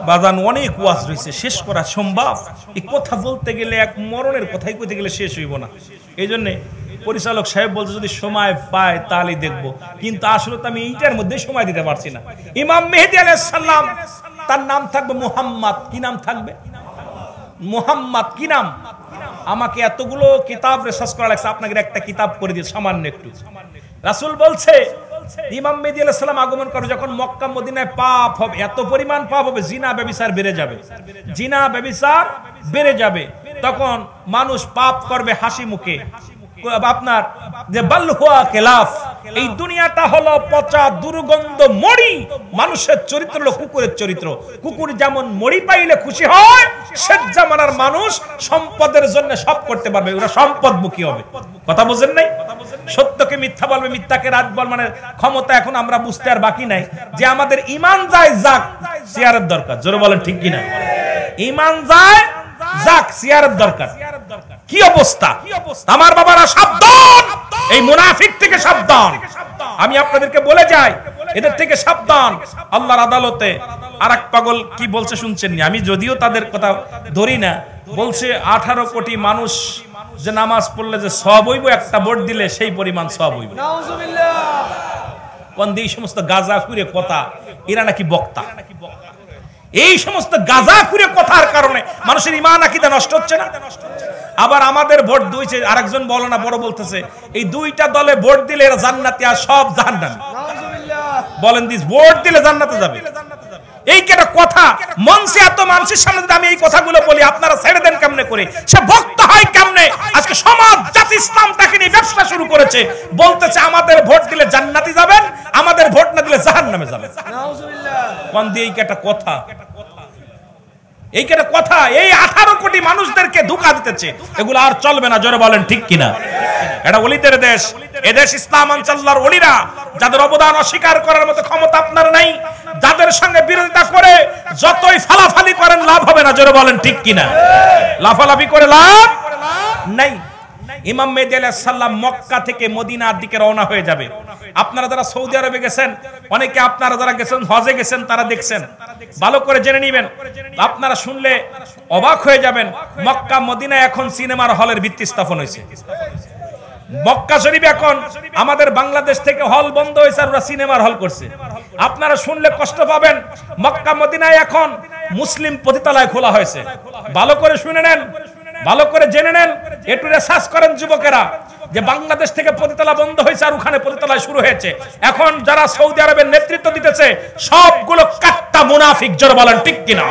বাজান অনেক ওয়াজ রয়েছে, শেষ করা সম্ভব। এই কথা বলতে গেলে এক মরণের কথাই কইতে গেলে শেষ হইব না। এই জন্য পরিচালক সাহেব বলছে যদি সময় পায় তাহলে দেখবো, কিন্তু আসলে তো আমি এইটার মধ্যে সময় দিতে পারছি না। ইমাম মেহেদী আলাইহিস সালাম তার নাম থাকবে মুহাম্মদ। কি নাম থাকবে? মুহাম্মদ। কি নাম? আমাকে এতগুলো কিতাব রিসার্চ করা লাগছে, আপনাকে একটা কিতাব করে দিয়ে সামান্য একটু। রাসূল বলছে ইমাম মেহেদী আলাইহিস সালাম আগমন করে যখন মক্কা মদিনায় পাপ হবে, এত পরিমাণ পাপ হবে, জিনা ব্যভিচার বেড়ে যাবে, জিনা ব্যভিচার বেড়ে যাবে। তখন মানুষ পাপ করবে হাসি মুখে। আপনার যে বালহুয়া খেলাফ, এই দুনিয়াটা হলো পচা দুর্গন্ধ মড়ি। মানুষের চরিত্র হলো কুকুরের চরিত্র। কুকুর যেমন মড়ি পাইলে খুশি হয়, সে জামানার মানুষ সম্পদের জন্য সব করতে পারবে, ওরা সম্পদমুখী হবে। কথা বুঝেন নাই? সত্যকে মিথ্যা বলবে, মিথ্যাকে রাত বল, মানে ক্ষমতা এখন আমরা বুঝতে আর বাকি নাই যে আমাদের ঈমান যায় যাক, সিয়ারের দরকার। জোরে বলেন ঠিক কিনা? ঈমান যায় যাক, সিয়ারের দরকার। কি অবস্থা আমার বাবারা, সাবধান, এই মুনাফিক থেকে সাবধান। আমি আপনাদেরকে বলে যাই এদের থেকে সাবধান। আল্লাহর আদালতে আরেক পাগল কি বলছে শুনছেন নি? আমি যদিও তাদের কথা ধরি না, বলছে 18 কোটি মানুষ যে নামাজ পড়লে যে সওয়াব হইব, একটা ভোট দিলে সেই পরিমাণ সওয়াব হইব। নাউজুবিল্লাহ। কোন এই সমস্ত গাঁজাখুরে কথা, এরা নাকি বক্তা। এই সমস্ত গাঁজাখুরে কথার কারণে মানুষের ঈমান আকীদা নষ্ট হচ্ছে না? আবার আমাদের ভোট দুইছে, আরেকজন বলো না বড় বলতেছে এই দুইটা দলে ভোট দিলে এরা জান্নাতে আর সব জাহান্নামে। নাউজুবিল্লাহ। বলেন দিস ভোট দিলে জান্নাতে যাবে? এই কি একটা কথা? মঞ্চে এত মানুষের সামনে যদি আমি এই কথাগুলো বলি, আপনারা ছেড়ে দেন কেমনে করে? সে ভক্ত হয় কেমনে? আজকে সমাজ জাতি ইসলামটাকে নিয়ে ব্যবসা শুরু করেছে, বলতেছে আমাদের ভোট দিলে জান্নাতে যাবেন, আমাদের ভোট না দিলে জাহান্নামে যাবেন। নাউজুবিল্লাহ। কোন দিয়ে এই কি একটা কথা? এই কি একটা কথা? এই 18 কোটি মানুষদেরকে ধোঁকা দিতেছে, এগুলো আর চলবে না। জোরে বলেন ঠিক কিনা? এটা ওলিদের দেশ, এদেশ ইসলাম আনসাল্লাহর ওলিরা, যাদের অবদান অস্বীকার করার মতো ক্ষমতা আপনার নাই, যাদের সঙ্গে বিরোধিতা করে যতই ফালাফালি করেন লাভ হবে না। জোরে বলেন ঠিক কিনা? লাফালাফি করে লাভ নাই। ইমাম মেহেদী আলাইহিস সালাম মক্কা থেকে মদিনার দিকে রওনা হয়ে যাবে। আপনারা যারা সৌদি আরবে গেছেন, অনেকে আপনারা যারা গেছেন হজে গেছেন, তারা দেখছেন, ভালো করে জেনে নেবেন। আপনারা শুনলে অবাক হয়ে যাবেন, মক্কা মদিনায় এখন সিনেমার হলের ভিত্তি স্থাপন হয়েছে। মক্কা শরীফ এখন আমাদের বাংলাদেশ থেকে হল বন্ধ হয়েছে আর ওরা সিনেমার হল করছে। আপনারা শুনলে কষ্ট পাবেন, মক্কা মদিনায় এখন মুসলিম পতিতালয় খোলা হয়েছে। ভালো করে শুনে নেন, ভালো করে জেনে নেন, একটু রিসার্চ করেন যুবকেরা, যে বাংলাদেশ থেকে পতিতালয় বন্ধ হয়েছে আর ওখানে পতিতালয় শুরু হয়েছে। এখন যারা সৌদি আরবের নেতৃত্ব দিতেছে সবগুলো কাট্টা মুনাফিক। জোরে বলেন ঠিক কিনা?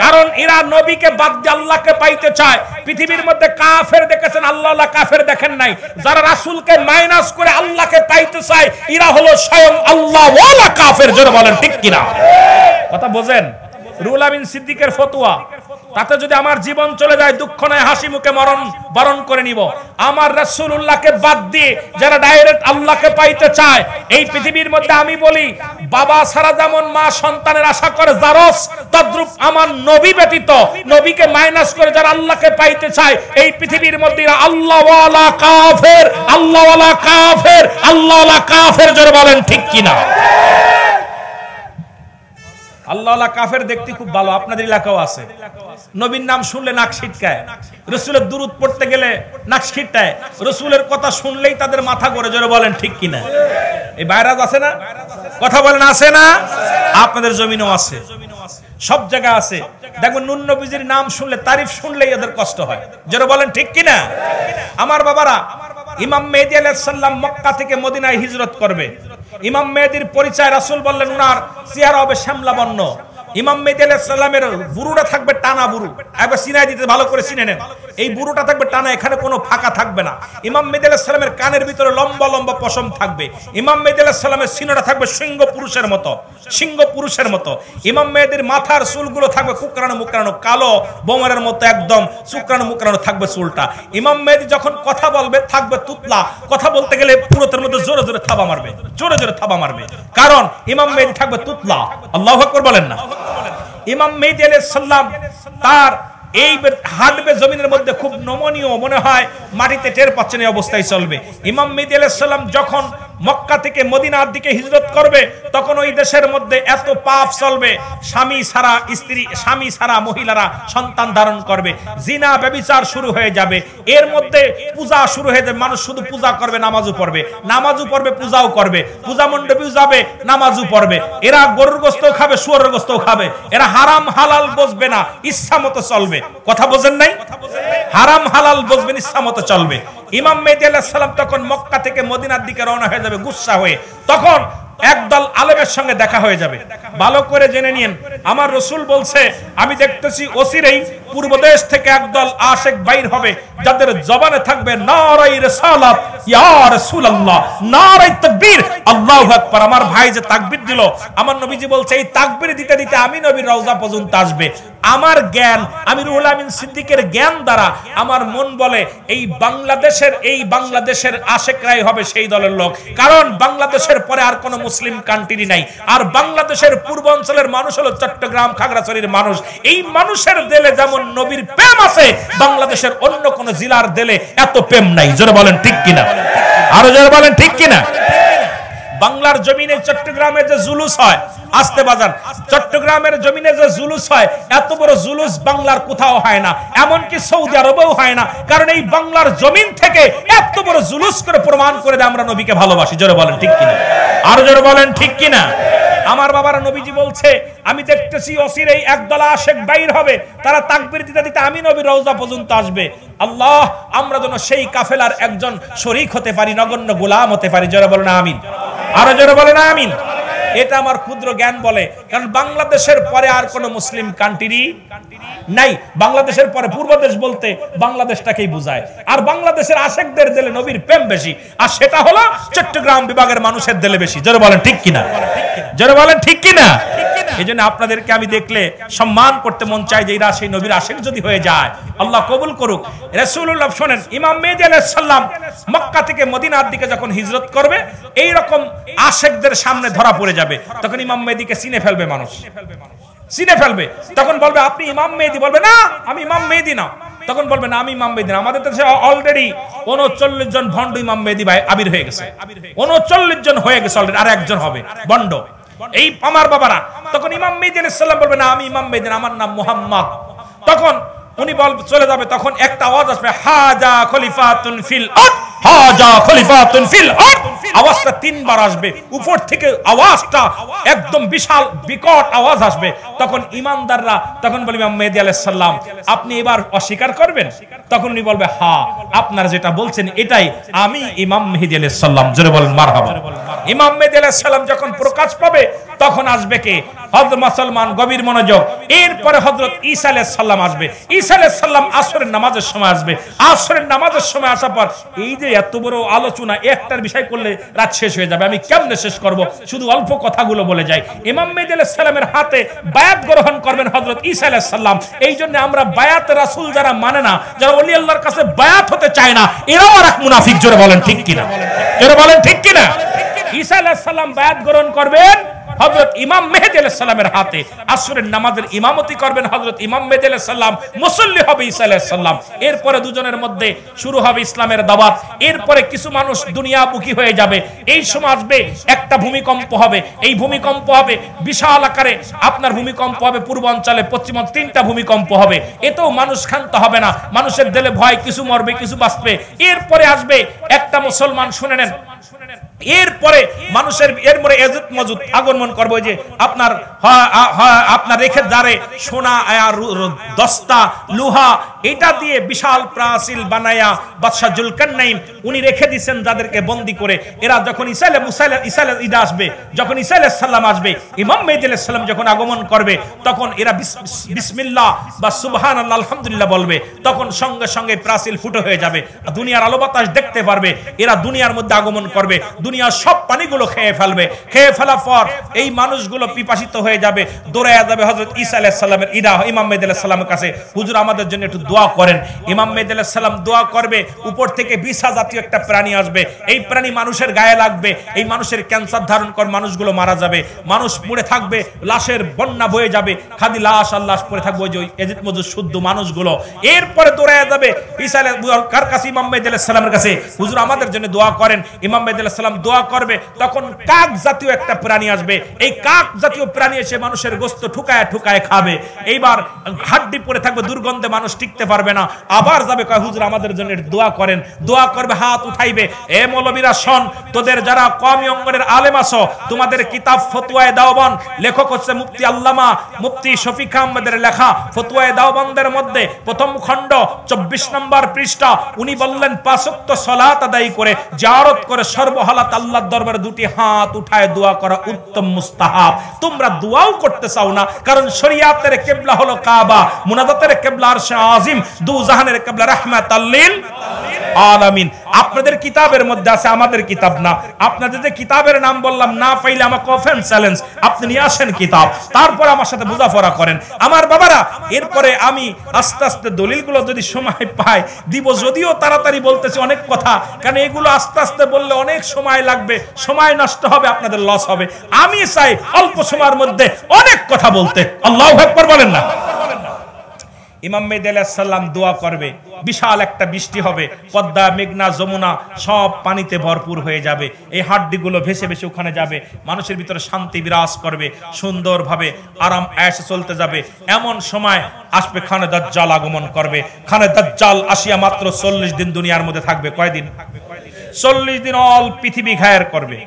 কারণ এরা নবীকে বাদ দিয়ে আল্লাহকে পাইতে চায়। পৃথিবীর মধ্যে কাফের দেখেছেন, আল্লাহ কাফের দেখেন নাই। যারা রাসূলকে মাইনাস করে আল্লাহকে পাইতে চায়, এরা হলো স্বয়ং আল্লাহ ওয়ালা কাফের। জোরে বলেন ঠিক কিনা? কথা বোঝেন? রুহুল আমিন সিদ্দিকের ফতোয়া, তাতে যদি আমার জীবন চলে যায় দুঃখ নয়, হাসি মুখে মরণ বরণ করে নিব। আমার রাসূলুল্লাহকে বাদ দিয়ে যারা ডাইরেক্ট আল্লাহকে পাইতে চায়, এই পৃথিবীর মধ্যে আমি বলি, বাবা ছাড়া যেমন মা সন্তানের আশা করে জারস, তদ্রূপ আমার নবী ব্যতীত নবীকে মাইনাস করে যারা আল্লাহকে পাইতে চায়, এই পৃথিবীর মধ্যে আল্লাহ ওয়ালা কাফের, আল্লাহ ওয়ালা কাফের, আল্লাহ ওয়ালা কাফের। জোরে বলেন ঠিক কিনা? আল্লাহ কাফের দেখতে খুব ভালো, আপনাদের এলাকাও আছে। নবীর নাম শুনলে নাক ছিটকায়, রাসূলের দুরূদ পড়তে গেলে নাক ছিটকায়, রাসূলের কথা শুনলেই তাদের মাথা ঘোরে। জোরে বলেন ঠিক কিনা? এই ভাইরাস আছে না? কথা বলেন আছে না? আপনাদের জমিনও আছে, সব জায়গা আছে। দেখবেন নূর নবীজির নাম শুনলে, তারিফ শুনলেই এদের কষ্ট হয়। জোরে বলেন ঠিক কিনা? আমার বাবারা, ইমাম মেহেদী আলাইহিস সালাম মক্কা থেকে মদিনায় হিজরত করবে। ইমাম মেহেদীর পরিচয় রাসূল বললেন উনার চেহারা হবে শ্যামলা বর্ণ। ইমাম মেহেদী আলাইহিস সালামের বুরুটা থাকবে টানা বুরু, একবার সিনাই দিতে ভালো করে চিনে নেন। এই বুরুটা থাকবে টানা, এখানে কোনো ফাঁকা থাকবে না। ইমাম মেহেদী আলাইহিস সালামের কানের ভিতরে লম্বা লম্বা পশম থাকবে। ইমাম মেহেদী আলাইহিস সালামের সিনাটা থাকবে সিংহ পুরুষের মতো, সিংহ পুরুষের মতো। ইমাম মেহেদীর মাথার চুলগুলো থাকবে কুকরানো মুকরানো, কালো বোমারের মতো, একদম শুকরানো মুকরানো থাকবে চুলটা। ইমাম মেহেদী যখন কথা বলবে থাকবে তুতলা, কথা বলতে গেলে পুরোতের মধ্যে জোরে জোরে থাবা মারবে, জোরে জোরে থাবা মারবে, কারণ ইমাম মেহেদী থাকবে তুতলা। আল্লাহু আকবার বলেন না? ইমাম মেহেদী আলাইহিস সালাম তার এই হাঁটবে জমিনের মধ্যে, খুব নমনীয়, মনে হয় মাটিতে টের পাচ্ছেন এই অবস্থায় চলবে। ইমাম মেহেদী আলাইহিস সালাম যখন মক্কা থেকে মদিনার দিকে হিজরত করবে, তখন ওই দেশের মধ্যে এত পাপ চলবে, স্বামী ছাড়া স্ত্রী, স্বামী ছাড়া মহিলারা সন্তান ধারণ করবে, জিনা ব্যভিচার শুরু হয়ে যাবে। এর মধ্যে পূজা শুরু হয়ে যাবে, মানুষ শুধু পূজা করবে, নামাজও পড়বে, নামাজও পড়বে, পূজাও করবে, পূজা মণ্ডপেও যাবে, নামাজও পড়বে। এরা গরুর গোশতও খাবে, শুয়োরের গোশতও খাবে। এরা হারাম হালাল বুঝবে না, ইচ্ছা মতো চলবে। কথা বোঝেন নাই? হারাম হালাল বুঝবেন, ইচ্ছা মতো চলবে। ইমাম মেহেদী আলাইহিস সালাম তখন মক্কা থেকে মদিনার দিকে রওনা হয়ে যাবে গুসসা হয়ে। তখন একদল আলেমের সঙ্গে দেখা হয়ে যাবে। ভালো করে জেনে নিন, আমার রাসূল বলছে, আমি দেখতেছি অচিরেই পূর্ব দেশ থেকে একদল আশিক বাইর হবে, যাদের জবানে থাকবে নারায়ে রিসালাত ইয়া রাসূলুল্লাহ, নারায়ে তাকবীর, আল্লাহু আকবার। আমার ভাই যে তাকবীর দিল, আমার নবীজি বলছে এই তাকবীর দিতে দিতে আমি নবীর রওজা পর্যন্ত আসবে। আমার জ্ঞান, আমি রুহুল আমিন সিদ্দিকের জ্ঞান দ্বারা আমার মন বলে এই বাংলাদেশের আশিকরাই হবে সেই দলের লোক। কারণ বাংলাদেশের পরে আর কোনো মুসলিম কান্ট্রি নাই, আর বাংলাদেশের পূর্বাঞ্চলের মানুষ হলো চট্টগ্রাম খাগড়াছড়ির মানুষ। এই মানুষের দিলে যেমন নবীর প্রেম আছে, বাংলাদেশের অন্য কোন জেলার দিলে এত প্রেম নাই। জোরে বলেন ঠিক কিনা? আরো জোরে বলেন ঠিক কিনা? বাংলার জমিনে চট্টগ্রামে যে জুলুস হয়, আসতে বাজান, চট্টগ্রামের জমিনে যে জুলুস হয়, এত বড় জুলুস বাংলার কোথাও হয় না, এমনকি সৌদি আরবেও হয় না। কারণ এই বাংলার জমিন থেকে এত বড় জুলুস করে প্রমাণ করে দেয় আমরা নবীকে ভালোবাসি। জোরে বলেন ঠিক কিনা? আরো জোরে বলেন ঠিক কিনা? আমার বাবারা, নবীজি বলছে আমি দেখতেছি অচিরেই একদল আশিক বাইর হবে, তারা তাকবীর দিতে দিতে আমি নবীর রওজা পর্যন্ত আসবে। আল্লাহ, আমরা যেন সেই কাফেলার একজন শরীক হতে পারি, নগণ্য গোলাম হতে পারি। জোরে বলেন আমিন। আরো জোরে বলেন আমিন। এটা আমার ক্ষুদ্র জ্ঞান বলে, কারণ বাংলাদেশের পরে আর কোন মুসলিম কান্ট্রি নাই। বাংলাদেশের পরে পূর্ব দেশ বলতে বাংলাদেশটাকেই বোঝায়। আর বাংলাদেশের আশিকদের দিলে নবীর প্রেম বেশি, আর সেটা হলো চট্টগ্রাম বিভাগের মানুষের দিলে বেশি। জোরে বলেন ঠিক কিনা? জোরে বলেন ঠিক কিনা? এজন্য আপনাদেরকে আমি দেখলে সম্মান করতে মন চাই যে এরা সেই নবীর আশিক যদি হয়ে যায় আল্লাহ কবুল করুক। রাসূলুল্লাহ শোনেন, ইমাম মেহেদী আলাইহিস সালাম মক্কা থেকে মদিনার দিকে যখন হিজরত করবে এই রকম আশিকদের সামনে ধরা পড়ে যাবে, তখন ইমাম মেহেদীকে চিনে ফেলবে মানুষ, চিনে ফেলবে। তখন বলবে আপনি ইমাম মেহেদী, বলবে না আমি ইমাম মেহেদী না। তখন বলবে না আমি ইমাম মেহেদী না। আমাদের দেশে অলরেডি 39 জন ভণ্ড ইমাম মেহেদী ভাই আবির হয়ে গেছে, 39 জন হয়ে গেছে অলরেডি, আর একজন হবে ভণ্ড এই আমার বাবারা। তখন ইমাম মেহেদী আলাইহিস সালাম বলবে না আমি ইমাম মেহেদী না, আমার নাম মুহাম্মদ। তখন উনি চলে যাবে, তখন একটা আওয়াজ আসবে হাজা খলিফাতুন ফিল আরদ, হাজা খলিফাতুন ফিল আরদ। আওয়াজটা 3 বার আসবে, উপর থেকে আওয়াজটা একদম বিশাল বিকট আওয়াজ আসবে। তখন ঈমানদাররা তখন বলবে ইমাম মেহেদী আলাইহিস সালাম আপনি এবার অস্বীকার করবেন? তখন উনি বলবে হ্যাঁ আপনারা যেটা বলছেন এটাই, আমি ইমাম মেহেদী আলাইহিস সালাম। জোরে বলেন মারহাবা। ইমাম মেহেদী আলাইহিস সালাম যখন প্রকাশ পাবে তখন আসবে কে? হযরত মুসলমান গভীর মনোযোগ। এরপরে হযরত ঈসা আলাইহিস সালাম আসবে। ঈসা আলাইহিস সালাম আসরের নামাজের সময় আসবে। আসরের নামাজের সময় আসার পর এই যে এত বড় আলোচনা, একটার বিষয় করলে রাত শেষ হয়ে যাবে, আমি কেমনে শেষ করব, শুধু অল্প কথাগুলো বলে যাই। ইমাম মেহেদী আলাইহিস সালামের হাতে বায়াত গ্রহণ করবেন হযরত ঈসা আলাইহিস সালাম। এই জন্য আমরা বায়াত রাসূল যারা মানে না, যারা ওলি আল্লাহর কাছে বায়াত হতে চায় না, এরাও আর এক মুনাফিক। জোরে বলেন ঠিক কিনা? জোরে বলেন ঠিক কিনা? ঈসা আলাইহিস সালাম বায়াত গ্রহণ করবেন হযরত ইমাম মেহেদী আলাইহিস সালামের হাতে। আসরের নামাজের ইমামতি করবেন হযরত ইমাম মেহেদী আলাইহিস সালাম, মুসল্লি হবে ঈসা আলাইহিস সালাম। এরপরে দুজনের মধ্যে শুরু হবে ইসলামের দাওয়াত। এরপরে কিছু মানুষ দুনিয়ামুখী হয়ে যাবে। এই সময় আসবে একটা ভূমিকম্প হবে। এই ভূমিকম্প হবে বিশাল আকারে, আপনার ভূমিকম্প হবে পূর্বাঞ্চলে, পশ্চিমাঞ্চলে 3টা ভূমিকম্প হবে। এতেও মানুষ ক্ষান্ত হবে না, মানুষের দিলে ভয়, কিছু মরবে কিছু বাঁচবে। এরপরে আসবে একটা মুসলমান, শুনে নেন, এরপরে মানুষের এরপরে এজত মজুদ আগমন করবে যে আপনার আপনার রেখে যারে সোনা দস্তা লোহা এটা দিয়ে বিশাল প্রাচীর বানায়া বাদশা জুলকারনাইন উনি রেখে দিয়েছেন যাদেরকে বন্দী করে। এরা যখন ঈসা ঈদ আসবে, যখন ঈসা আলাইহিস সালাম আসবে, ইমাম মেহেদী আলাইহিস সালাম যখন আগমন করবে, তখন এরা বিসমিল্লাহ বা সুবহানাল্লাহ আলহামদুলিল্লাহ বলবে। তখন সঙ্গে সঙ্গে প্রাচীর ফুটো হয়ে যাবে, দুনিয়ার আলো বাতাস দেখতে পারবে। এরা দুনিয়ার মধ্যে আগমন করবে, দুনিয়ার সব পানিগুলো খেয়ে ফেলবে। খেয়ে ফেলার পর এই মানুষগুলো পিপাসিত হয়ে যাবে, দৌড়ায়া যাবে হযরত ঈসা আলাইহিস সালামের ইমাম মেহেদী আলাইহিস সালামের কাছে, হুজুর আমাদের জন্য একটু দোয়া করেন। ইমাম মেহেদী আলাইহিস সালাম দোয়া করবে, উপর থেকে বিছা জাতীয় একটা প্রাণী আসবে। এই প্রাণী মানুষের গায়ে লাগবে, এই মানুষের ক্যান্সার ধারণ করে মানুষগুলো মারা যাবে, মানুষ পড়ে থাকবে, লাশের বন্যা বয়ে যাবে, খালি লাশ আর লাশ পড়ে থাকবে ওই যে এজিদ মজুদ শুদ্ধ মানুষগুলো। এরপরে দৌড়ায়া যাবে ঈসা কার কাছে? ইমাম মেহেদী আলাইহিস সালামের কাছে, হুজুর আমাদের জন্য দোয়া করেন। ইমাম মেহেদী আলাইহিস সালাম দোয়া করবে, তখন কাক জাতীয় একটা প্রাণী আসবে। এই কাক জাতীয় প্রাণী এসে মানুষের গোশত ঠুকায় ঠুকায় খাবে। এইবার হাড্ডি পড়ে থাকবে, দুর্গন্ধে মানুষ টিকতে পারবে না। আবার যাবে কয় হুজুর আমাদের জন্য দোয়া করেন। দোয়া করবে, হাত উঠাইবে, এ মৌলবীরা শোন, তোদের যারা কওমি অঙ্গনের আলেম আছো, তোমাদের কিতাব ফতোয়ায়ে দেওবন্দ, লেখক হচ্ছে মুফতি আল্লামা মুফতি শফিক আহমেদের লেখা ফতোয়ায়ে দেওবন্দের মধ্যে প্রথম খণ্ড 24 নম্বর পৃষ্ঠা, উনি বললেন 5 ওয়াক্ত সালাত আদায় করে জিয়ারত করে সর্বহালাত আল্লাহর দরবারে 2টি হাত উঠায় দোয়া করা উত্তম মুস্তাহাব। তোমরা দোয়াও করতে চাও না, কারণ শরিয়াতের কিবলা হলো কাবা, মুনাজাতের কিবলা আরশে আজিম, দু জাহানের কিবলা রাহমাতাল লিল আলামিন। আপনাদের কিতাবের মধ্যে আছে, আমাদের কিতাব না। আপনাদের যে কিতাবের নাম বললাম, না পাইলে আমাকে ওপেন চ্যালেঞ্জ, আপনি নিয়ে আসেন কিতাব, তারপর আমার সাথে বোঝাপড়া করেন আমার বাবারা। এরপরে আমি আস্তে আস্তে দলিলগুলো যদি সময় পাই দিব, যদিও তাড়াতাড়ি বলতেছি অনেক কথা, কারণ এগুলো আস্তে আস্তে বললে অনেক সময় লাগবে, সময় নষ্ট হবে, আপনাদের লস হবে। আমি চাই অল্প সময়ের মধ্যে অনেক কথা বলতে। আল্লাহু আকবার বলেন না? ইমাম মেহেদী আলাইহিস সালাম দোয়া করবে, বিশাল একটা বৃষ্টি হবে, পদ্মা মেঘনা যমুনা সব পানিতে ভরপুর হয়ে যাবে, এই হাড্ডিগুলো ভেসে ভেসে ওখানে যাবে, মানুষের ভিতরে শান্তি বিরাজ করবে, সুন্দরভাবে আরাম আয়েশে চলতে যাবে। এমন সময় আসবে খানে দাজ্জাল আগমন করবে। খানে দাজ্জাল আসিয়া মাত্র 40 দিন দুনিয়ার মধ্যে থাকবে। কয়দিন? 40 দিন অল পৃথিবী ঘায়ের করবে।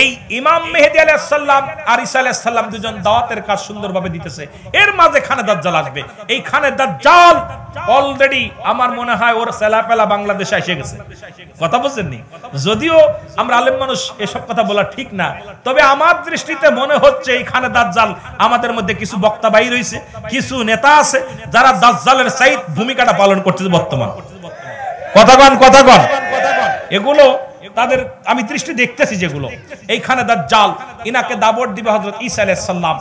এই ইমাম মেহেদী আলাইহিস সালাম আর ঈসা আলাইহিস সালাম দুজন দাওয়াতের কাজ সুন্দরভাবে দিতেছে, এর মাঝে খানে দাজ্জাল আসবে। এই খানে দাজ্জাল অলরেডি আমার মনে হয় ওর সেলাপেলা বাংলাদেশে এসে গেছে। কথা বুঝছেননি? যদিও আমরা আলেম মানুষ এসব কথা বলা ঠিক না, তবে আমার দৃষ্টিতে মনে হচ্ছে এই খানে দাজ্জাল আমাদের মধ্যে কিছু বক্তা বাইর হইছে, কিছু নেতা আছে যারা দাজ্জালের সাইদ ভূমিকাটা পালন করতেছে বর্তমান। কথা কন। এগুলো তাদের আমি দৃষ্টি দেখতেছি যেগুলো, এইখানে দাজ্জাল ইনাকে দাবড় দিবে হযরত ঈসা আলাইহিস সালাম,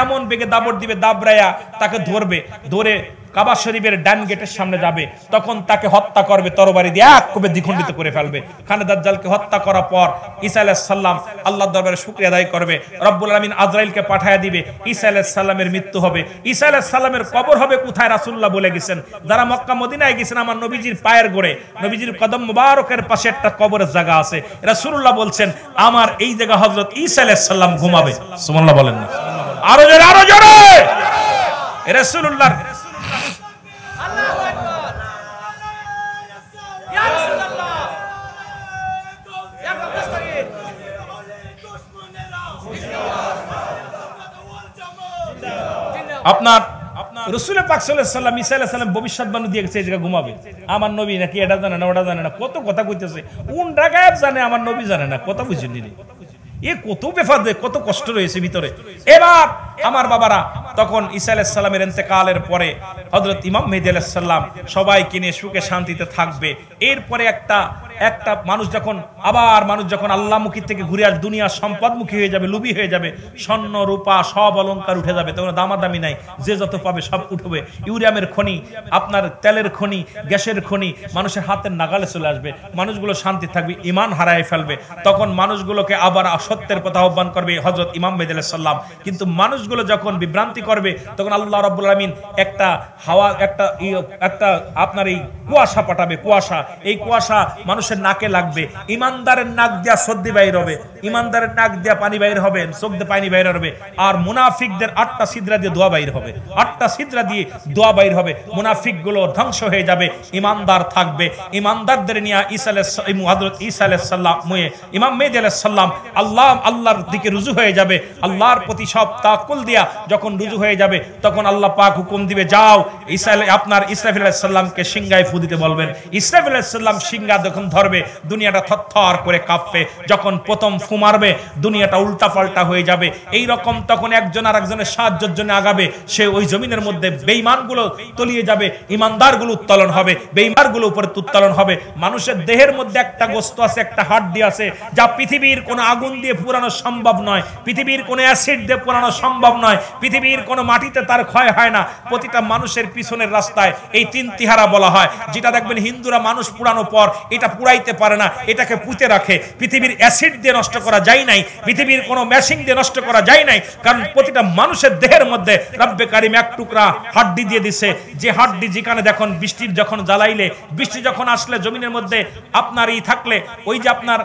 এমন বেগে দাবড় দিবে, দাবড়ায়া তাকে ধরবে, ধরে কাবা শরীফের ডান গেটের সামনে যাবে, তখন তাকে হত্যা করবে তরবারি দিয়ে, এক কোপে দ্বিখণ্ডিত করে ফেলবে। খানে দাজ্জালকে হত্যা করার পর ঈসা আলাইহিস সালাম আল্লাহর দরবারে শুকরিয়া আদায় করবে, রব্বুল আলামিন আজরাইলকে পাঠিয়ে দিবে, ঈসা আলাইহিস সালামের মৃত্যু হবে। ঈসা আলাইহিস সালামের কবর হবে কোথায়? রাসূলুল্লাহ বলে গেছেন, যারা মক্কা মদিনায় গেছেন আমার নবীজির পায়ের গোড়ে, নবীজির কদম মুবারকের পাশে একটা কবরের জায়গা আছে, রাসূলুল্লাহ বলছেন আমার এই জায়গা হযরত ঈসা আলাইহিস সালাম ঘুমাবে। সুবহানাল্লাহ বলেন না, আরো জোরে, আরো জোরে। রাসূলুল্লাহ আপনার রাসূল পাক সাল্লাল্লাহু আলাইহি ওয়াসাল্লাম ঈসা আলাইহিস সালাম ভবিষ্যৎবাণী দিয়ে গেছে এই জায়গা ঘুমাবে। আমার নবী নাকি এটা জানে না ওটা জানে না, কত কথা কইতেছে, কোন জায়গায় জানে আমার নবী জানে না, কথা বুঝিনি রে, এ কত বেফাদ, কত কষ্ট রয়েছে ভিতরে। এবার আমার বাবারা, তখন ঈসা আলাইহিস সালামের ইন্তেকালের পরে হযরত ইমাম মেহদী আলাইহিস সালাম সবাইকে নিয়ে সুখে শান্তিতে থাকবে। এরপরে একটা মানুষ যখন আল্লাহমুখী থেকে ঘুরে আস, দুনিয়ার সম্পদমুখী হয়ে যাবে, লুবি হয়ে যাবে, স্বর্ণ রূপা সব অলংকার উঠে যাবে, তখন দামাদামি নাই, যে যত পাবে সব উঠবে, ইউরিয়ামের খনি, আপনার তেলের খনি, গ্যাসের খনি মানুষের হাতের নাগালে চলে আসবে, মানুষগুলো শান্তি থাকবে, ঈমান হারায় ফেলবে। তখন মানুষগুলোকে আবার সত্যের পথে আহ্বান করবে হযরত ইমাম মেহদী আলাইহিস সালাম। কিন্তু মানুষগুলো যখন বিভ্রান্তি করবে, তখন আল্লাহ রাব্বুল আলামিন একটা হাওয়া, একটা আপনার এই কুয়াশা পাঠাবে, কুয়াশা, এই কুয়াশা মানুষের নাকে লাগবে, ইমানদারের নাক দিয়া সর্দি বাইর হবে, ইমানদারের নাক দিয়া পানি বাইর হবে, চোখ দিয়ে পানি বাইর হবে, আর মুনাফিকদের 8টা ছিদ্রা দিয়ে দোয়া বাইর হবে, 8টা ছিদ্রা দিয়ে দোয়া বাইর হবে, মুনাফিকগুলো ধ্বংস হয়ে যাবে, ইমানদার থাকবে। ইমানদারদের নিয়ে হযরত ঈসা আলাইহিস সালাম, ইমাম মেহদী আলাইহিস সালাম আল্লাহর দিকে রুজু হয়ে যাবে, আল্লাহর প্রতি সব তাওয়াক্কুল দিয়া যখন রুজু হয়ে যাবে, তখন আল্লাহ পাক হুকুম দিবে, যাও আপনার ইসরাফিল আলাইহিস সালামকে সিংহায় ফু দিতে বলবেন। ইসরাফিল আলাইহিস সালাম সিংহা যখন ধরবে, দুনিয়াটা থরথর করে কাঁপবে, যখন প্রথম ফু মারবে দুনিয়াটা উল্টাপাল্টা হয়ে যাবে। এই রকম তখন একজন আর একজনের সাহায্যের জন্য আগাবে, সে ওই জমিনের মধ্যে বেঈমানগুলো তলিয়ে যাবে, ইমানদারগুলো উত্তোলন হবে, বেঈমানগুলো উপরে উত্তোলন হবে। মানুষের দেহের মধ্যে একটা গোস্ত আছে, একটা হাড্ডি আছে, যা পৃথিবীর কোনো আগুন দিয়ে পুরানো সম্ভব নয়, পৃথিবীর কোনো অ্যাসিড দিয়ে পুরানো সম্ভব নয়, পৃথিবীর কোনো মাটিতে তার ক্ষয় হয় না। প্রতিটা মানুষের পিছনের রাস্তায় এই 3 তিহারা বলা হয়, যেটা দেখবেন হিন্দুরা মানুষ পুরানো পর এটা পুরাইতে পারে না, এটাকে পুঁতে রাখে। পৃথিবীর অ্যাসিড দিয়ে নষ্ট করা যায় নাই, পৃথিবীর কোনো মেশিন দিয়ে নষ্ট করা যায় নাই, কারণ প্রতিটা মানুষের দেহের মধ্যে রব্বে কারিম এক টুকরা হাড্ডি দিয়ে দিছে, যে হাড্ডি যেখানে দেখুন বৃষ্টির যখন জ্বালাইলে, বৃষ্টি যখন আসলে জমিনের মধ্যে আপনার থাকলে, ওই যে আপনার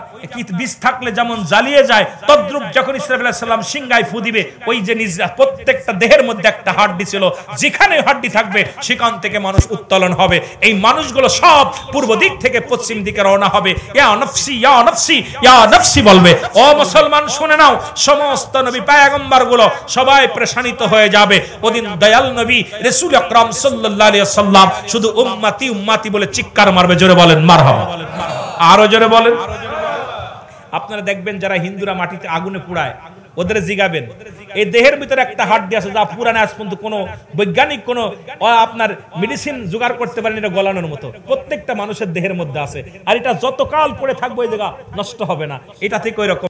বীজ থাকলে যেমন জ্বালিয়ে যায়, তদ্রূপ যখন ইসরাফিল আলাইহিস সালাম সিংহায় ফু দিবে, ওই যে প্রত্যেকটা দেহের মধ্যে একটা হাড্ডি ছিল, যেখানে হাড্ডি থাকবে সেখান থেকে মানুষ উত্তোলন হবে। এই মানুষগুলো সব পূর্ব দিক থেকে পশ্চিম দিকে রওনা হবে, ইয়া নফসি ইয়া নফসি ইয়া নফসি বলবে। ও মুসলমান শুনে নাও, সমস্ত নবী পয়গম্বর গুলো সবাই পেরেশানিত হয়ে যাবে। ওদিন দয়াল নবী রাসূল আকরাম সাল্লাল্লাহু আলাইহি ওয়াসাল্লাম শুধু উম্মতি উম্মতি বলে চিৎকার মারবে, জোরে বলেন মারহাবা, আরো জোরে বলেন। আপনারা দেখবেন যারা হিন্দুরা মাটিতে আগুনে পোড়ায়, ওদের জিগাবেন, এই দেহের ভিতরে একটা হাড্ডি আছে যা পুরানো আজ পর্যন্ত কোনো বৈজ্ঞানিক কোনো আপনার মেডিসিন জোগাড় করতে পারেন এটা গলানোর মতো, প্রত্যেকটা মানুষের দেহের মধ্যে আছে, আর এটা যতকাল পড়ে থাকবে ওই জায়গা নষ্ট হবে না। এটা থেকে ওই রকম